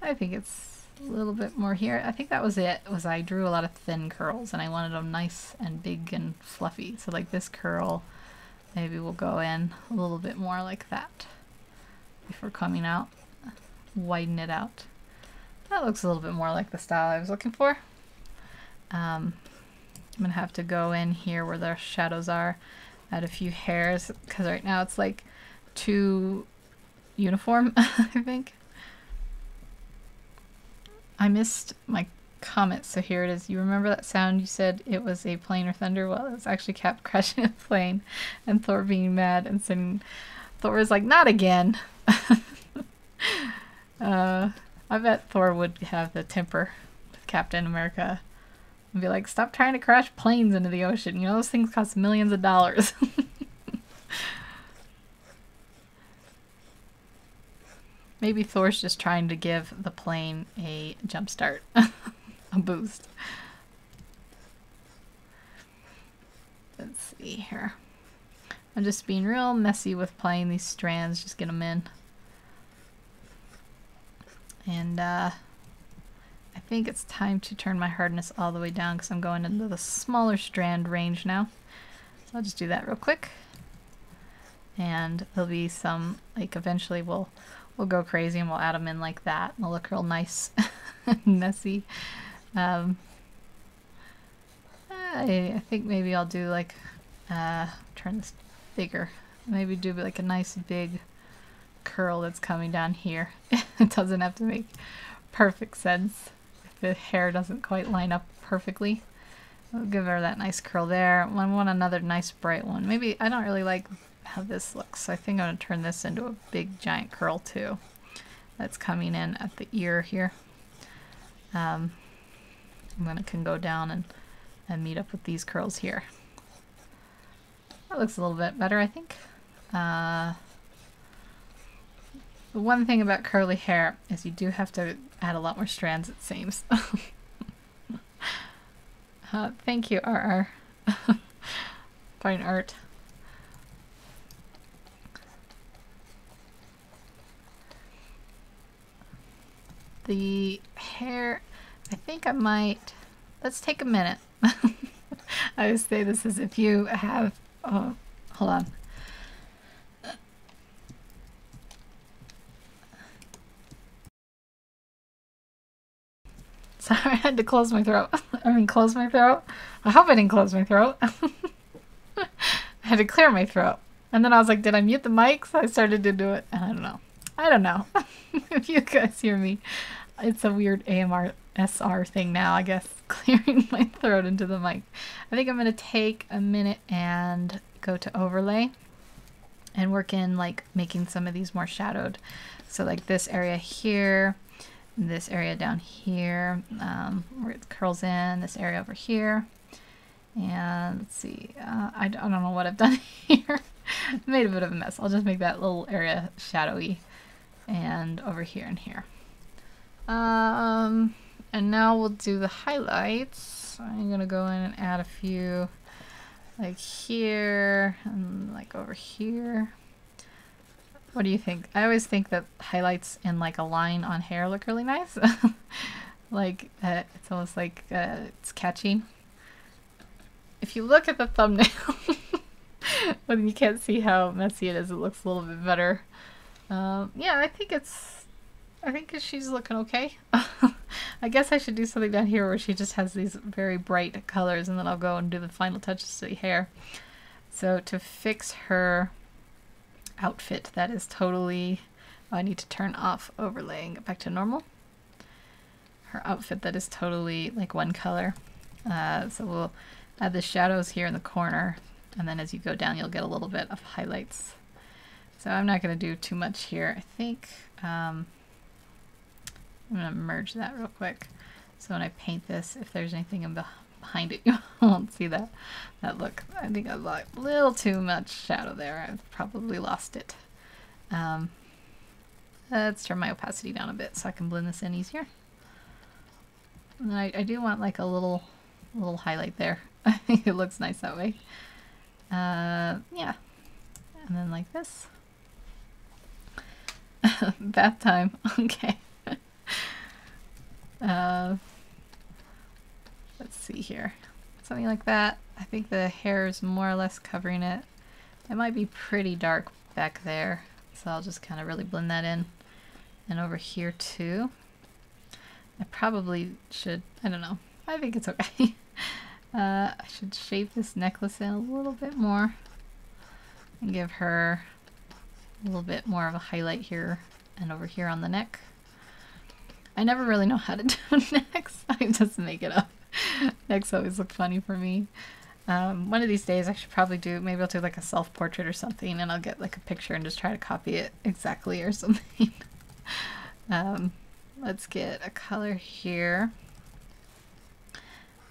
I think it's a little bit more here. I think that was it. I drew a lot of thin curls and I wanted them nice and big and fluffy. So like this curl, maybe we'll go in a little bit more like that before coming out. Widen it out. That looks a little bit more like the style I was looking for. I'm gonna have to go in here where the shadows are, add a few hairs, because right now it's like too uniform, I think. I missed my comment, so here it is. You remember that sound? You said it was a plane or thunder? Well, it was actually Cap crashing a plane and Thor being mad and saying, Thor was like, not again. I bet Thor would have the temper with Captain America and be like, stop trying to crash planes into the ocean. You know, those things cost millions of dollars. Maybe Thor's just trying to give the plane a jump start, a boost. Let's see here. I'm just being real messy with playing these strands, just get them in. And I think it's time to turn my hardness all the way down because I'm going into the smaller strand range now. So I'll just do that real quick. And there'll be some, like eventually we'll go crazy and we'll add them in like that. And they'll look real nice and messy. I think maybe I'll do like, turn this bigger. Maybe do like a nice big curl that's coming down here. It doesn't have to make perfect sense if the hair doesn't quite line up perfectly. I'll give her that nice curl there. I want another nice bright one. Maybe I don't really like how this looks, so I think I'm going to turn this into a big giant curl too. That's coming in at the ear here. I'm going to go down and meet up with these curls here. That looks a little bit better, I think. The one thing about curly hair is you do have to add a lot more strands, it seems. Thank you, RR. Fine art. The hair, I think I might, let's take a minute. I always say this as if you have, oh, hold on. Sorry, I had to close my throat. I mean, close my throat. I hope I didn't close my throat. I had to clear my throat. And then I was like, did I mute the mic? So I started to do it. And I don't know. I don't know. If you guys hear me, it's a weird AMR SR thing now, I guess, clearing my throat into the mic. I think I'm going to take a minute and go to overlay and work in like making some of these more shadowed. So like this area here, this area down here, where it curls in, this area over here. And let's see, I don't know what I've done here. Made a bit of a mess. I'll just make that little area shadowy. And over here and here. And now we'll do the highlights. I'm gonna go in and add a few like here and like over here. What do you think? I always think that highlights in like a line on hair look really nice. Like it's almost like it's catchy. If you look at the thumbnail, when you can't see how messy it is, it looks a little bit better. Yeah, I think she's looking okay. I guess I should do something down here where she just has these very bright colors, and then I'll go and do the final touches to the hair. So to fix her outfit, that is totally... I need to turn off overlay and get back to normal. Her outfit, that is totally like one color. So we'll add the shadows here in the corner, and then as you go down you'll get a little bit of highlights. So I'm not going to do too much here. I think I'm going to merge that real quick. So when I paint this, if there's anything behind it, you won't see that look. I think I got a little too much shadow there. I've probably lost it. Let's turn my opacity down a bit so I can blend this in easier. And then I do want like a little highlight there. I think it looks nice that way. Yeah. And then like this. Bath time. Okay. Let's see here. Something like that. I think the hair is more or less covering it. It might be pretty dark back there, so I'll just kind of really blend that in. And over here too. I probably should, I don't know. I think it's okay. I should shape this necklace in a little bit more and give her a little bit more of a highlight here and over here on the neck. I never really know how to do necks. I just make it up. Necks always look funny for me. One of these days I should probably do, maybe I'll do like a self-portrait or something, and I'll get like a picture and just try to copy it exactly or something. Let's get a color here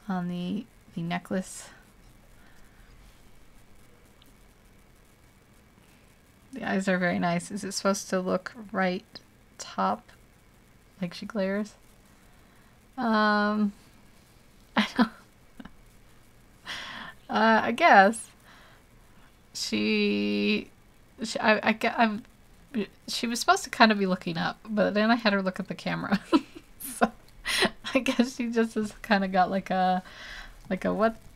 on the necklace. The eyes are very nice. Is it supposed to look right top, like she glares? I don't. I guess she was supposed to kind of be looking up, but then I had her look at the camera. So I guess she just has kind of got like a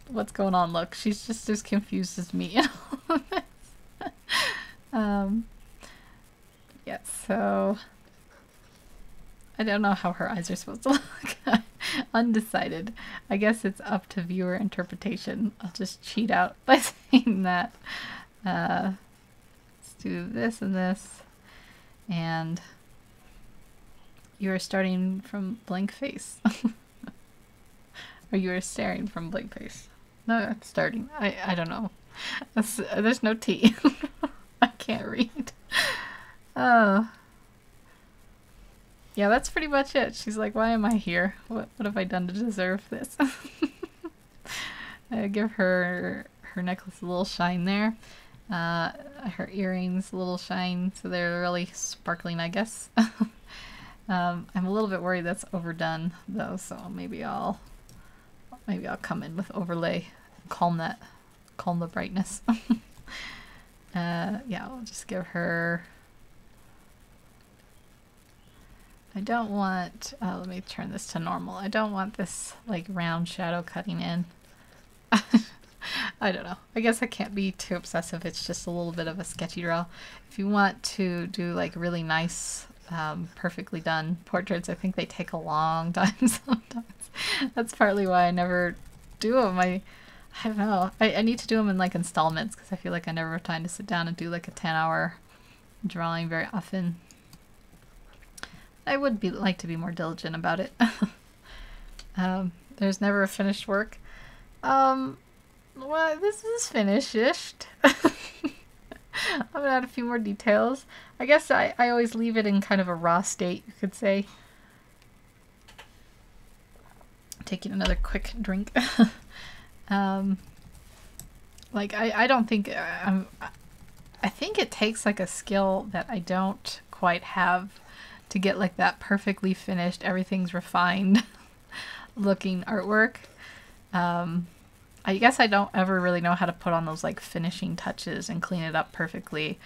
what's going on look. She's just as confused as me. Yeah, so I don't know how her eyes are supposed to look. Undecided. I guess it's up to viewer interpretation. I'll just cheat out by saying that. Let's do this and this. And you are starting from blank face. Or you are staring from blank face. No, I'm starting. I don't know. There's no T. I can't read. Oh. Yeah, that's pretty much it. She's like, why am I here? What have I done to deserve this? I give her necklace a little shine there. Her earrings a little shine, so they're really sparkling, I guess. I'm a little bit worried that's overdone though, so maybe I'll come in with overlay and calm the brightness. Yeah, I'll just give her. I don't want, let me turn this to normal. I don't want this like round shadow cutting in. I don't know. I guess I can't be too obsessive. It's just a little bit of a sketchy draw. If you want to do like really nice, perfectly done portraits, I think they take a long time sometimes. That's partly why I never do them. I don't know. I need to do them in like installments because I feel like I never have time to sit down and do like a 10-hour drawing very often. I would like to be more diligent about it. There's never a finished work. Well, this is finished-ish. I'm gonna add a few more details. I guess I always leave it in kind of a raw state, you could say. Taking another quick drink. Like I don't think I think it takes like a skill that I don't quite have to get like that perfectly finished, everything's refined looking artwork. I guess I don't ever really know how to put on those like finishing touches and clean it up perfectly.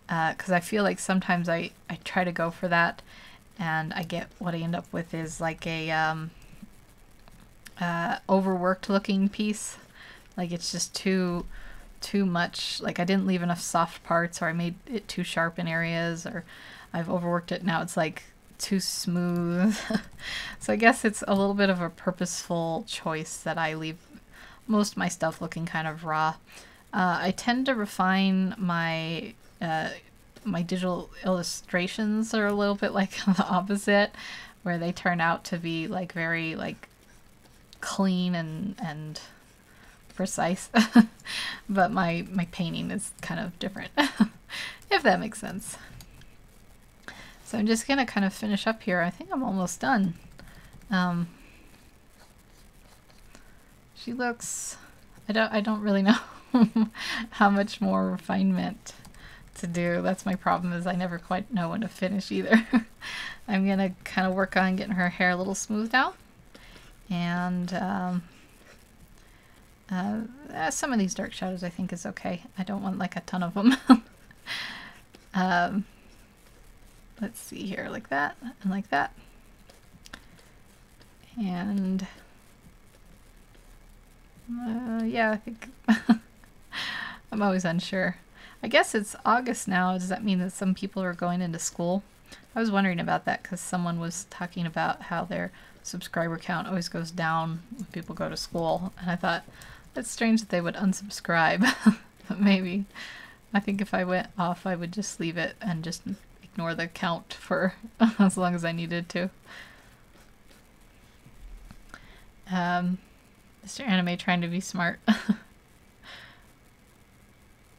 because I feel like sometimes I try to go for that, and I get what I end up with is like a overworked looking piece. Like it's just too much. Like I didn't leave enough soft parts, or I made it too sharp in areas, or I've overworked it. Now it's like too smooth. So I guess it's a little bit of a purposeful choice that I leave most of my stuff looking kind of raw. I tend to refine my my digital illustrations are a little bit like the opposite, where they turn out to be like very like clean and precise. But my painting is kind of different, if that makes sense. So I'm just gonna kind of finish up here. I think I'm almost done. She looks, I don't really know how much more refinement to do. That's my problem, is I never quite know when to finish either. I'm gonna kind of work on getting her hair a little smoothed out, and some of these dark shadows I think is okay. I don't want like a ton of them. Let's see here, like that and like that, and yeah, I think I'm always unsure. I guess it's August now. Does that mean that some people are going into school? I was wondering about that because someone was talking about how their subscriber count always goes down when people go to school, and I thought that's strange that they would unsubscribe. But maybe. I think if I went off, I would just leave it and just ignore the count for as long as I needed to. Mr. Anime trying to be smart.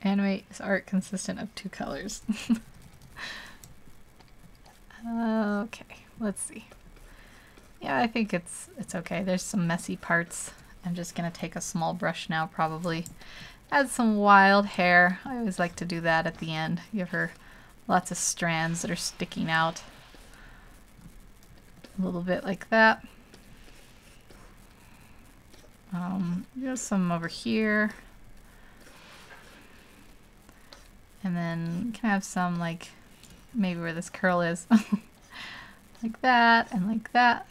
Anime is art consistent of 2 colors. Okay, let's see. Yeah, I think it's okay. There's some messy parts. I'm just gonna take a small brush now, probably add some wild hair. I always like to do that at the end. Give her lots of strands that are sticking out. A little bit like that. There's some over here. And then you can have some like maybe where this curl is. Like that and like that.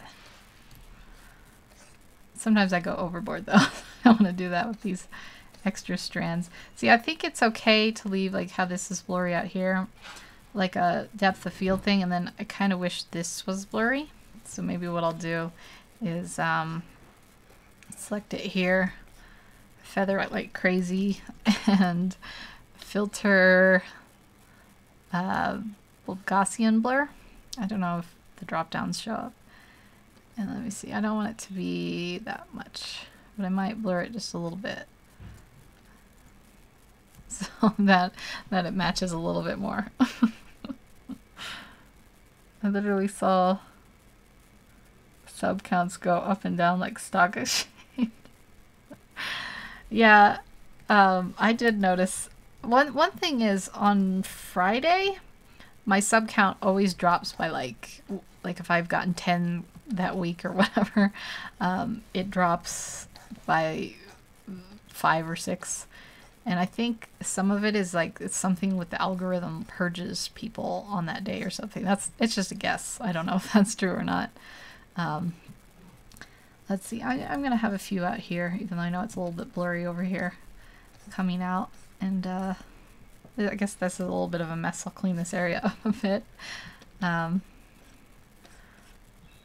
Sometimes I go overboard though. I don't want to do that with these extra strands. See, I think it's okay to leave like how this is blurry out here, like a depth of field thing, and then I kind of wish this was blurry. So maybe what I'll do is select it here, feather it like crazy, and filter Gaussian blur. I don't know if the drop downs show up. And let me see, I don't want it to be that much, but I might blur it just a little bit so that it matches a little bit more. I literally saw sub counts go up and down like stock exchange. Yeah, I did notice one thing is on Friday my sub count always drops by like if I've gotten 10 that week or whatever, it drops by 5 or 6. And I think some of it is like it's something with the algorithm purges people on that day or something. It's just a guess. I don't know if that's true or not. Let's see. I'm gonna have a few out here, even though I know it's a little bit blurry over here coming out. And I guess that's a little bit of a mess. I'll clean this area up a bit.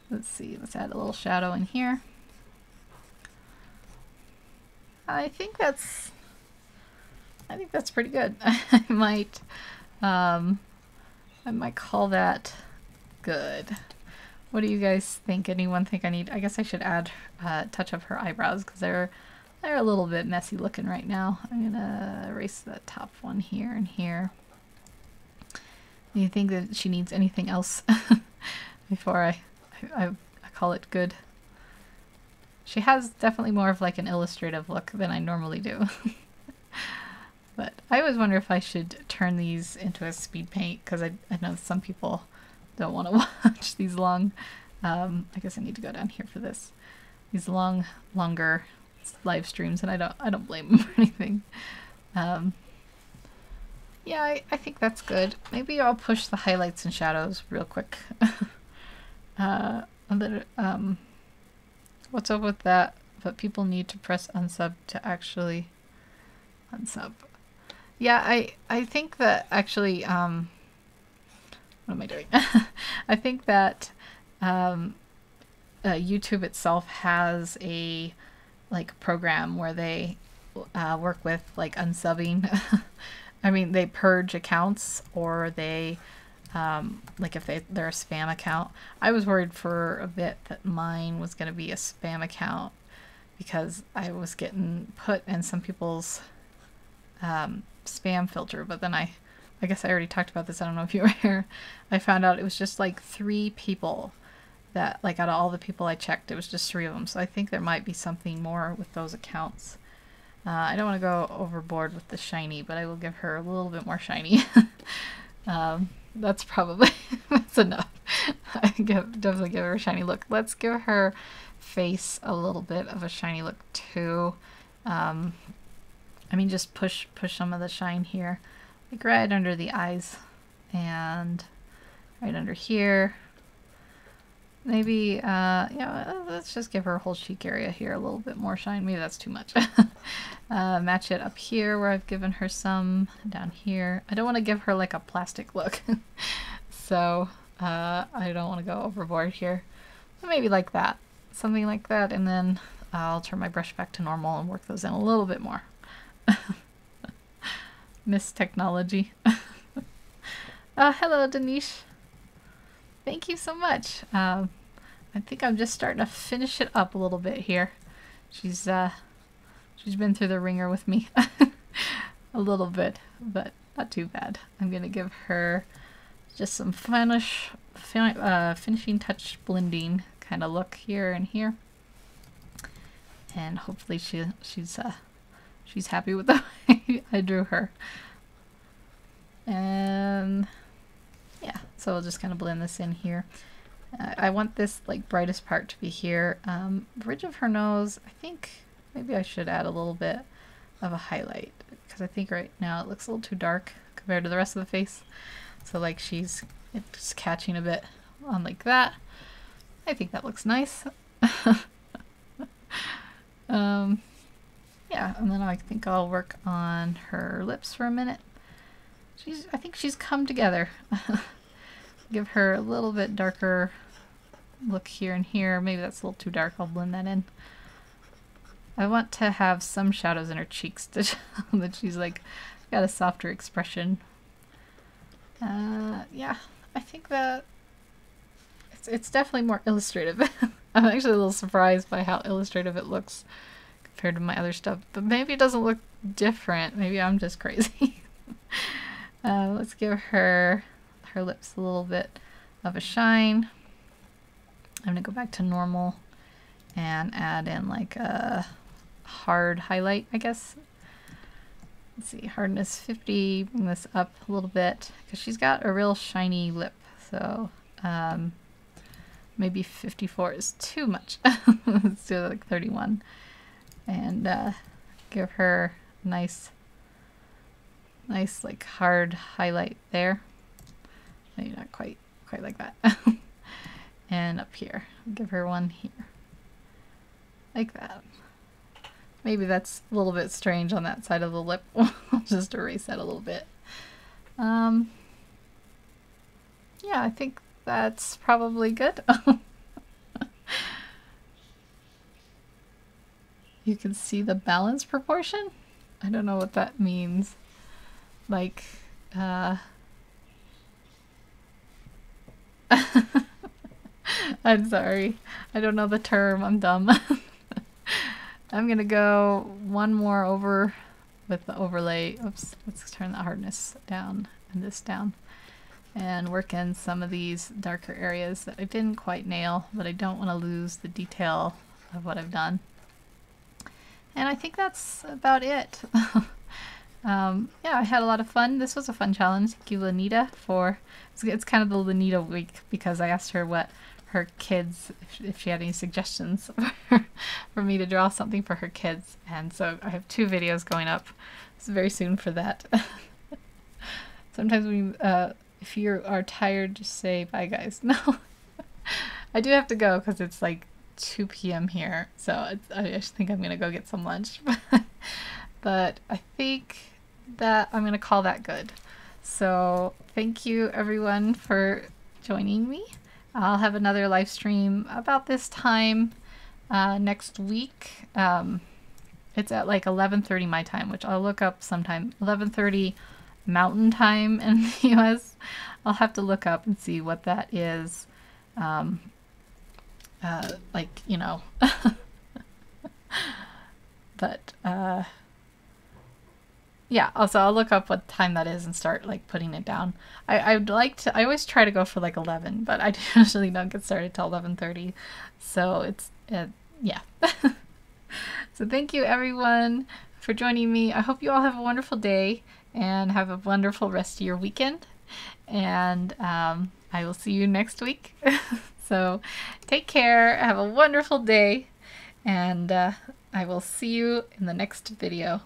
Let's see. Let's add a little shadow in here. I think that's pretty good. I might call that good. What do you guys think? Anyone think I guess I should add touch up her eyebrows because they're a little bit messy looking right now. I'm gonna erase the top one here and here. Do you think that she needs anything else before I call it good? She has definitely more of like an illustrative look than I normally do. But I always wonder if I should turn these into a speed paint, because I know some people don't want to watch these long, I guess I need to go down here for this, these longer live streams, and I don't blame them for anything. Yeah, I think that's good. Maybe I'll push the highlights and shadows real quick. What's up with that? But people need to press unsub to actually unsub. Yeah, I think that actually, what am I doing? I think that YouTube itself has a like program where they work with like unsubbing. I mean, they purge accounts, or they like if they're a spam account. I was worried for a bit that mine was going to be a spam account because I was getting put in some people's spam filter, but then I guess I already talked about this. I don't know if you were here. I found out it was just like 3 people that, like, out of all the people I checked, it was just 3 of them. So I think there might be something more with those accounts. I don't want to go overboard with the shiny, but I will give her a little bit more shiny. That's probably that's enough. I definitely give her a shiny look. Let's give her face a little bit of a shiny look too. I mean, just push some of the shine here, like right under the eyes and right under here. Maybe, yeah, let's just give her whole cheek area here a little bit more shine. Maybe that's too much. Match it up here where I've given her some, down here. I don't want to give her like a plastic look. So I don't want to go overboard here. So maybe like that, something like that, and then I'll turn my brush back to normal and work those in a little bit more. Miss Technology. Hello, Danish. Thank you so much. I think I'm just starting to finish it up a little bit here. She's been through the ringer with me a little bit, but not too bad. I'm gonna give her just some finishing touch blending kind of look here and here, and hopefully she's happy with the way I drew her. And yeah, so we'll just kind of blend this in here. I want this like brightest part to be here. Bridge of her nose, I think maybe I should add a little bit of a highlight, because I think right now it looks a little too dark compared to the rest of the face. So like it's catching a bit on like that. I think that looks nice. Yeah, and then I think I'll work on her lips for a minute. I think she's come together. Give her a little bit darker look here and here. Maybe that's a little too dark. I'll blend that in. I want to have some shadows in her cheeks to show that she's like got a softer expression. Yeah, I think that it's definitely more illustrative. I'm actually a little surprised by how illustrative it looks compared to my other stuff, but maybe it doesn't look different. Maybe I'm just crazy. Let's give her lips a little bit of a shine. I'm gonna go back to normal and add in like a hard highlight, I guess. Let's see, hardness 50, bring this up a little bit because she's got a real shiny lip. So maybe 54 is too much. Let's do like 31 and give her nice like hard highlight there. Maybe not quite like that. And up here, give her one here like that. Maybe that's a little bit strange on that side of the lip. I'll just erase that a little bit. Yeah, I think that's probably good. You can see the balance proportion? I don't know what that means. Like, I'm sorry. I don't know the term. I'm dumb. I'm gonna go one more over with the overlay. Oops, let's turn the hardness down and this down. And work in some of these darker areas that I didn't quite nail, but I don't want to lose the detail of what I've done. And I think that's about it. Yeah, I had a lot of fun. This was a fun challenge. Thank you, Lynata, for... It's kind of the Lynata week because I asked her what her kids, if she had any suggestions for me to draw something for her kids. And so I have 2 videos going up very soon for that. Sometimes we, if you are tired, just say bye, guys. No, I do have to go because it's like 2 p.m. here, so I just think I'm gonna go get some lunch. But I think that I'm gonna call that good. So thank you everyone for joining me. I'll have another live stream about this time next week. It's at like 11:30 my time, which I'll look up sometime. 11:30 Mountain Time in the US. I'll have to look up and see what that is. Like, you know. But yeah, also I'll look up what time that is and start like putting it down. I'd like to, I always try to go for like 11, but I usually don't get started till 11:30. So it's yeah. So thank you everyone for joining me. I hope you all have a wonderful day and have a wonderful rest of your weekend. And I will see you next week. So take care, have a wonderful day, and I will see you in the next video.